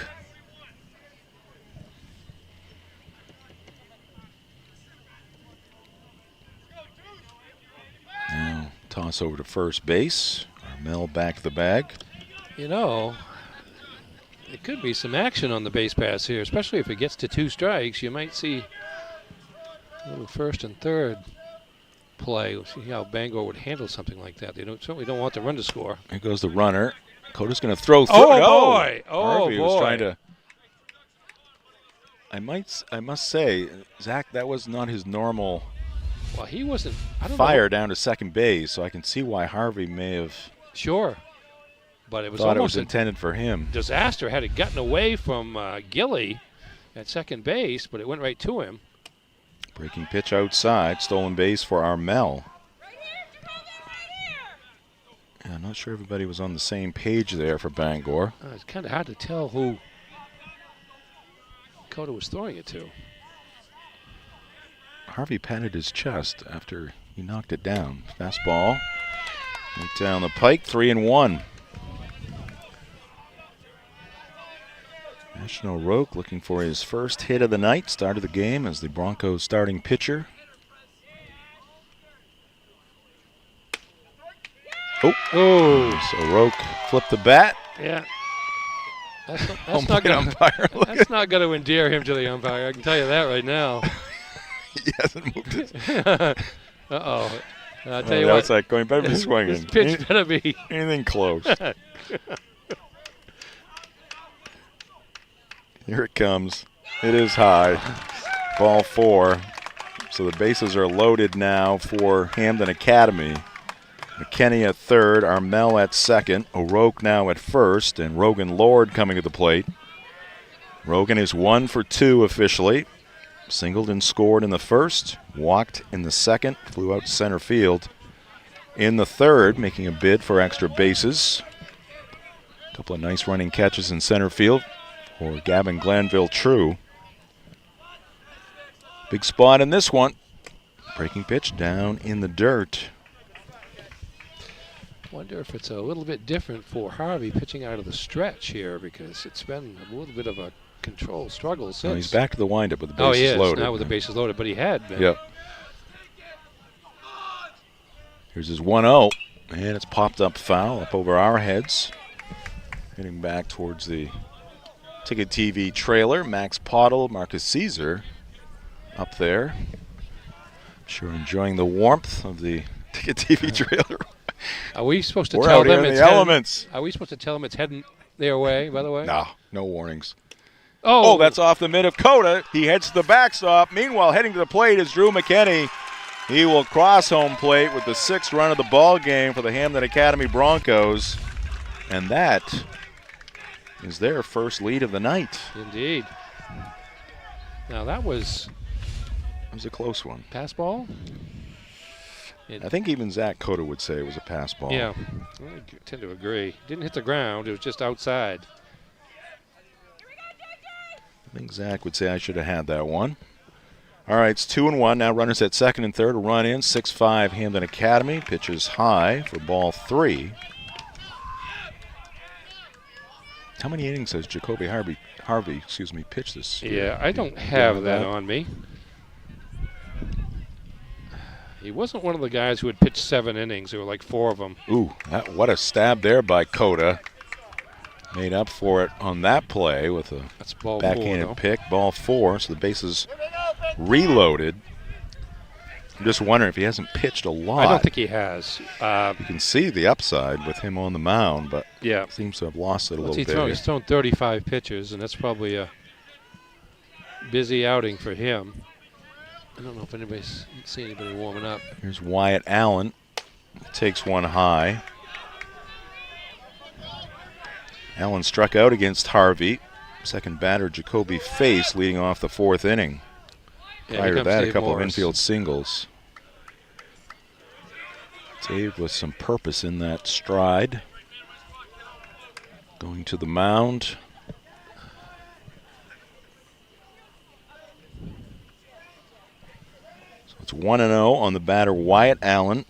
Now toss over to first base. Armel back the bag. You know, it could be some action on the base pass here, especially if it gets to 2 strikes. You might see a little first and third play. We'll see how Bangor would handle something like that. They certainly don't want the run to score. Here goes the runner. Coda's going to throw through. Oh, boy. Oh, Harvey was boy. trying to. I must say, Zach, that was not his normal Well, he wasn't. I don't fire know. down to second base, so I can see why Harvey may have Sure. But it was thought it almost was intended for him. disaster. Had it gotten away from Gilly at second base, but it went right to him. Breaking pitch outside, stolen base for Armel. Yeah, I'm not sure everybody was on the same page there for Bangor. It's kind of hard to tell who Coda was throwing it to. Harvey patted his chest after he knocked it down. Fastball, right down the pike, 3-1. Ashton O'Rourke looking for his first hit of the night. Started the game as the Broncos starting pitcher. Oh, so O'Rourke flipped the bat. Yeah. That's not going to endear him to the umpire. I can tell you that right now. He hasn't moved his. Uh-oh. I'll tell you the what. outside going, better be swinging. This pitch better be. Anything close. Here it comes. It is high. Ball 4. So the bases are loaded now for Hampden Academy. McKinney at third, Armel at second, O'Rourke now at first, and Rogan Lord coming to the plate. Rogan is 1 for 2 officially. Singled and scored in the first, walked in the second, flew out to center field in the third, making a bid for extra bases. A couple of nice running catches in center field for Gavin Glanville True. Big spot in this one. Breaking pitch down in the dirt. Wonder if it's a little bit different for Harvey pitching out of the stretch here, because it's been a little bit of a control struggle since. Well, he's back to the windup with the bases loaded. Now with the bases loaded, but he had been. Yep. Here's his 1-0, and it's popped up foul up over our heads. Hitting back towards the Ticket TV trailer. Max Pottle, Marcus Caesar up there. Sure enjoying the warmth of the Ticket TV trailer. Are we supposed to We're tell out them here in it's the heading, elements. Are we supposed to tell them it's heading their way, by the way? No warnings. Oh, that's off the mid of Coda. He heads to the backstop. Meanwhile, heading to the plate is Drew McKinney. He will cross home plate with the 6th run of the ball game for the Hampden Academy Broncos. And that is their first lead of the night. Indeed. Now that was a close one. Pass ball? I think even Zach Coda would say it was a pass ball. Yeah, I tend to agree. Didn't hit the ground. It was just outside. I think Zach would say I should have had that one. All right, it's 2-1. Now runners at second and third. A run in. 6-5 Hampden Academy. Pitches high for ball 3. How many innings has Jacoby Harvey pitched this year? Yeah, I don't have that on me. He wasn't one of the guys who had pitched 7 innings. There were like 4 of them. Ooh, what a stab there by Coda. Made up for it on that play with a backhanded pick. Ball 4, so the bases reloaded. I'm just wondering if he hasn't pitched a lot. I don't think he has. You can see the upside with him on the mound, but yeah, seems to have lost it a little bit. He's thrown 35 pitches, and that's probably a busy outing for him. I don't know if anybody's seen anybody warming up. Here's Wyatt Allen. Takes one high. Allen struck out against Harvey. Second batter, Jacoby Face, leading off the 4th inning. Prior to that, a couple of infield singles. Dave with some purpose in that stride. Going to the mound. So it's 1-0 on the batter, Wyatt Allen.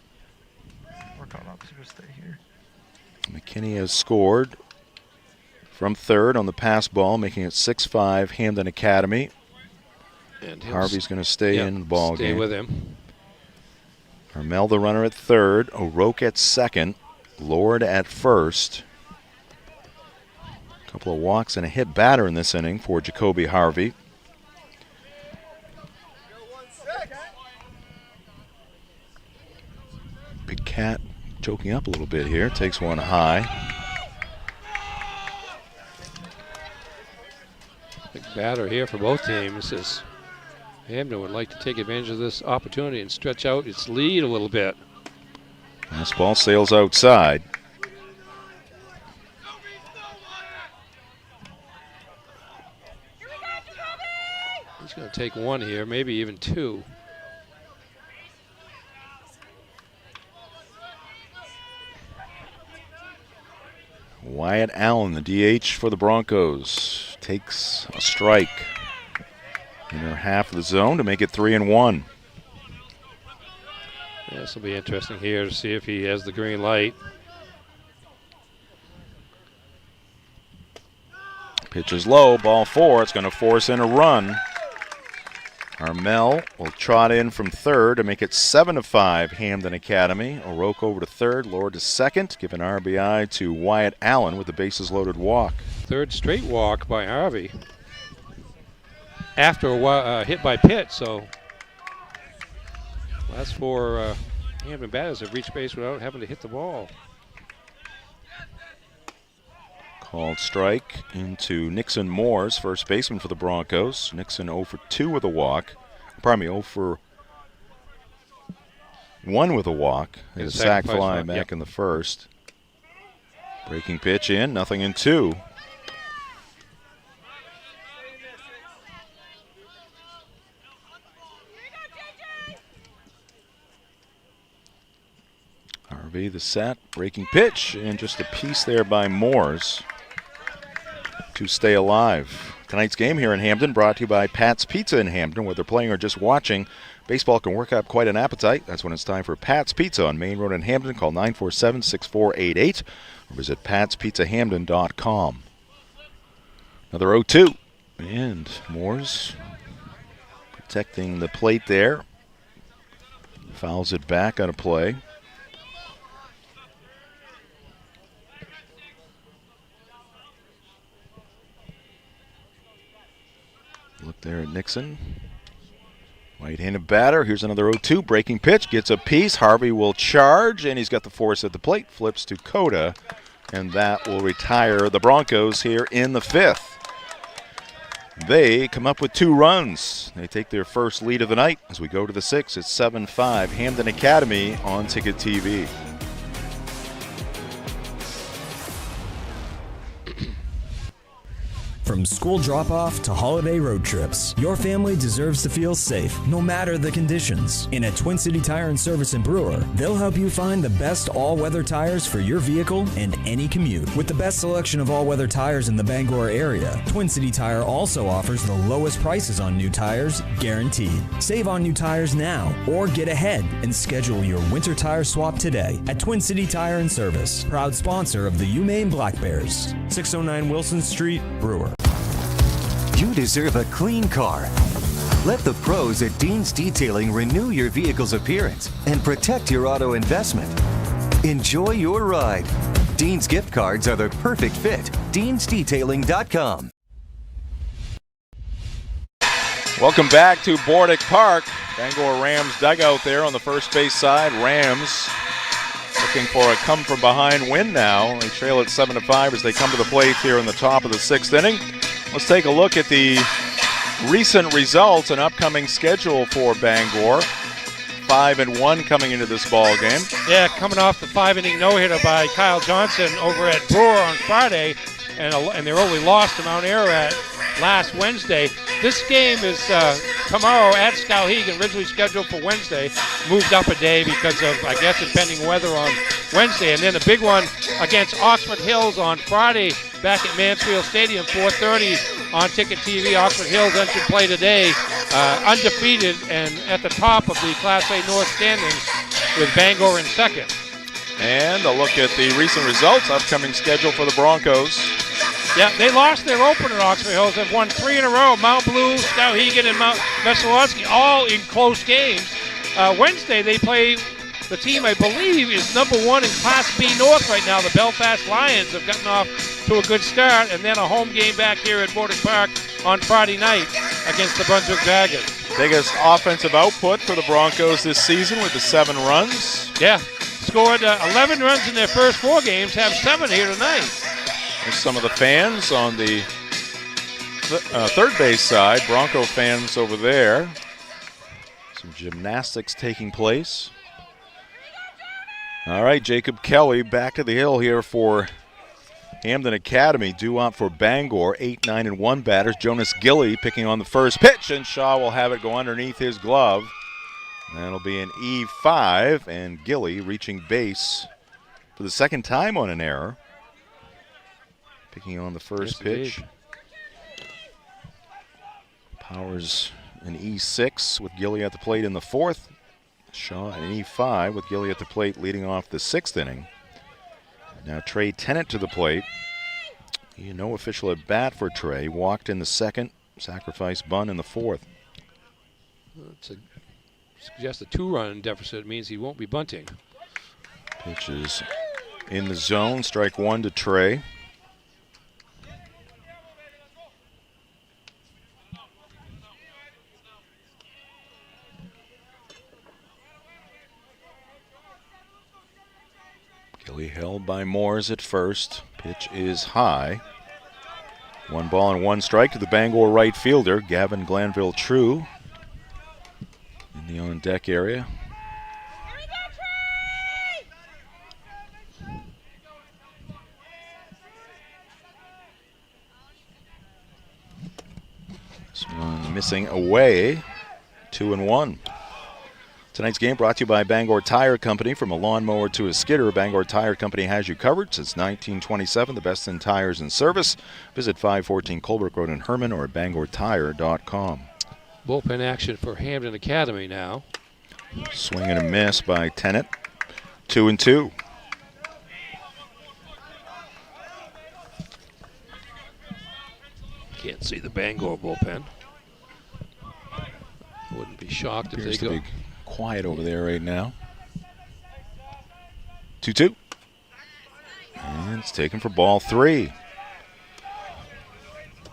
McKinney has scored from third on the pass ball, making it 6-5 Hampden Academy. And Harvey's going to stay in the ball game. Stay with him. Hermel the runner at third, O'Rourke at second, Lord at first. A couple of walks and a hit batter in this inning for Jacoby Harvey. Big Cat choking up a little bit here, takes one high. Big batter here for both teams. As Hampden would like to take advantage of this opportunity and stretch out its lead a little bit. Fastball sails outside. He's going to take one here, maybe even 2. Wyatt Allen, the DH for the Broncos, takes a strike in their half of the zone to make it 3-1. Yeah, this will be interesting here to see if he has the green light. Pitch is low, ball 4. It's going to force in a run. Hermel will trot in from third to make it 7-5 Hampden Academy. O'Rourke over to third, Lord to second, giving RBI to Wyatt Allen with the bases loaded walk. Third straight walk by Harvey after a hit by Pitt. So last 4 Hampden batters have reached base without having to hit the ball. Called strike into Nixon Moores, first baseman for the Broncos. Nixon 0 for 2 with a walk. Pardon me, 0 for 1 with a walk. A sac fly back in the first. Breaking pitch in, 0-2. Harvey the set, breaking pitch, and just a piece there by Moores to stay alive. Tonight's game here in Hampden brought to you by Pat's Pizza in Hampden. Whether playing or just watching, baseball can work up quite an appetite. That's when it's time for Pat's Pizza on Maine Road in Hampden. Call 947-6488 or visit patspizzahampden.com. Another 0-2. And Moores protecting the plate there. Fouls it back on a play. Look there at Nixon. Right-handed batter. Here's another 0-2. Breaking pitch. Gets a piece. Harvey will charge, and he's got the force at the plate. Flips to Coda, and that will retire the Broncos here in the 5th. They come up with 2 runs. They take their first lead of the night as we go to the 6th. It's 7-5 Hampden Academy on Ticket TV. From school drop-off to holiday road trips, your family deserves to feel safe, no matter the conditions. And at Twin City Tire and Service in Brewer, they'll help you find the best all-weather tires for your vehicle and any commute. With the best selection of all-weather tires in the Bangor area, Twin City Tire also offers the lowest prices on new tires, guaranteed. Save on new tires now, or get ahead and schedule your winter tire swap today at Twin City Tire and Service, proud sponsor of the Maine Black Bears. 609 Wilson Street, Brewer. You deserve a clean car. Let the pros at Dean's Detailing renew your vehicle's appearance and protect your auto investment. Enjoy your ride. Dean's gift cards are the perfect fit. Dean'sDetailing.com. Welcome back to Bordick Park. Bangor Rams dugout there on the first base side. Rams looking for a come-from-behind win now. They trail at 7-5 as they come to the plate here in the top of the 6th inning. Let's take a look at the recent results and upcoming schedule for Bangor. 5-1 coming into this ball game. Yeah, coming off the 5-inning no-hitter by Kyle Johnson over at Brewer on Friday, and their only loss to Mount Ararat last Wednesday. This game is tomorrow at Skowhegan, originally scheduled for Wednesday. Moved up a day because of, I guess, impending weather on Wednesday. And then a big one against Oxford Hills on Friday back at Mansfield Stadium, 4:30 on Ticket TV. Oxford Hills entered play today, undefeated and at the top of the Class A North standings with Bangor in second. And a look at the recent results, upcoming schedule for the Broncos. Yeah, they lost their opener at Oxford Hills. They've won 3 in a row. Mount Blue, Skowhegan, and Mount Messalowski, all in close games. Wednesday, they play the team I believe is number 1 in Class B North right now. The Belfast Lions have gotten off to a good start, and then a home game back here at Bordick Park on Friday night against the Brunswick Dragons. Biggest offensive output for the Broncos this season with the 7 runs. Yeah, scored 11 runs in their first 4 games, have 7 here tonight. There's some of the fans on the third base side, Bronco fans over there. Some gymnastics taking place. All right, Jacob Kelly back to the hill here for Hampden Academy, due up for Bangor. 8, 9, and 1 batters. Jonas Gilly picking on the first pitch, and Shaw will have it go underneath his glove. That'll be an E5, and Gilly reaching base for the second time on an error. Picking on the first pitch. Powers an E6 with Gilly at the plate in the 4th. Shaw an E5 with Gilly at the plate leading off the 6th inning. Now Trey Tennant to the plate. No official at bat for Trey. Walked in the 2nd, sacrifice bunt in the 4th. Suggests a 2-run deficit means he won't be bunting. Pitch is in the zone. Strike 1 to Trey. Gilly held by Moores at first. Pitch is high. 1 ball and 1 strike to the Bangor right fielder, Gavin Glanville True, in the on-deck area. This one missing away, 2-1. Tonight's game brought to you by Bangor Tire Company. From a lawnmower to a skidder, Bangor Tire Company has you covered since 1927. The best in tires and service. Visit 514 Colbrook Road in Herman or at bangortire.com. Bullpen action for Hampden Academy now. Swing and a miss by Tennant. 2-2. Can't see the Bangor bullpen. Wouldn't be shocked if they go. Quiet over there right now. 2-2. And it's taken for ball 3.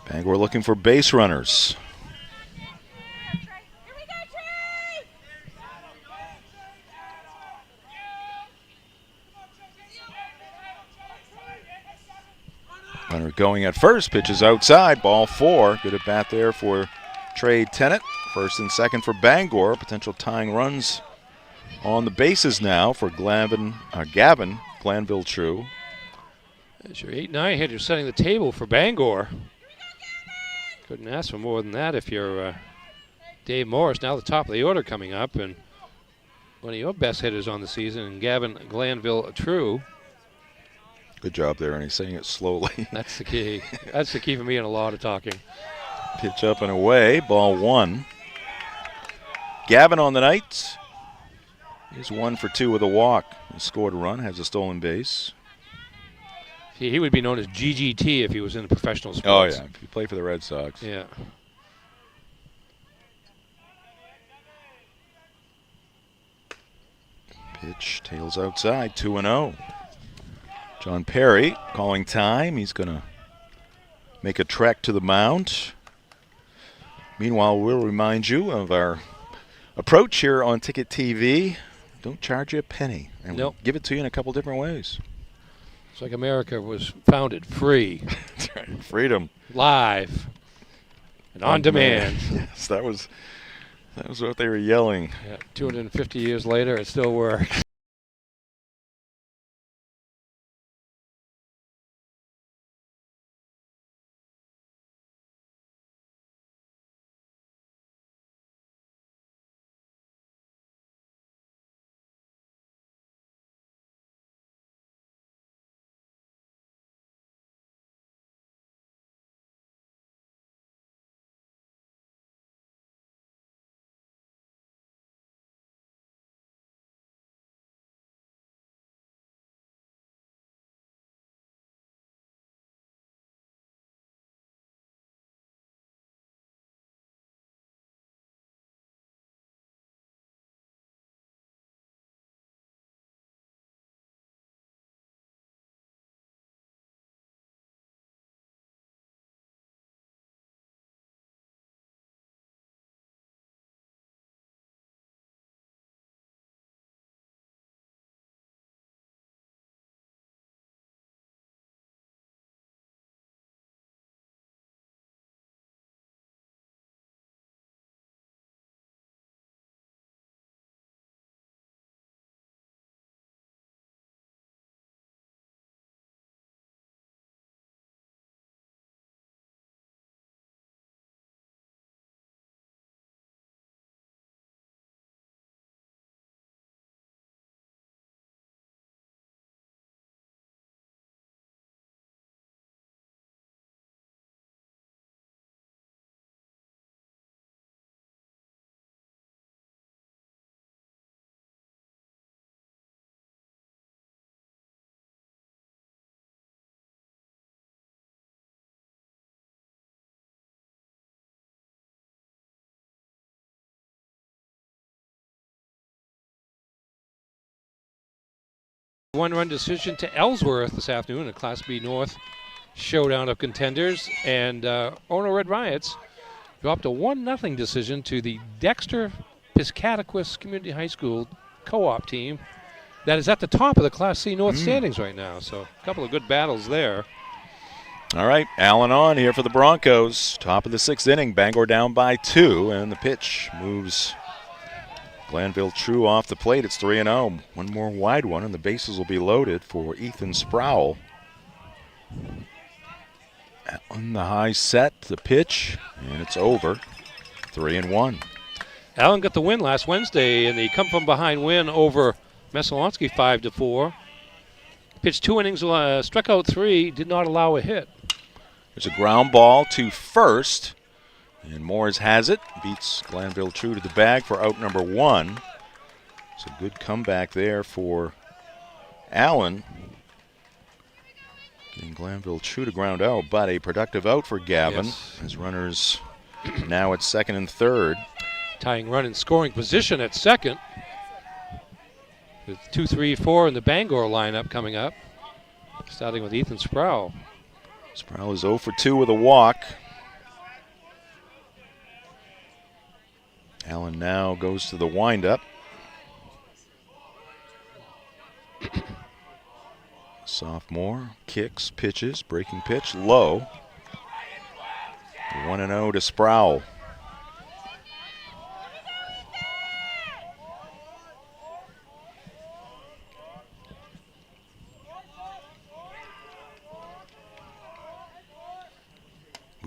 Bangor looking for base runners. Runner going at first, pitches outside, ball 4. Good at bat there for Trey Tennant. First and second for Bangor. Potential tying runs on the bases now for Gavin Glanville-True. As your 8-9 hitter setting the table for Bangor. Couldn't ask for more than that if you're Dave Morris. Now the top of the order coming up, and one of your best hitters on the season, Gavin Glanville-True. Good job there, and he's saying it slowly. That's the key. That's the key for me in a lot of talking. Pitch up and away, ball 1. Gavin on the night. He's 1 for 2 with a walk. He scored a run, has a stolen base. He would be known as GGT if he was in professional sports. Oh, yeah, if he played for the Red Sox. Yeah. Pitch, tails outside, 2-0. John Perry calling time. He's going to make a trek to the mound. Meanwhile, we'll remind you of our approach here on Ticket TV. Don't charge you a penny. And Nope. we'll give it to you in a couple different ways. It's like America was founded free. That's right. Freedom. Live. And on demand. Yes, that was what they were yelling. Yeah, 250 years later, it still works. One-run decision to Ellsworth this afternoon in Class B North showdown of contenders, and Ono Red Riots dropped a 1-0 decision to the Dexter Piscataquis Community High School co-op team that is at the top of the Class C North standings right now. So a couple of good battles there. All right, Allen on here for the Broncos. Top of the 6th inning, Bangor down by 2, and the pitch moves Glanville-True off the plate. It's 3-0. One more wide one, and the bases will be loaded for Ethan Sproul. On the high set, the pitch, and it's over. 3-1. Allen got the win last Wednesday in the come-from-behind win over Messalonsky 5-4. Pitched 2 innings, struck out 3, did not allow a hit. There's a ground ball to first, and Moores has it. Beats Glanville-True to the bag for out number 1. It's a good comeback there for Allen. Getting Glanville-True to ground out, but a productive out for Gavin. Yes. His runners now at second and third. Tying run in scoring position at second. With 2, 3, 4 in the Bangor lineup coming up. Starting with Ethan Sproul. Sproul is 0 for 2 with a walk. Allen now goes to the windup. Sophomore kicks, pitches, breaking pitch, low. 1-0 to Sproul.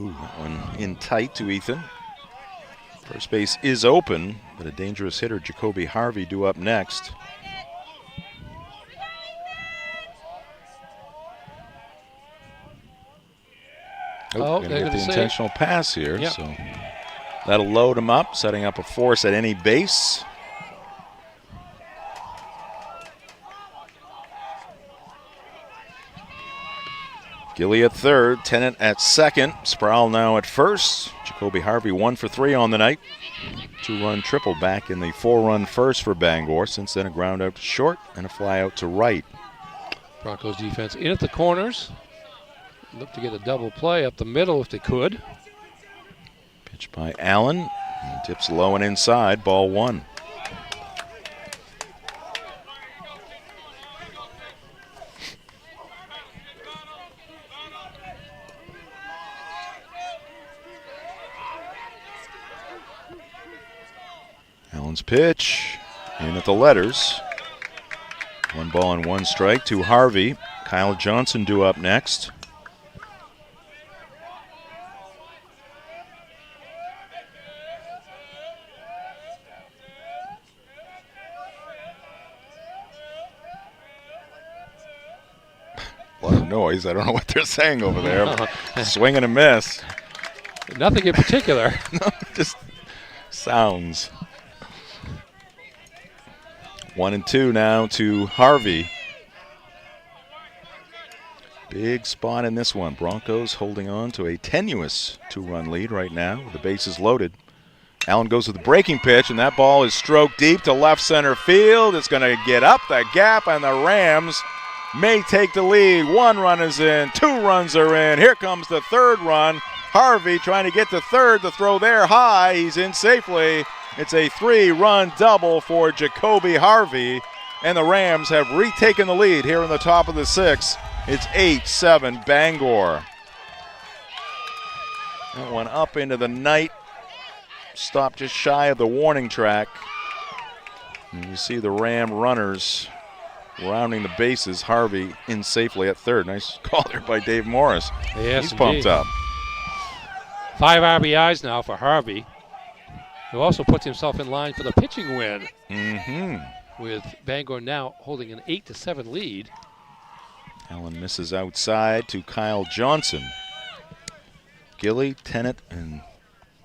Ooh, that one in tight to Ethan. First base is open, but a dangerous hitter, Jacoby Harvey, due up next. Gonna get the intentional pass here, yep. So that'll load him up, setting up a force at any base. Gilly at third, Tennant at second, Sproul now at first. Jacoby Harvey 1 for 3 on the night. 2-run triple back in the 4-run first for Bangor. Since then, a ground out to short and a fly out to right. Broncos defense in at the corners. Look to get a double play up the middle if they could. Pitch by Allen. Dips low and inside, ball 1. Allen's pitch in at the letters. 1 ball and 1 strike to Harvey. Kyle Johnson due up next. A lot of noise. I don't know what they're saying over there. Swing and a miss. Nothing in particular. No, just sounds. 1-2 now to Harvey. Big spot in this one. Broncos holding on to a tenuous 2-run lead right now with the bases loaded. Allen goes with the breaking pitch, and that ball is stroked deep to left center field. It's going to get up the gap, and the Rams may take the lead. 1 run is in, 2 runs are in. Here comes the 3rd run. Harvey trying to get to third. The throw there high. He's in safely. It's a 3-run double for Jacoby Harvey, and the Rams have retaken the lead here in the top of the 6th. It's 8-7 Bangor. That one up into the night. Stopped just shy of the warning track. And you see the Ram runners rounding the bases. Harvey in safely at third. Nice call there by Dave Morris. Yes, he's pumped indeed. up. 5 RBIs now for Harvey, who also puts himself in line for the pitching win. With Bangor now holding an 8-7 lead. Allen misses outside to Kyle Johnson. Gilly, Tennant, and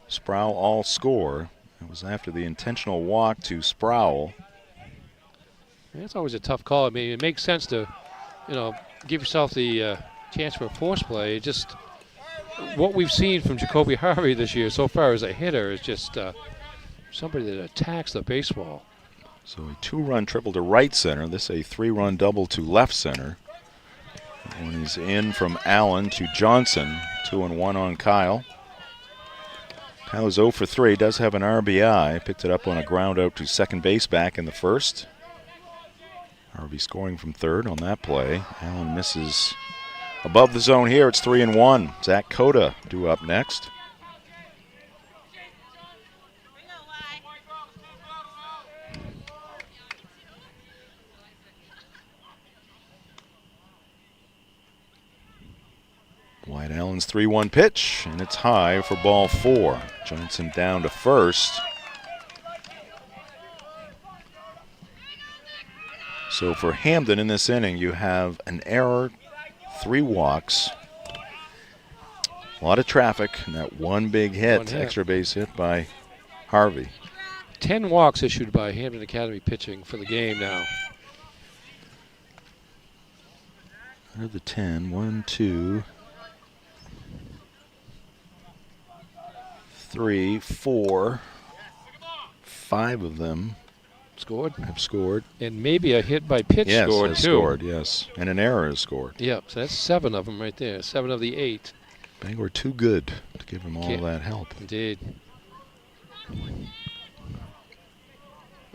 Sproul all score. It was after the intentional walk to Sproul. It's always a tough call. I mean, it makes sense to, give yourself the chance for a force play. Just what we've seen from Jacoby Harvey this year so far as a hitter is just somebody that attacks the baseball. So a 2-run triple to right center. This a 3-run double to left center. That one is in from Allen to Johnson. 2-1 on Kyle. Kyle is 0 for 3. Does have an RBI. Picked it up on a ground out to second base back in the first. Harvey scoring from third on that play. Allen misses above the zone here. It's 3-1. Zach Cota due up next. White Allen's 3-1 pitch, and it's high for ball 4. Johnson down to first. So for Hampden in this inning, you have an error, 3 walks, a lot of traffic, and that one big hit, extra base hit by Harvey. 10 walks issued by Hampden Academy pitching for the game now. Out of the 10, 1, 2, 3, 4, 5 of them have scored. And maybe a hit by pitch scored, too. Scored, yes. And an error is scored. Yep, so that's 7 of them right there. 7 of the 8. Bangor too good to give them all that help. Indeed.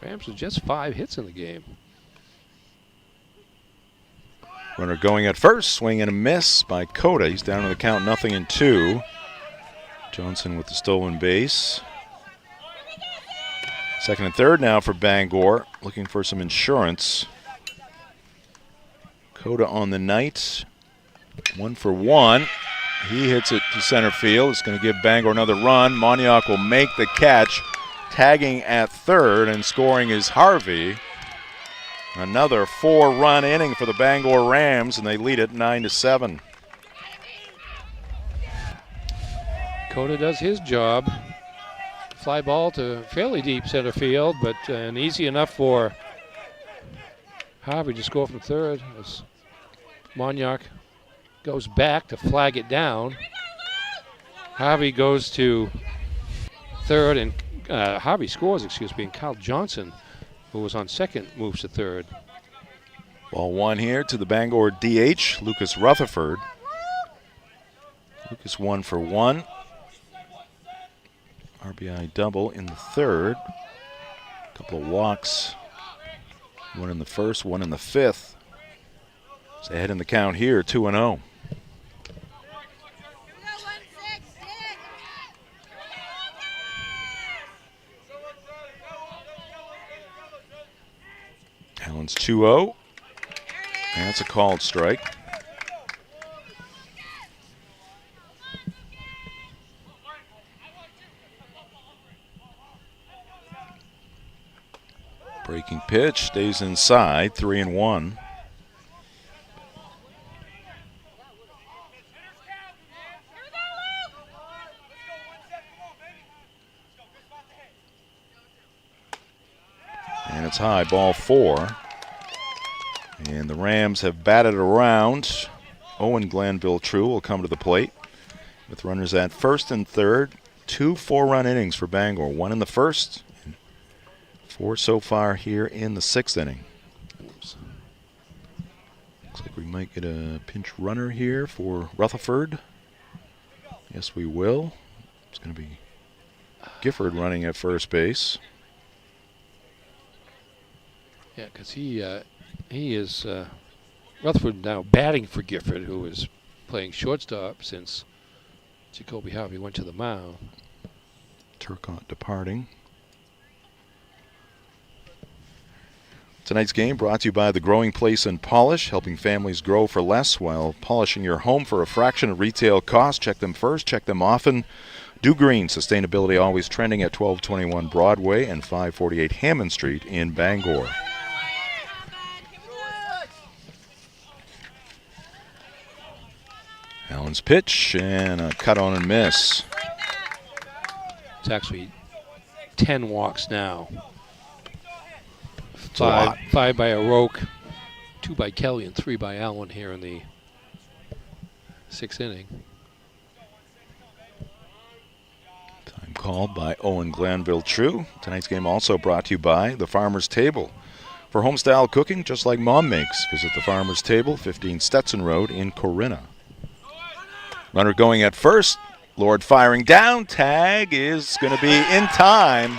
Rams with just 5 hits in the game. Runner going at first, swing and a miss by Coda. He's down to the count 0-2. Johnson with the stolen base. Second and third now for Bangor, looking for some insurance. Coda on the night, 1 for 1. He hits it to center field. It's going to give Bangor another run. Moniak will make the catch. Tagging at third and scoring is Harvey. Another 4-run inning for the Bangor Rams, and they lead it 9-7. Coda does his job. Fly ball to fairly deep center field, but and easy enough for Harvey to score from third as Moniak goes back to flag it down. Harvey goes to third, and Harvey scores, and Kyle Johnson, who was on second, moves to third. Ball one here to the Bangor DH, Lucas Rutherford. Lucas 1 for 1. RBI double in the third. Couple of walks. One in the first, one in the fifth. It's ahead in the count here, 2-0. Allen's 2-0. And that's a called strike. Breaking pitch, stays inside, 3-1. And it's high, ball 4. And the Rams have batted around. Owen Glanville-True will come to the plate with runners at first and third. 2 4-run innings for Bangor. 1 in the first, 4 so far here in the 6th inning. Oops. Looks like we might get a pinch runner here for Rutherford. Yes, we will. It's going to be Gifford running at first base. Yeah, because he is Rutherford now batting for Gifford, who is playing shortstop since Jacoby Harvey went to the mound. Turcotte departing. Tonight's game brought to you by The Growing Place and Polish, helping families grow for less while polishing your home for a fraction of retail cost. Check them first, check them often. Do Green, sustainability always trending at 1221 Broadway and 548 Hammond Street in Bangor. Allen's pitch and a cut on and miss. It's actually 10 walks now. 5 by Aroke, 2 by Kelly, and 3 by Allen here in the 6th inning. Time called by Owen Glanville-True. Tonight's game also brought to you by The Farmer's Table. For home-style cooking, just like Mom makes, visit The Farmer's Table, 15 Stetson Road in Corinna. Runner going at first. Lord firing down. Tag is going to be in time.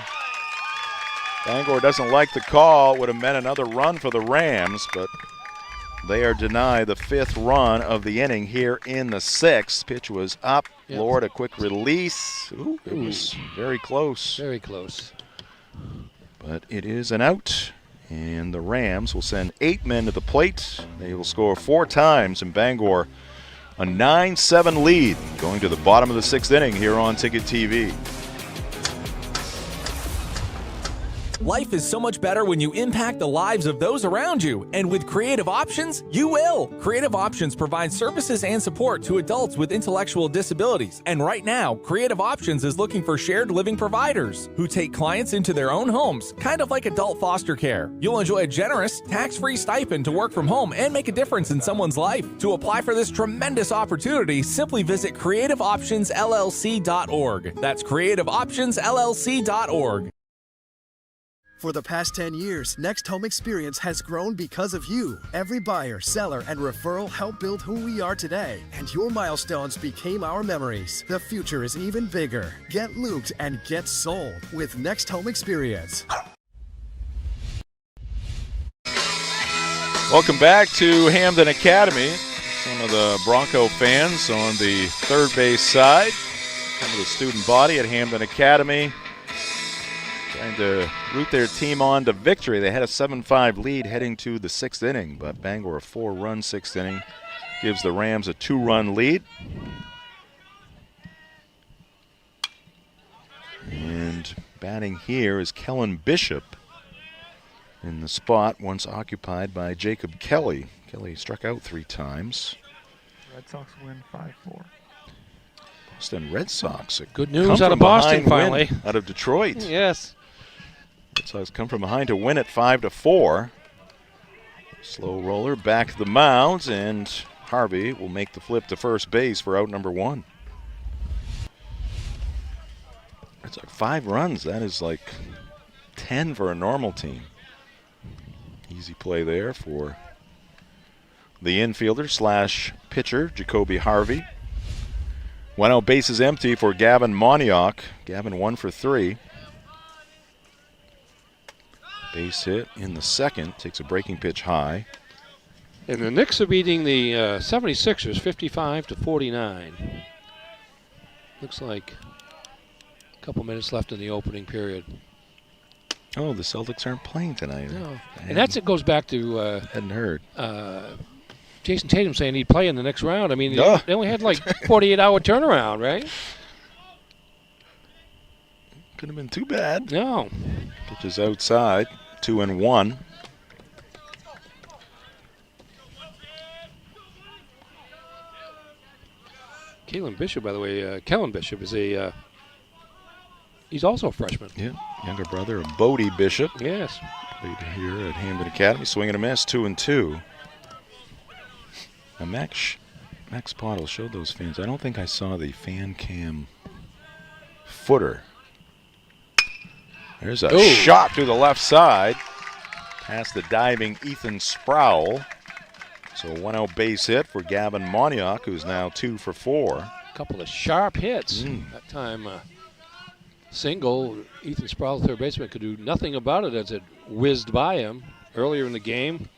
Bangor doesn't like the call. Would have meant another run for the Rams, but they are denied the 5th run of the inning here in the 6th. Pitch was up. Yep. Lord, a quick release. Ooh, it was very close. Very close. But it is an out, and the Rams will send 8 men to the plate. They will score 4 times, and Bangor a 9-7 lead going to the bottom of the 6th inning here on Ticket TV. Life is so much better when you impact the lives of those around you. And with Creative Options, you will. Creative Options provides services and support to adults with intellectual disabilities. And right now, Creative Options is looking for shared living providers who take clients into their own homes, kind of like adult foster care. You'll enjoy a generous, tax-free stipend to work from home and make a difference in someone's life. To apply for this tremendous opportunity, simply visit creativeoptionsllc.org. That's creativeoptionsllc.org. For the past 10 years, Next Home Experience has grown because of you. Every buyer, seller, and referral helped build who we are today. And your milestones became our memories. The future is even bigger. Get looped and get sold with Next Home Experience. Welcome back to Hampden Academy. Some of the Bronco fans on the third base side. Some of the student body at Hampden Academy trying to root their team on to victory. They had a 7-5 lead heading to the 6th inning, but Bangor a 4-run 6th inning gives the Rams a 2-run lead. And batting here is Kellen Bishop in the spot once occupied by Jacob Kelly. Kelly struck out 3 times. Red Sox win 5-4. Boston Red Sox. Good news out of Boston finally. Out of Detroit. Yes. Red Sox come from behind to win it 5-4. Slow roller back to the mound, and Harvey will make the flip to first base for out number 1. It's like 5 runs. That is like 10 for a normal team. Easy play there for the infielder slash pitcher, Jacoby Harvey. 1 out, bases empty for Gavin Moniak. Gavin 1 for 3. Base hit in the second. Takes a breaking pitch high. And the Knicks are beating the 76ers 55-49. Looks like a couple minutes left in the opening period. Oh, the Celtics aren't playing tonight. No. And it goes back to hadn't heard. Jason Tatum saying he'd play in the next round. I mean, they only had like 48-hour turnaround, right? Couldn't have been too bad. No. Pitch is outside, 2-1. Kellen Bishop, by the way, Kellen Bishop is he's also a freshman. Yeah, younger brother of Bodie Bishop. Yes. Played here at Hampden Academy, swing and a miss, 2-2. Now Max Pottle showed those fans. I don't think I saw the fan cam footer. There's a shot through the left side past the diving Ethan Sproul. So a 1 out base hit for Gavin Moniak, who's now 2 for 4. A couple of sharp hits. That time single. Ethan Sproul, third baseman, could do nothing about it as it whizzed by him. Earlier in the game,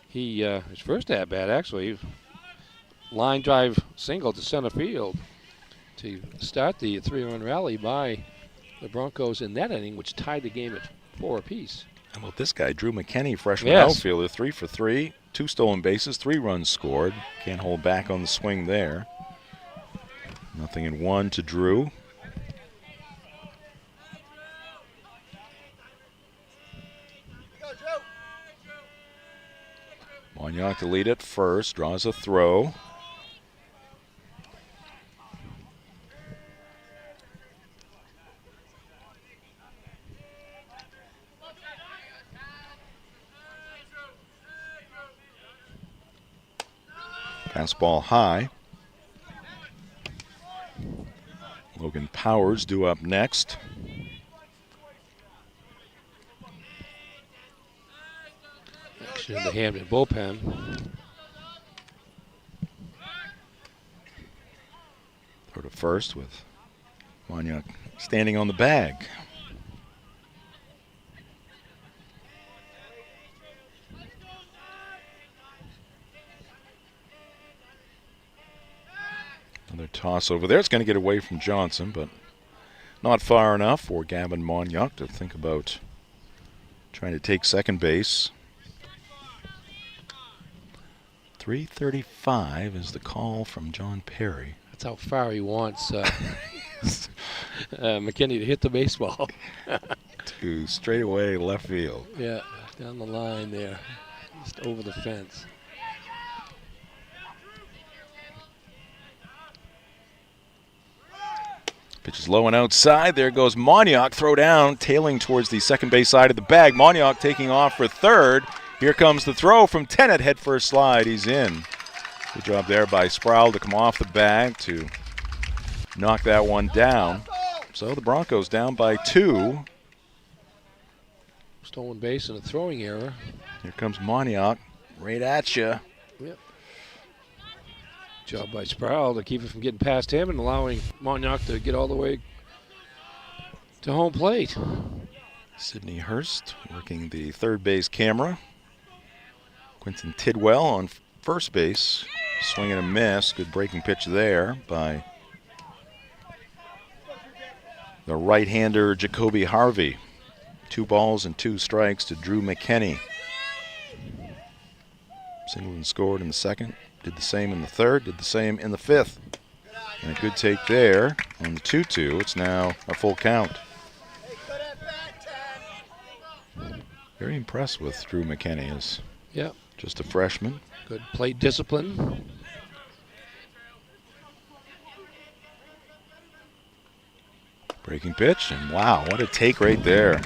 his first at-bat actually, line drive single to center field to start the 3-run rally by the Broncos in that inning, which tied the game at 4 apiece. How about this guy, Drew McKinney, freshman outfielder, 3 for 3, 2 stolen bases, 3 runs scored. Can't hold back on the swing there. 0-1 to Drew. Moniak to lead at first, draws a throw. Fastball high. Logan Powers due up next. Action in the Hampden bullpen. Throw to first with Moniak standing on the bag. Another toss over there. It's going to get away from Johnson, but not far enough for Gavin Moniak to think about trying to take second base. 3:35 is the call from John Perry. That's how far he wants McKinney to hit the baseball. To straightaway left field. Yeah, down the line there, just over the fence. Pitch is low and outside. There goes Moniak. Throw down, tailing towards the second base side of the bag. Moniak taking off for third. Here comes the throw from Tennant. Head first slide. He's in. Good job there by Sproul to come off the bag to knock that one down. So the Broncos down by 2. Stolen base and a throwing error. Here comes Moniak. Right at you. Yep. Job by Sproul to keep it from getting past him and allowing Moniak to get all the way to home plate. Sidney Hurst working the third base camera. Quinton Tidwell on first base. Swing and a miss. Good breaking pitch there by the right-hander Jacoby Harvey. 2 balls and 2 strikes to Drew McKinney. Singleton scored in the second, did the same in the third, did the same in the fifth. And a good take there on the 2-2. It's now a full count. Very impressed with Drew McKinney as just a freshman. Good plate discipline. Breaking pitch, and wow, what a take right there.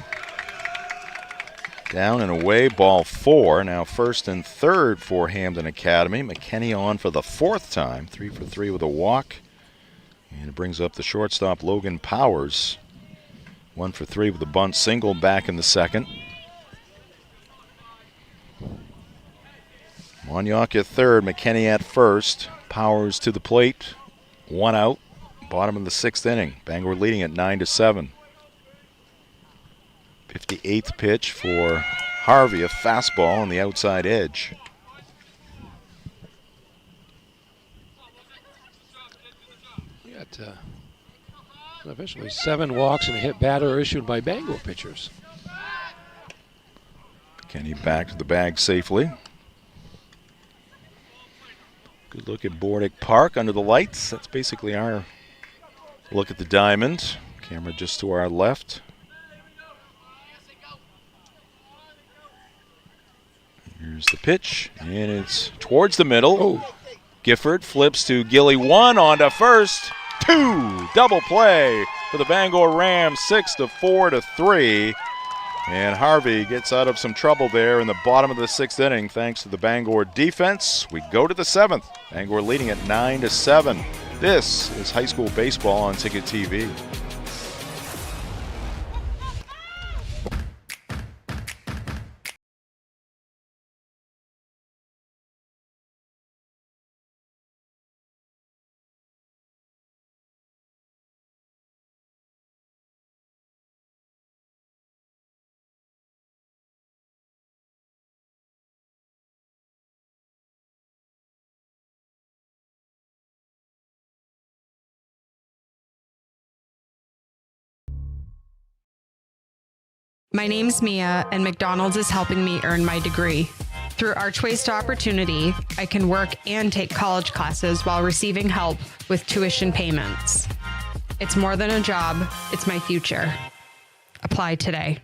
Down and away, ball 4. Now first and third for Hampden Academy. McKinney on for the 4th time, 3 for 3 with a walk. And it brings up the shortstop, Logan Powers. 1 for 3 with a bunt single back in the second. Wonyuk at third, McKinney at first. Powers to the plate, 1 out. Bottom of the 6th inning. Bangor leading at 9-7. 58th pitch for Harvey, a fastball on the outside edge. We got officially 7 walks and a hit batter issued by Bangor pitchers. McKinney back to the bag safely. Good look at Bordick Park under the lights. That's basically our look at the diamond. Camera just to our left. Here's the pitch, and it's towards the middle. Oh. Gifford flips to Gilly, 1 on to first, 2. Double play for the Bangor Rams, 6-4-3. And Harvey gets out of some trouble there in the bottom of the 6th inning thanks to the Bangor defense. We go to the 7th. Bangor leading at 9-7. This is high school baseball on Ticket TV. My name's Mia, and McDonald's is helping me earn my degree. Through Archways to Opportunity, I can work and take college classes while receiving help with tuition payments. It's more than a job, it's my future. Apply today.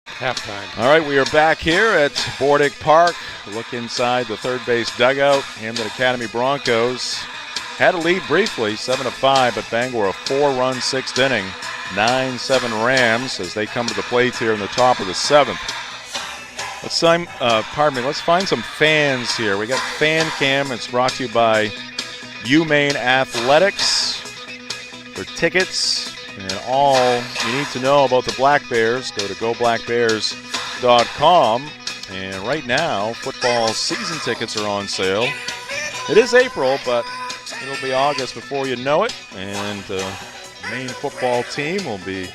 Halftime. All right, we are back here at Bordick Park. Look inside the third base dugout. Hampden Academy Broncos had a lead briefly, 7-5, but Bangor a 4-run 6th inning. 9-7 Rams as they come to the plate here in the top of the 7th. Let's find some fans here. We got Fan Cam. It's brought to you by Maine Athletics. For tickets and all you need to know about the Black Bears, go to goblackbears.com. And right now, football season tickets are on sale. It is April, but it'll be August before you know it. And Maine football team will be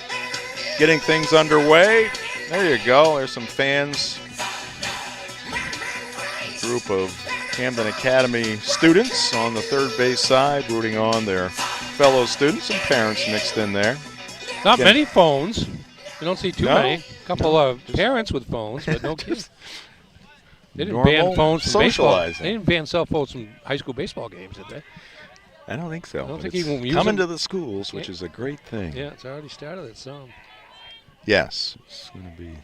getting things underway. There you go. There's some fans. Group of Hampden Academy students on the third base side rooting on their fellow students and parents mixed in there. Not many phones. You don't see too No. many. A couple of parents with phones, but no kids. They didn't Normal ban phones from baseball. socializing. They didn't ban cell phones from high school baseball games, did they? I don't think so. I don't think It's even use coming them. to the schools, which is a great thing. Yeah, it's already started at some. Yes, it's going to be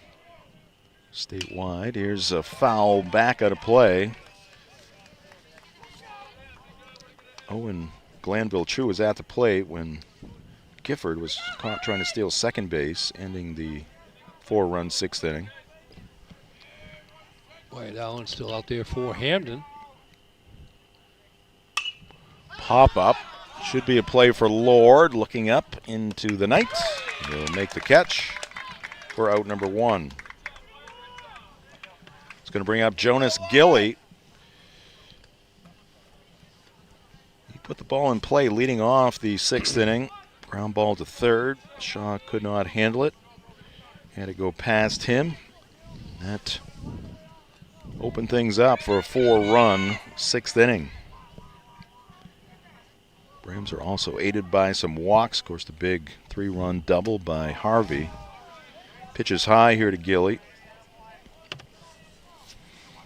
statewide. Here's a foul back out of play. Owen Glanville True was at the plate when Gifford was caught trying to steal second base, ending the 4-run 6th inning. Wyatt Allen still out there for Hampden. Pop up. Should be a play for Lord, looking up into the night. He'll make the catch for out number 1. It's going to bring up Jonas Gilly. He put the ball in play leading off the 6th inning. Ground ball to third. Shaw could not handle it. Had to go past him. That open things up for a 4-run 6th inning. Braves are also aided by some walks. Of course, the big 3-run double by Harvey. Pitches high here to Gilly.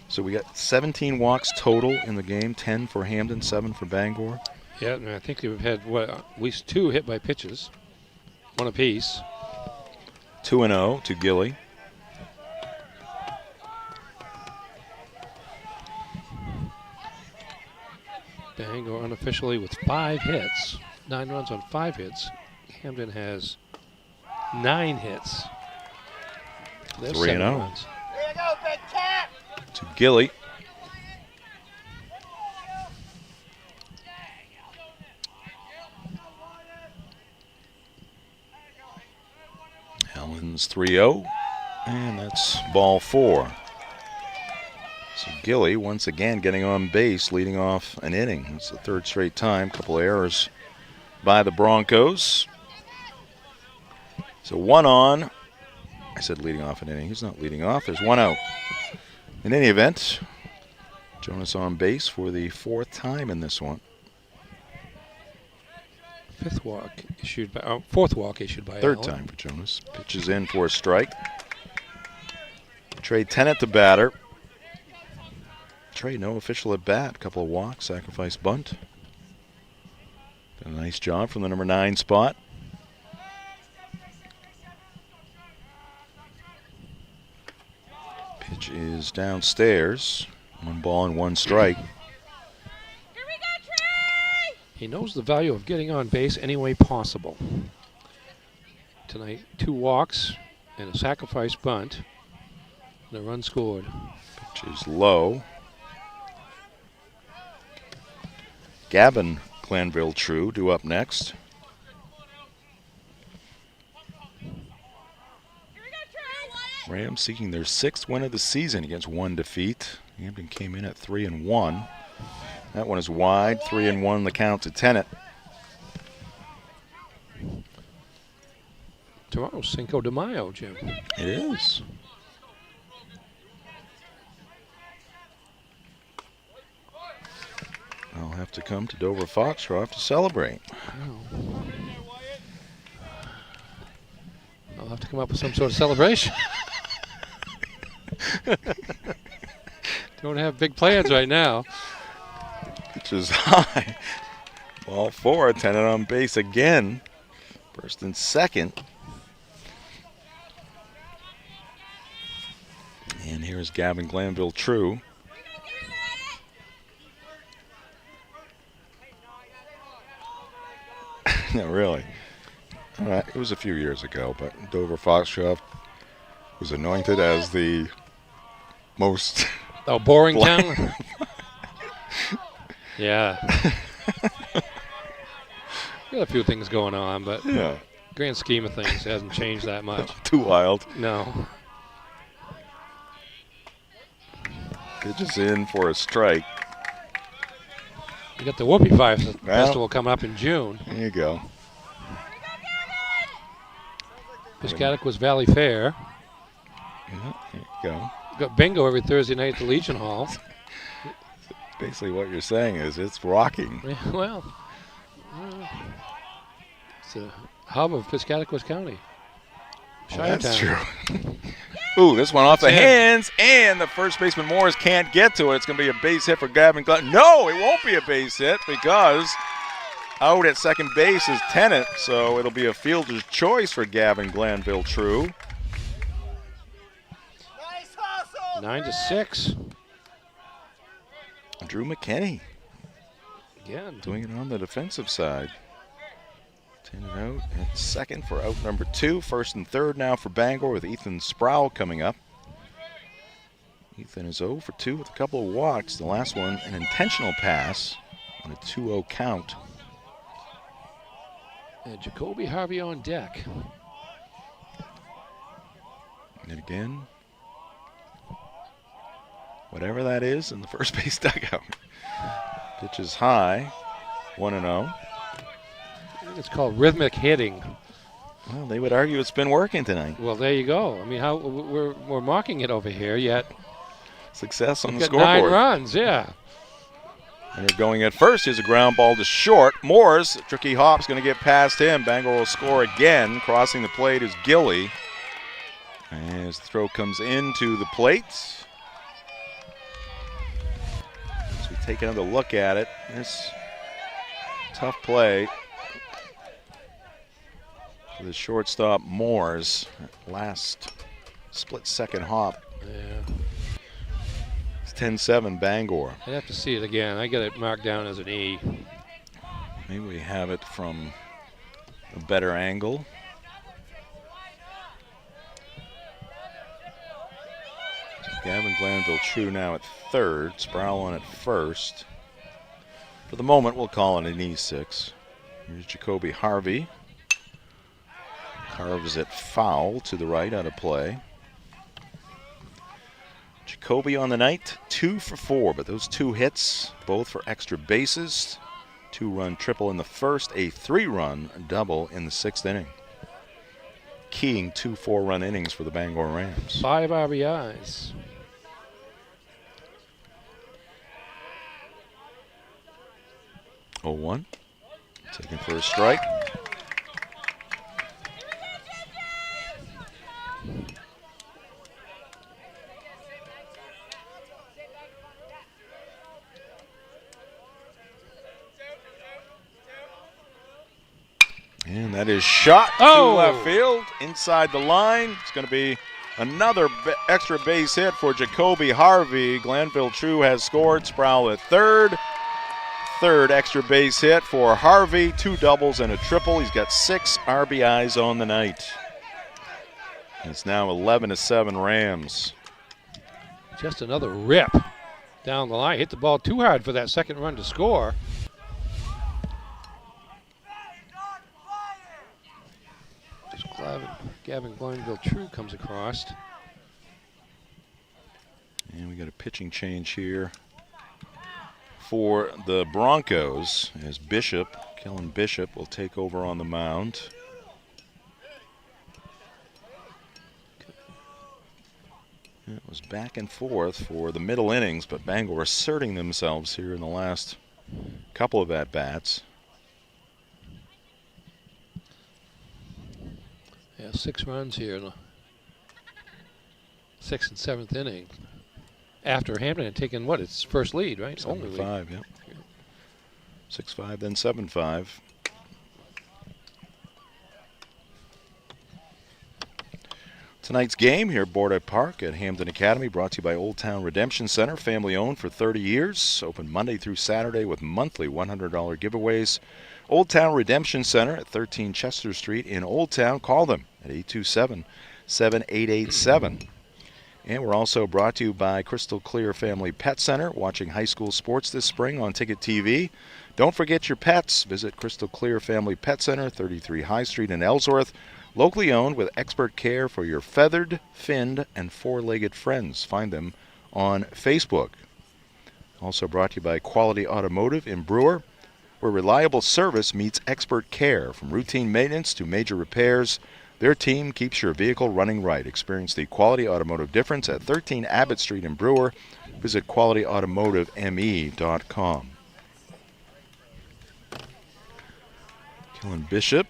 So we got 17 walks total in the game, 10 for Hampden, 7 for Bangor. Yeah, and I think we've had at least 2 hit by pitches, 1 apiece. 2-0 to Gilly. Bangor unofficially with 5 hits, 9 runs on 5 hits. Hampden has 9 hits. 3-0 to Gilly. Allen's 3-0, and that's ball 4. So Gilly once again getting on base, leading off an inning. It's the 3rd straight time. Couple of errors by the Broncos. So 1 on. I said leading off an inning. He's not leading off. There's 1 out. In any event, Jonas on base for the 4th time in this one. 4th walk issued by 3rd Allen. time for Jonas. Pitches in for a strike. Trey Tennant to batter. Trey, no official at bat. Couple of walks, sacrifice bunt. Did a nice job from the number 9 spot. Pitch is downstairs. 1 ball and 1 strike. He knows the value of getting on base any way possible. Tonight, 2 walks and a sacrifice bunt. And a run scored. Pitch is low. Gavin Glanville True due up next. Rams seeking their 6th win of the season against 1 defeat. Hampden came in at 3-1. That one is wide. 3-1 the count to Tennant. Tomorrow's Cinco de Mayo, Jim. It is. I'll have to come to Dover Foxcroft to celebrate. Oh. I'll have to come up with some sort of celebration. Don't have big plans right now. Pitch is high. Ball 4, Tennant on base again. First and second. And here's Gavin Glanville True. No, really. It was a few years ago, but Dover Foxcroft was anointed as the most boring town. Yeah. Got a few things going on, but yeah. Grand scheme of things, it hasn't changed that much. Too wild. No. Pitches in for a strike. You got the Whoopie Festival coming up in June. There you go. Piscataquis Valley Fair. Yeah, there you go. Got bingo every Thursday night at the Legion Hall. Basically what you're saying is it's rocking. Yeah, well, it's a hub of Piscataquis County. Well, that's true. Ooh, this one off the hands, and the first baseman Morris can't get to it. It's going to be a base hit for Gavin Glenn. No, it won't be a base hit because out at second base is Tennant, so it'll be a fielder's choice for Gavin Glanville True. 9-6. Drew McKinney. Again. Doing it on the defensive side. Tennant out at second for out number 2. First and third now for Bangor with Ethan Sproul coming up. Ethan is 0 for 2 with a couple of walks. The last one, an intentional pass on a 2-0 count. And Jacoby Harvey on deck. And again, whatever that is in the first base dugout. Pitch is high, 1-0. I think it's called rhythmic hitting. Well, they would argue it's been working tonight. Well, there you go. I mean, how we're mocking it over here, yet success on the Got scoreboard. 9 runs, yeah. And they're going at first. Here's a ground ball to short. Moore's tricky hop's going to get past him. Bangor will score again. Crossing the plate is Gilly. As the throw comes into the plate. As we take another look at it, this tough play for the shortstop Moore's last split-second hop. Yeah. It's 10-7 Bangor. I'd have to see it again. I got it marked down as an E. Maybe we have it from a better angle. Gavin Glanville True now at third. Sproul on at first. For the moment, we'll call it an E6. Here's Jacoby Harvey. Carves it foul to the right, out of play. Jacoby on the night, 2 for 4, but those 2 hits, both for extra bases. 2-run triple in the first, a 3-run double in the 6th inning. Keying 2 4-run innings for the Bangor Rams. 5 RBIs. Oh, 1. Taken for a strike. And that is shot to left field, inside the line. It's going to be another extra base hit for Jacoby Harvey. Glanville True has scored. Sproul at third. Third extra base hit for Harvey. 2 doubles and a triple. He's got 6 RBIs on the night. It's now 11-7 Rams. Just another rip down the line. Hit the ball too hard for that second run to score. Gavin Glanville True comes across. And we got a pitching change here for the Broncos as Kellen Bishop will take over on the mound. It was back and forth for the middle innings, but Bangor asserting themselves here in the last couple of at-bats. Yeah, 6 runs here in the 6th and 7th inning. After Hampden had taken its first lead, right? 7-5, yeah. 6-5, then 7-5. Tonight's game here at Boardwalk Park at Hampden Academy, brought to you by Old Town Redemption Center, family owned for 30 years. Open Monday through Saturday with monthly $100 giveaways. Old Town Redemption Center at 13 Chester Street in Old Town. Call them at 827-7887. And we're also brought to you by Crystal Clear Family Pet Center, watching high school sports this spring on Ticket TV. Don't forget your pets. Visit Crystal Clear Family Pet Center, 33 High Street in Ellsworth. Locally owned with expert care for your feathered, finned, and four-legged friends. Find them on Facebook. Also brought to you by Quality Automotive in Brewer, where reliable service meets expert care. From routine maintenance to major repairs, their team keeps your vehicle running right. Experience the Quality Automotive difference at 13 Abbott Street in Brewer. Visit qualityautomotiveme.com. Kellen Bishop.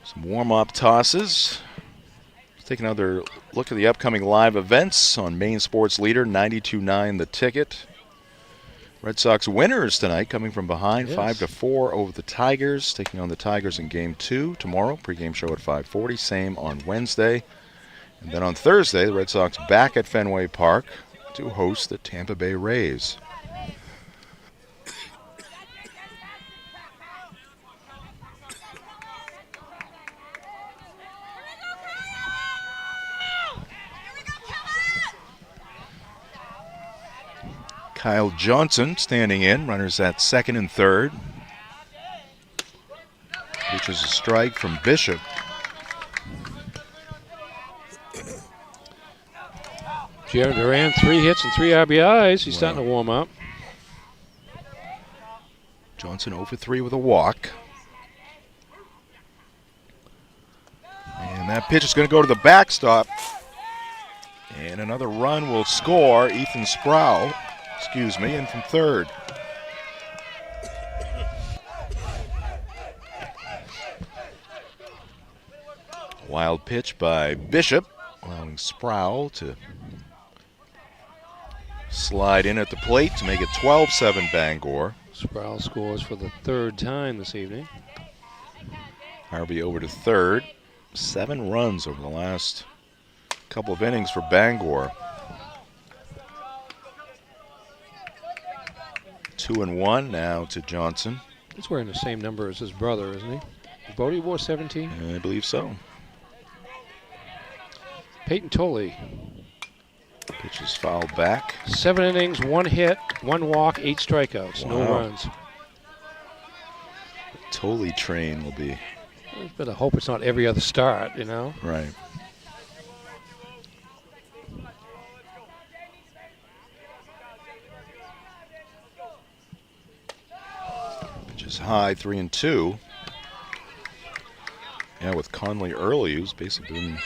Some warm-up tosses. Let's take another look at the upcoming live events on Maine Sports Leader 92.9 The Ticket. Red Sox winners tonight, coming from behind, 5-4 over the Tigers, taking on the Tigers in Game 2 tomorrow. Pregame show at 5:40. Same on Wednesday. And then on Thursday, the Red Sox back at Fenway Park to host the Tampa Bay Rays. Kyle Johnson standing in, runners at second and third. Which is a strike from Bishop. Jared Duran, 3 hits and 3 RBIs. He's starting to warm up. Johnson 0 for 3 with a walk. And that pitch is going to go to the backstop. And another run will score. Ethan Sproul, in from third. Wild pitch by Bishop, allowing Sproul to slide in at the plate to make it 12-7 Bangor. Sproul scores for the third time this evening. Harvey over to third. 7 runs over the last couple of innings for Bangor. 2-1 now to Johnson. He's wearing the same number as his brother, isn't he? Bodie wore 17? I believe so. Peyton Tolley. Pitch is fouled back. 7 innings, 1 hit, 1 walk, 8 strikeouts, no runs. The Tolley train will be. But I hope it's not every other start, you know? Right. Pitch is high, 3-2. Yeah, with Conley early, who's basically been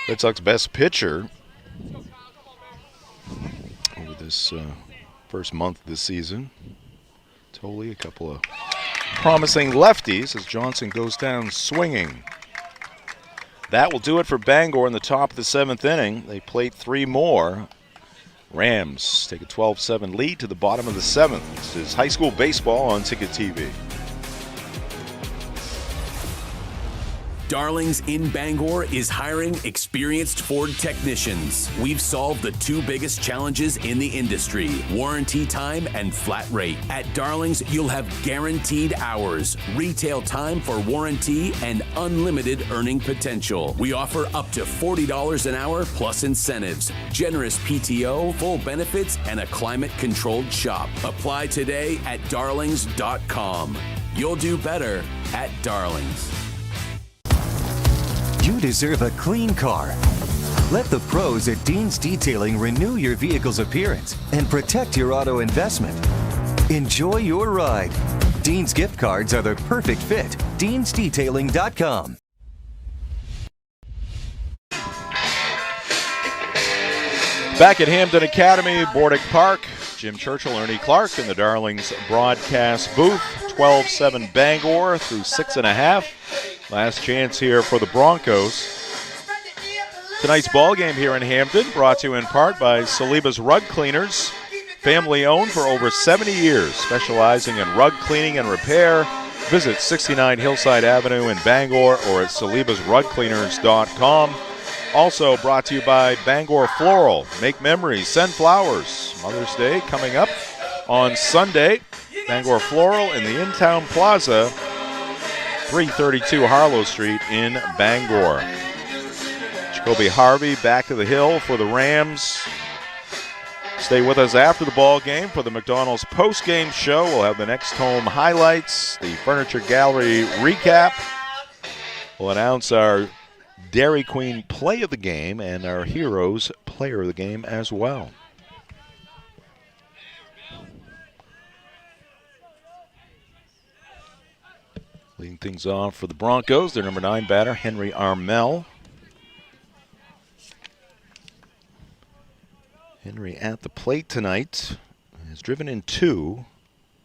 Red Sox best pitcher over this first month of the season. Tolley, a couple of promising lefties as Johnson goes down swinging. That will do it for Bangor in the top of the 7th inning. They played 3 more. Rams take a 12-7 lead to the bottom of the 7th. This is high school baseball on Ticket TV. Darlings in Bangor is hiring experienced Ford technicians. We've solved the 2 biggest challenges in the industry: warranty time and flat rate. At Darlings, you'll have guaranteed hours, retail time for warranty, and unlimited earning potential. We offer up to $40 an hour plus incentives, generous PTO, full benefits, and a climate-controlled shop. Apply today at darlings.com. You'll do better at Darlings. You deserve a clean car. Let the pros at Dean's Detailing renew your vehicle's appearance and protect your auto investment. Enjoy your ride. Dean's gift cards are the perfect fit. DeansDetailing.com. Back at Hampden Academy, Bordick Park, Jim Churchill, Ernie Clark in the Darlings broadcast booth. 12-7 Bangor through 6.5. Last chance here for the Broncos. Tonight's ball game here in Hampden brought to you in part by Saliba's Rug Cleaners. Family owned for over 70 years, specializing in rug cleaning and repair. Visit 69 Hillside Avenue in Bangor or at salibasrugcleaners.com. Also brought to you by Bangor Floral. Make memories, send flowers. Mother's Day coming up on Sunday. Bangor Floral in the In-Town Plaza, 332 Harlow Street in Bangor. Jacoby Harvey back to the hill for the Rams. Stay with us after the ball game for the McDonald's post-game show. We'll have the next home highlights, the Furniture Gallery recap. We'll announce our Dairy Queen play of the game and our Heroes player of the game as well. Leading things off for the Broncos, their number 9 batter, Henry Armel. Henry at the plate tonight has driven in 2.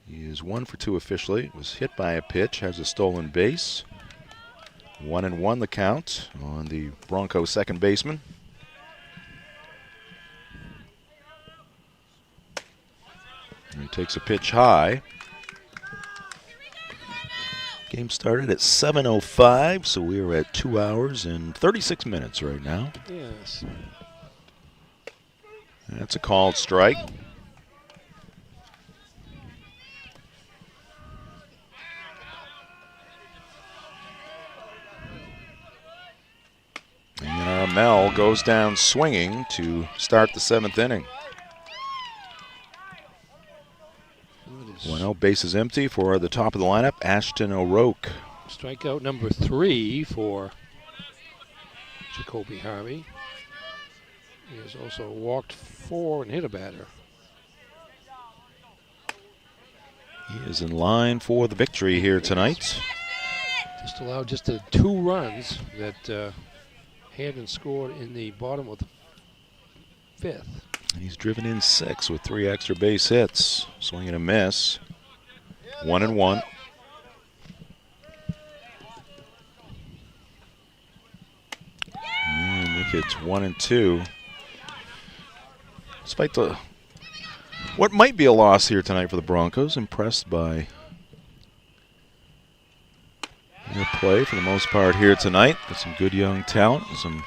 He is 1 for 2 officially. Was hit by a pitch, has a stolen base. 1-1 the count on the Broncos second baseman. And he takes a pitch high. Game started at 7:05, so we are at 2 hours and 36 minutes right now. Yes. That's a called strike. And Armel goes down swinging to start the 7th inning. 1-0, bases empty for the top of the lineup, Ashton O'Rourke. Strikeout number 3 for Jacoby Harvey. He has also walked 4 and hit a batter. He is in line for the victory here tonight. Just allowed just the 2 runs that Hampden scored in the bottom of the 5th. And he's driven in 6 with 3 extra base hits. Swing and a miss. 1-1. And look, it's 1-2. Despite what might be a loss here tonight for the Broncos, impressed by their play for the most part here tonight. With some good young talent and some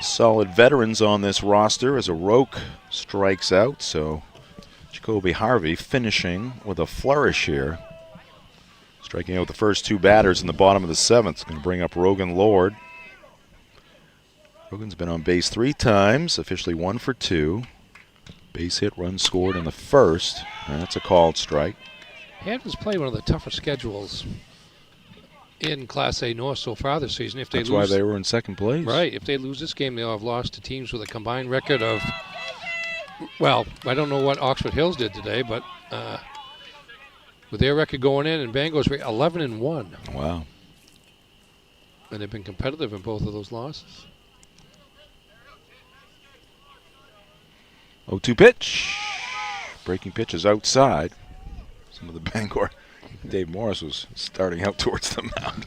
solid veterans on this roster as O'Rourke strikes out. So Jacoby Harvey finishing with a flourish here. Striking out the first 2 batters in the bottom of the 7th. Going to bring up Rogan Lord. Rogan's been on base 3 times, officially 1 for 2. Base hit, run scored in the first. That's a called strike. Hampden's played one of the tougher schedules in Class A North so far this season. That's why they were in second place. Right. If they lose this game, they'll have lost to teams with a combined record of, well, I don't know what Oxford Hills did today, but with their record going in, and Bangor's 11-1. Wow. And they've been competitive in both of those losses. 0-2 pitch. Breaking pitch is outside. Some of the Bangor. Dave Morris was starting out towards the mound.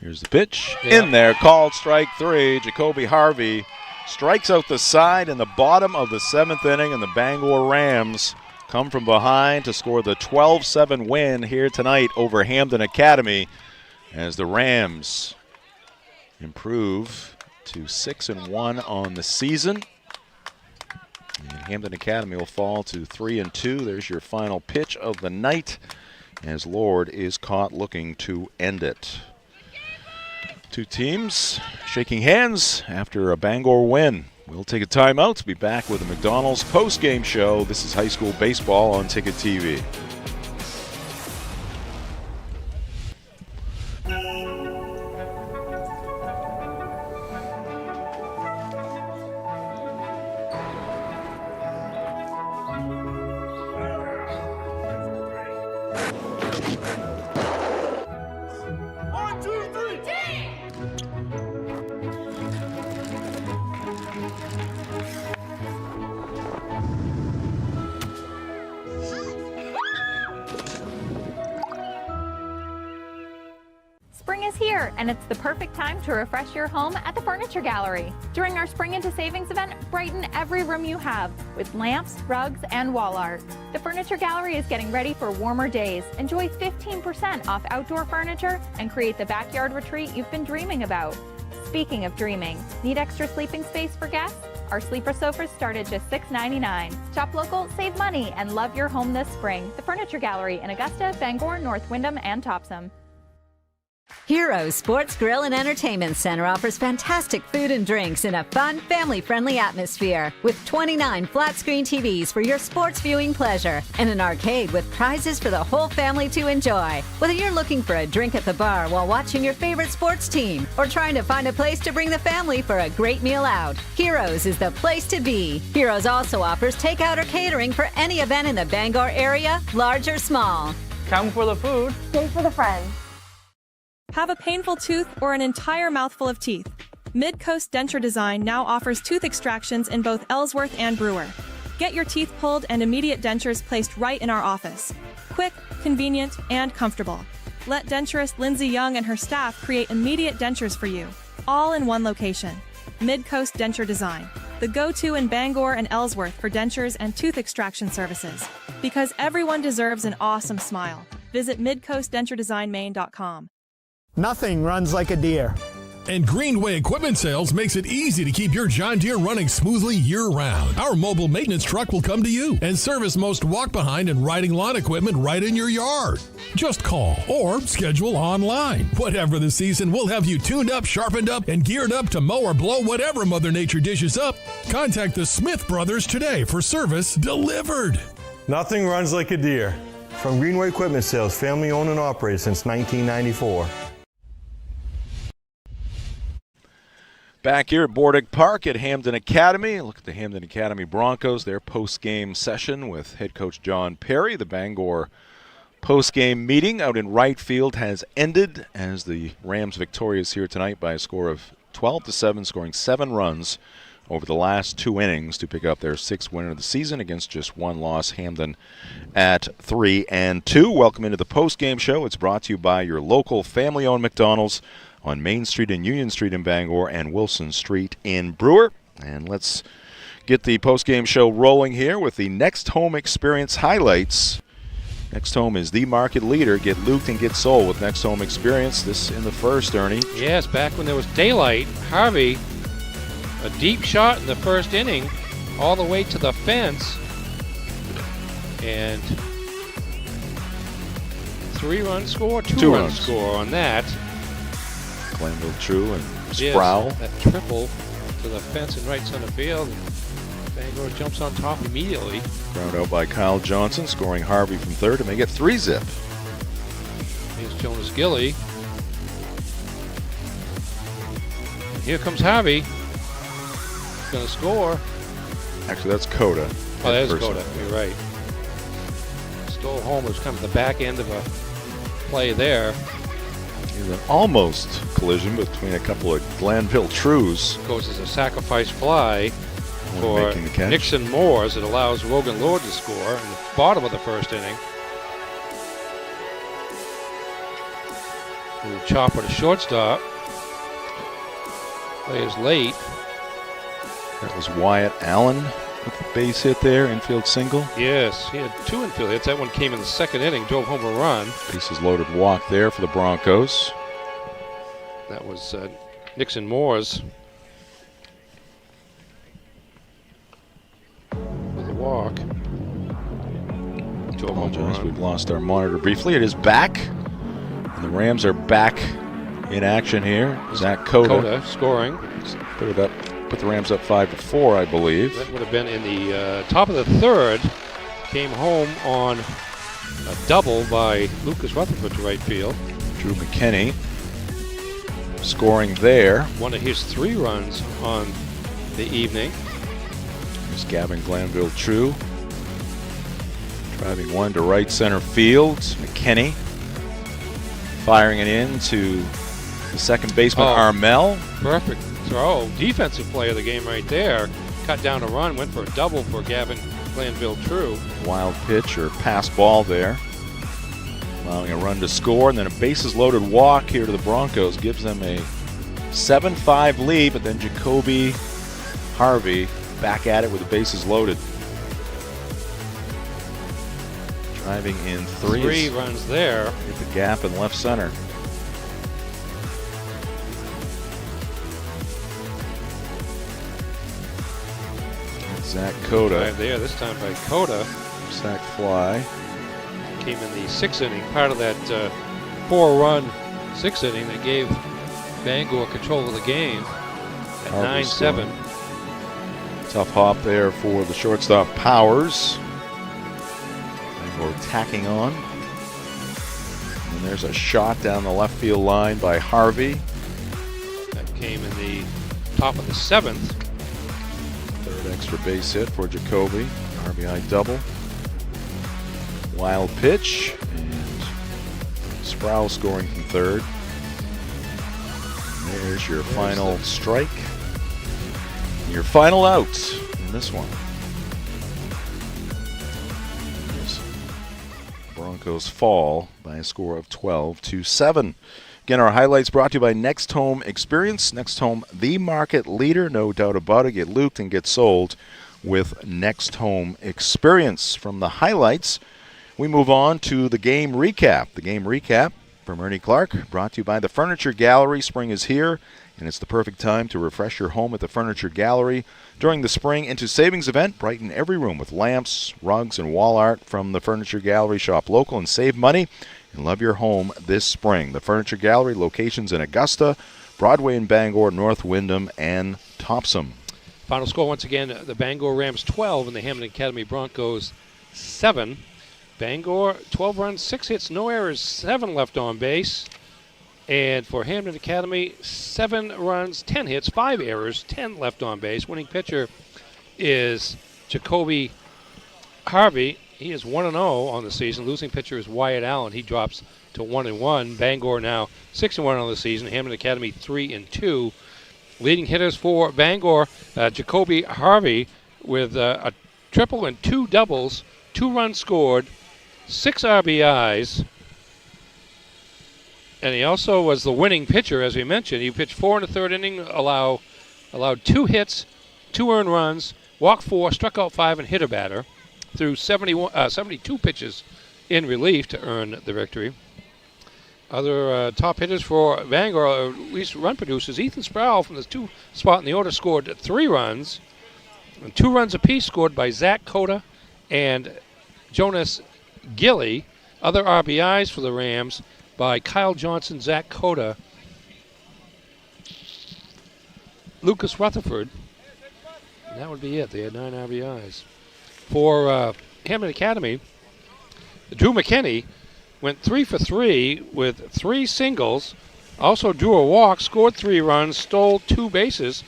Here's the pitch. In there, called strike 3. Jacoby Harvey strikes out the side in the bottom of the 7th inning, and the Bangor Rams come from behind to score the 12-7 win here tonight over Hampden Academy as the Rams improve to 6-1 on the season. And Hampden Academy will fall to 3-2. There's your final pitch of the night as Lord is caught looking to end it. 2 teams shaking hands after a Bangor win. We'll take a timeout to be back with the McDonald's post-game show. This is high school baseball on Ticket TV. Spring is here, and it's the perfect time to refresh your home at the Furniture Gallery. During our Spring into Savings event, brighten every room you have with lamps, rugs, and wall art. The Furniture Gallery is getting ready for warmer days. Enjoy 15% off outdoor furniture and create the backyard retreat you've been dreaming about. Speaking of dreaming, need extra sleeping space for guests? Our sleeper sofas start at just $6.99. Shop local, save money, and love your home this spring. The Furniture Gallery in Augusta, Bangor, North Windham, and Topsom. Heroes Sports Grill and Entertainment Center offers fantastic food and drinks in a fun, family-friendly atmosphere with 29 flat-screen TVs for your sports viewing pleasure and an arcade with prizes for the whole family to enjoy. Whether you're looking for a drink at the bar while watching your favorite sports team or trying to find a place to bring the family for a great meal out, Heroes is the place to be. Heroes also offers takeout or catering for any event in the Bangor area, large or small. Come for the food. Stay for the friends. Have a painful tooth or an entire mouthful of teeth? Mid-Coast Denture Design now offers tooth extractions in both Ellsworth and Brewer. Get your teeth pulled and immediate dentures placed right in our office. Quick, convenient, and comfortable. Let denturist Lindsay Young and her staff create immediate dentures for you, all in one location. Mid-Coast Denture Design, the go-to in Bangor and Ellsworth for dentures and tooth extraction services. Because everyone deserves an awesome smile. Visit midcoastdenturedesignmaine.com. Nothing runs like a deer. And Greenway Equipment Sales makes it easy to keep your John Deere running smoothly year-round. Our mobile maintenance truck will come to you and service most walk-behind and riding lawn equipment right in your yard. Just call or schedule online. Whatever the season, we'll have you tuned up, sharpened up, and geared up to mow or blow whatever Mother Nature dishes up. Contact the Smith Brothers today for service delivered. Nothing runs like a deer. From Greenway Equipment Sales, family owned and operated since 1994. Back here at Bordick Park at Hampden Academy. Look at the Hampden Academy Broncos, their post-game session with head coach John Perry. The Bangor post-game meeting out in right field has ended as the Rams victorious here tonight by a score of 12-7, scoring 7 runs over the last 2 innings to pick up their 6th win of the season against just 1 loss. Hampden at 3-2. Welcome into the post-game show. It's brought to you by your local family-owned McDonald's on Main Street and Union Street in Bangor and Wilson Street in Brewer. And let's get the post-game show rolling here with the Next Home Experience highlights. Next Home is the market leader. Get looped and get sold with Next Home Experience. This in the first, Ernie. Yes, back when there was daylight, Harvey, a deep shot in the first inning, all the way to the fence, and 3-run score, 2-run score on that. Glanville True and Sproul. Yes, that triple to the fence in right center field. Bangor jumps on top immediately. Ground out by Kyle Johnson, scoring Harvey from third to make it 3-zip. Here's Jonas Gilly. And here comes Harvey. Going to score. Actually, that's Coda. Oh, that is Coda. You're right. Stole home was kind of the back end of a play there. Here's an almost collision between a couple of Glanville Trues. Goes as a sacrifice fly for Nixon Moores. It allows Rogan Lord to score in the bottom of the first inning. Little chopper to shortstop. Play is late. That was Wyatt Allen with the base hit there, infield single. Yes, he had 2 infield hits. That one came in the second inning, drove home a run. Bases loaded walk there for the Broncos. That was Nixon Moores with a walk. Drove home a run. We've lost our monitor briefly. It is back, and the Rams are back in action here. Zach Coda scoring. Put the Rams up 5-4, I believe. That would have been in the top of the third. Came home on a double by Lucas Rutherford to right field. Drew McKinney scoring there. One of his 3 runs on the evening. There's Gavin Glanville True driving one to right center field. McKinney firing it in to the second baseman, Armel. Perfect throw. Defensive play of the game right there. Cut down a run, went for a double for Gavin Glanville True. Wild pitch or pass ball there. Allowing a run to score, and then a bases loaded walk here to the Broncos gives them a 7-5 lead, but then Jacoby Harvey back at it with the bases loaded. Driving in 3 runs there. Hit the gap in left center. Zach Coda. Right there, this time by Coda. Sack fly. Came in the 6th inning, part of that 4-run 6th inning that gave Bangor control of the game at 9-7. Tough hop there for the shortstop Powers. Bangor tacking on. And there's a shot down the left field line by Harvey. That came in the top of the 7th. Third extra base hit for Jacoby. RBI double. Wild pitch, and Sproul scoring from third. And there's your final strike. Your final out in this one. Broncos fall by a score of 12-7. Again, our highlights brought to you by Next Home Experience. Next Home, the market leader, no doubt about it. Get looped and get sold with Next Home Experience. From the highlights, we move on to the game recap. The game recap from Ernie Clark, brought to you by the Furniture Gallery. Spring is here, and it's the perfect time to refresh your home at the Furniture Gallery. During the Spring Into Savings event, brighten every room with lamps, rugs, and wall art from the Furniture Gallery. Shop local and save money and love your home this spring. The Furniture Gallery, locations in Augusta, Broadway in Bangor, North Windham, and Topsom. Final score once again, the Bangor Rams 12 and the Hampden Academy Broncos 7. Bangor, 12 runs, 6 hits, no errors, 7 left on base. And for Hampden Academy, 7 runs, 10 hits, 5 errors, 10 left on base. Winning pitcher is Jacoby Harvey. He is 1-0 on the season. Losing pitcher is Wyatt Allen. He drops to 1-1. Bangor now 6-1 on the season. Hampden Academy 3-2. Leading hitters for Bangor, Jacoby Harvey with a triple and 2 doubles, 2 runs scored, 6 RBIs. And he also was the winning pitcher, as we mentioned. He pitched 4 in the third inning, allowed 2 hits, 2 earned runs, walked 4, struck out 5, and hit a batter through 72 pitches in relief to earn the victory. Other top hitters for Bangor, at least run producers, Ethan Sproul from the 2 spot in the order scored 3 runs. And 2 runs apiece scored by Zach Cota and Jonas Gilly. Other RBIs for the Rams by Kyle Johnson, Zach Cota, Lucas Rutherford. And that would be it. They had 9 RBIs. For Hampden Academy, Drew McKinney went 3 for 3 with 3 singles, also drew a walk, scored 3 runs, stole 2 bases.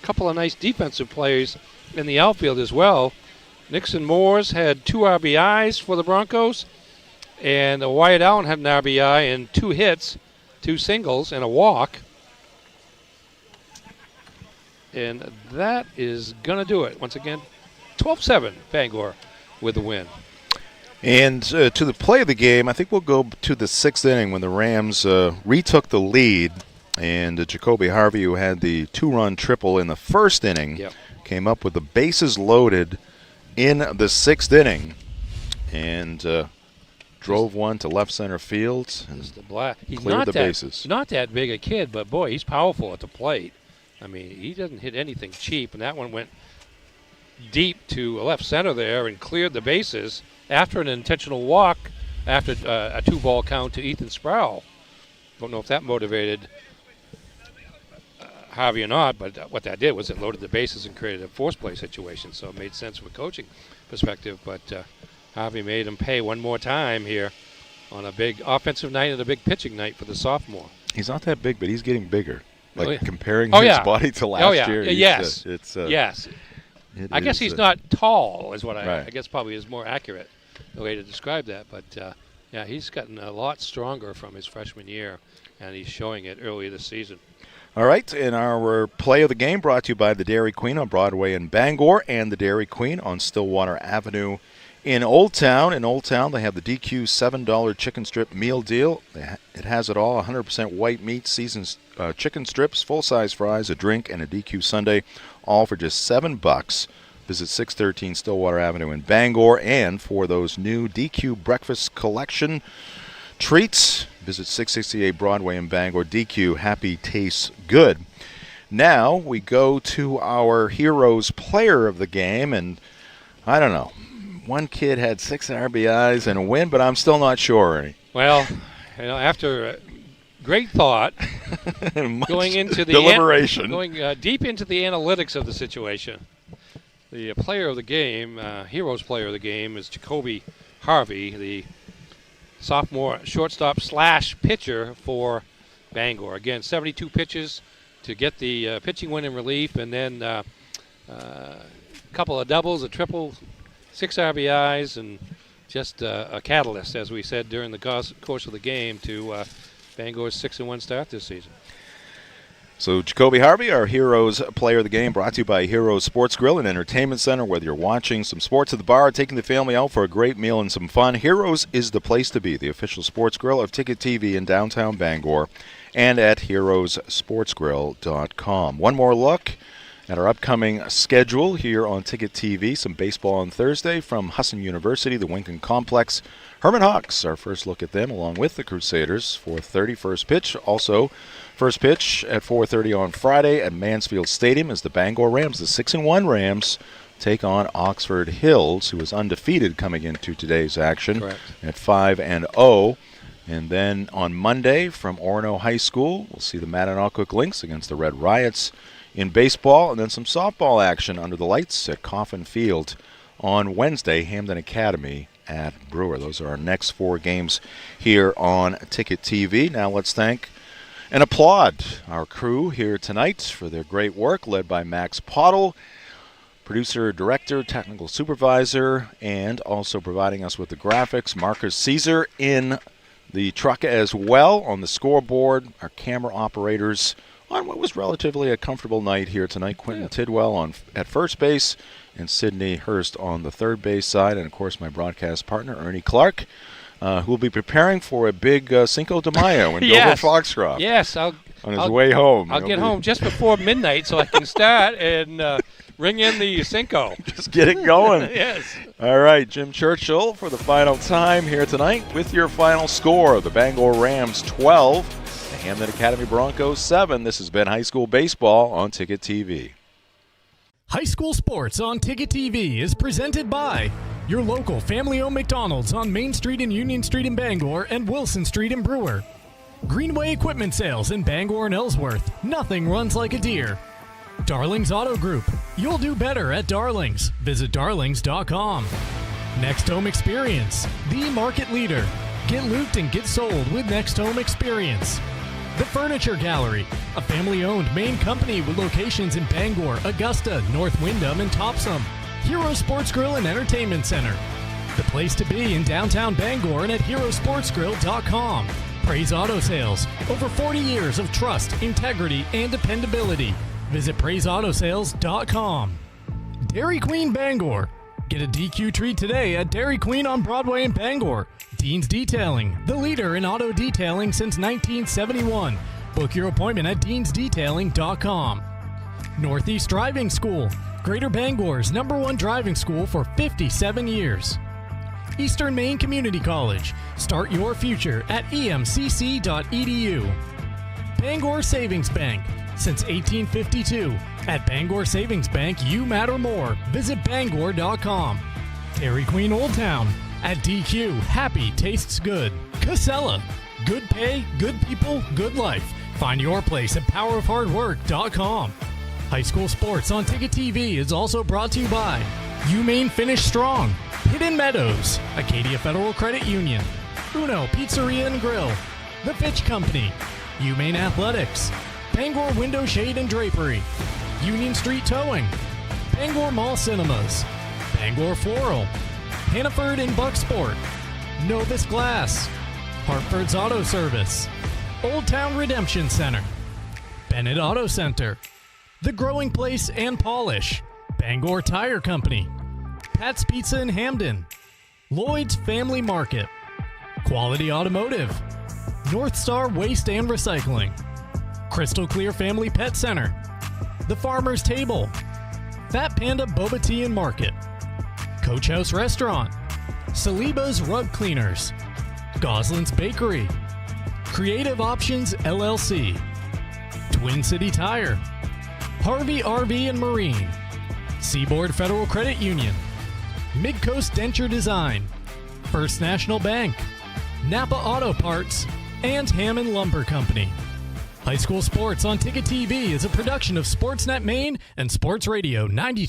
A couple of nice defensive plays in the outfield as well. Nixon Moores had 2 RBIs for the Broncos, and Wyatt Allen had an RBI and 2 hits, 2 singles, and a walk. And that is going to do it. Once again, 12-7 Bangor with the win. And to the play of the game, I think we'll go to the 6th inning when the Rams retook the lead. And Jacoby Harvey, who had the 2-run triple in the first inning, came up with the bases loaded in the 6th inning and drove one to left center field and cleared the bases. Not that big a kid, but boy, he's powerful at the plate. I mean, he doesn't hit anything cheap, and that one went deep to left center there and cleared the bases after an intentional walk after a 2-ball count to Ethan Sproul. Don't know if that motivated Harvey or not, but what that did was it loaded the bases and created a force play situation, so it made sense from a coaching perspective. But Harvey made him pay one more time here on a big offensive night and a big pitching night for the sophomore. He's not that big, but he's getting bigger. Like Oh, yeah. comparing his body to last year. Yes. Yes. I guess he's not tall, is what I guess probably is more accurate the way to describe that. But yeah, he's gotten a lot stronger from his freshman year, and he's showing it early this season. All right, and our play of the game brought to you by the Dairy Queen on Broadway in Bangor and the Dairy Queen on Stillwater Avenue in Old Town. In Old Town, they have the DQ $7 chicken strip meal deal. It has it all, 100% white meat, seasoned chicken strips, full-size fries, a drink, and a DQ sundae, all for just $7. Visit 613 Stillwater Avenue in Bangor. And for those new DQ Breakfast Collection treats, visit 668 Broadway in Bangor. DQ, happy tastes good. Now we go to our Heroes Player of the Game, and I don't know. One kid had 6 RBIs and a win, but I'm still not sure. Well, after great thought, going into the deliberation, going deep into the analytics of the situation, the player of the game, Heroes Player of the Game, is Jacoby Harvey, the sophomore shortstop / pitcher for Bangor. Again, 72 pitches to get the pitching win in relief, and then a couple of doubles, a triple, 6 RBIs, and just a catalyst, as we said during the course of the game, to Bangor's 6-1 start this season. So Jacoby Harvey, our Heroes Player of the Game, brought to you by Heroes Sports Grill and Entertainment Center. Whether you're watching some sports at the bar or taking the family out for a great meal and some fun, Heroes is the place to be. The official sports grill of Ticket TV in downtown Bangor and at heroesportsgrill.com. One more look at our upcoming schedule here on Ticket TV. Some baseball on Thursday from Husson University, the Winkin Complex. Herman Hawks, our first look at them, along with the Crusaders, 4:30 first pitch. Also, first pitch at 4:30 on Friday at Mansfield Stadium as the Bangor Rams, the 6-1 Rams, take on Oxford Hills, who is undefeated coming into today's action. Correct. At 5-0. And then on Monday from Orono High School, we'll see the Mattanocook Lynx against the Red Riots in baseball, and then some softball action under the lights at Coffin Field on Wednesday, Hampden Academy at Brewer. Those are our next 4 games here on Ticket TV. Now let's thank And applaud our crew here tonight for their great work, led by Max Pottle, producer, director, technical supervisor, and also providing us with the graphics, Marcus Caesar in the truck as well on the scoreboard, our camera operators on what was relatively a comfortable night here tonight. Quentin Tidwell at first base and Sydney Hurst on the third base side, and of course my broadcast partner Ernie Clark, who will be preparing for a big Cinco de Mayo in Dover Foxcroft. Yes, on his way home. I'll get home just before midnight so I can start and ring in the Cinco. Just get it going. Yes. All right, Jim Churchill for the final time here tonight with your final score. The Bangor Rams 12. Hampden Academy Broncos 7. This has been High School Baseball on Ticket TV. High School Sports on Ticket TV is presented by your local family-owned McDonald's on Main Street and Union Street in Bangor and Wilson Street in Brewer. Greenway Equipment Sales in Bangor and Ellsworth. Nothing runs like a deer. Darlings Auto Group. You'll do better at Darlings. Visit darlings.com. Next Home Experience. The market leader. Get looped and get sold with Next Home Experience. The Furniture Gallery, a family-owned Maine company with locations in Bangor, Augusta, North Windham, and Topsom. Hero Sports Grill and Entertainment Center. The place to be in downtown Bangor and at herosportsgrill.com. Praise Auto Sales. Over 40 years of trust, integrity, and dependability. Visit praiseautosales.com. Dairy Queen Bangor. Get a DQ treat today at Dairy Queen on Broadway in Bangor. Dean's Detailing, the leader in auto detailing since 1971. Book your appointment at deansdetailing.com. Northeast Driving School, Greater Bangor's #1 driving school for 57 years. Eastern Maine Community College, start your future at emcc.edu. Bangor Savings Bank, since 1852. At Bangor Savings Bank, you matter more. Visit bangor.com. Dairy Queen Old Town. At DQ, happy tastes good. Casella. Good pay, good people, good life. Find your place at powerofhardwork.com. High School Sports on Ticket TV is also brought to you by UMaine Finish Strong, Hidden Meadows, Acadia Federal Credit Union, Uno Pizzeria and Grill, The Fitch Company, UMaine Athletics, Bangor Window Shade and Drapery, Union Street Towing, Bangor Mall Cinemas, Bangor Floral, Hannaford and Bucksport, Novus Glass, Hartford's Auto Service, Old Town Redemption Center, Bennett Auto Center, The Growing Place and Polish, Bangor Tire Company, Pat's Pizza in Hampden, Lloyd's Family Market, Quality Automotive, North Star Waste and Recycling, Crystal Clear Family Pet Center, The Farmer's Table, Fat Panda Boba Tea and Market, Coach House Restaurant, Saliba's Rug Cleaners, Goslin's Bakery, Creative Options LLC, Twin City Tire, Harvey RV and Marine, Seaboard Federal Credit Union, Midcoast Denture Design, First National Bank, Napa Auto Parts, and Hammond Lumber Company. High School Sports on Ticket TV is a production of Sportsnet Maine and Sports Radio 92.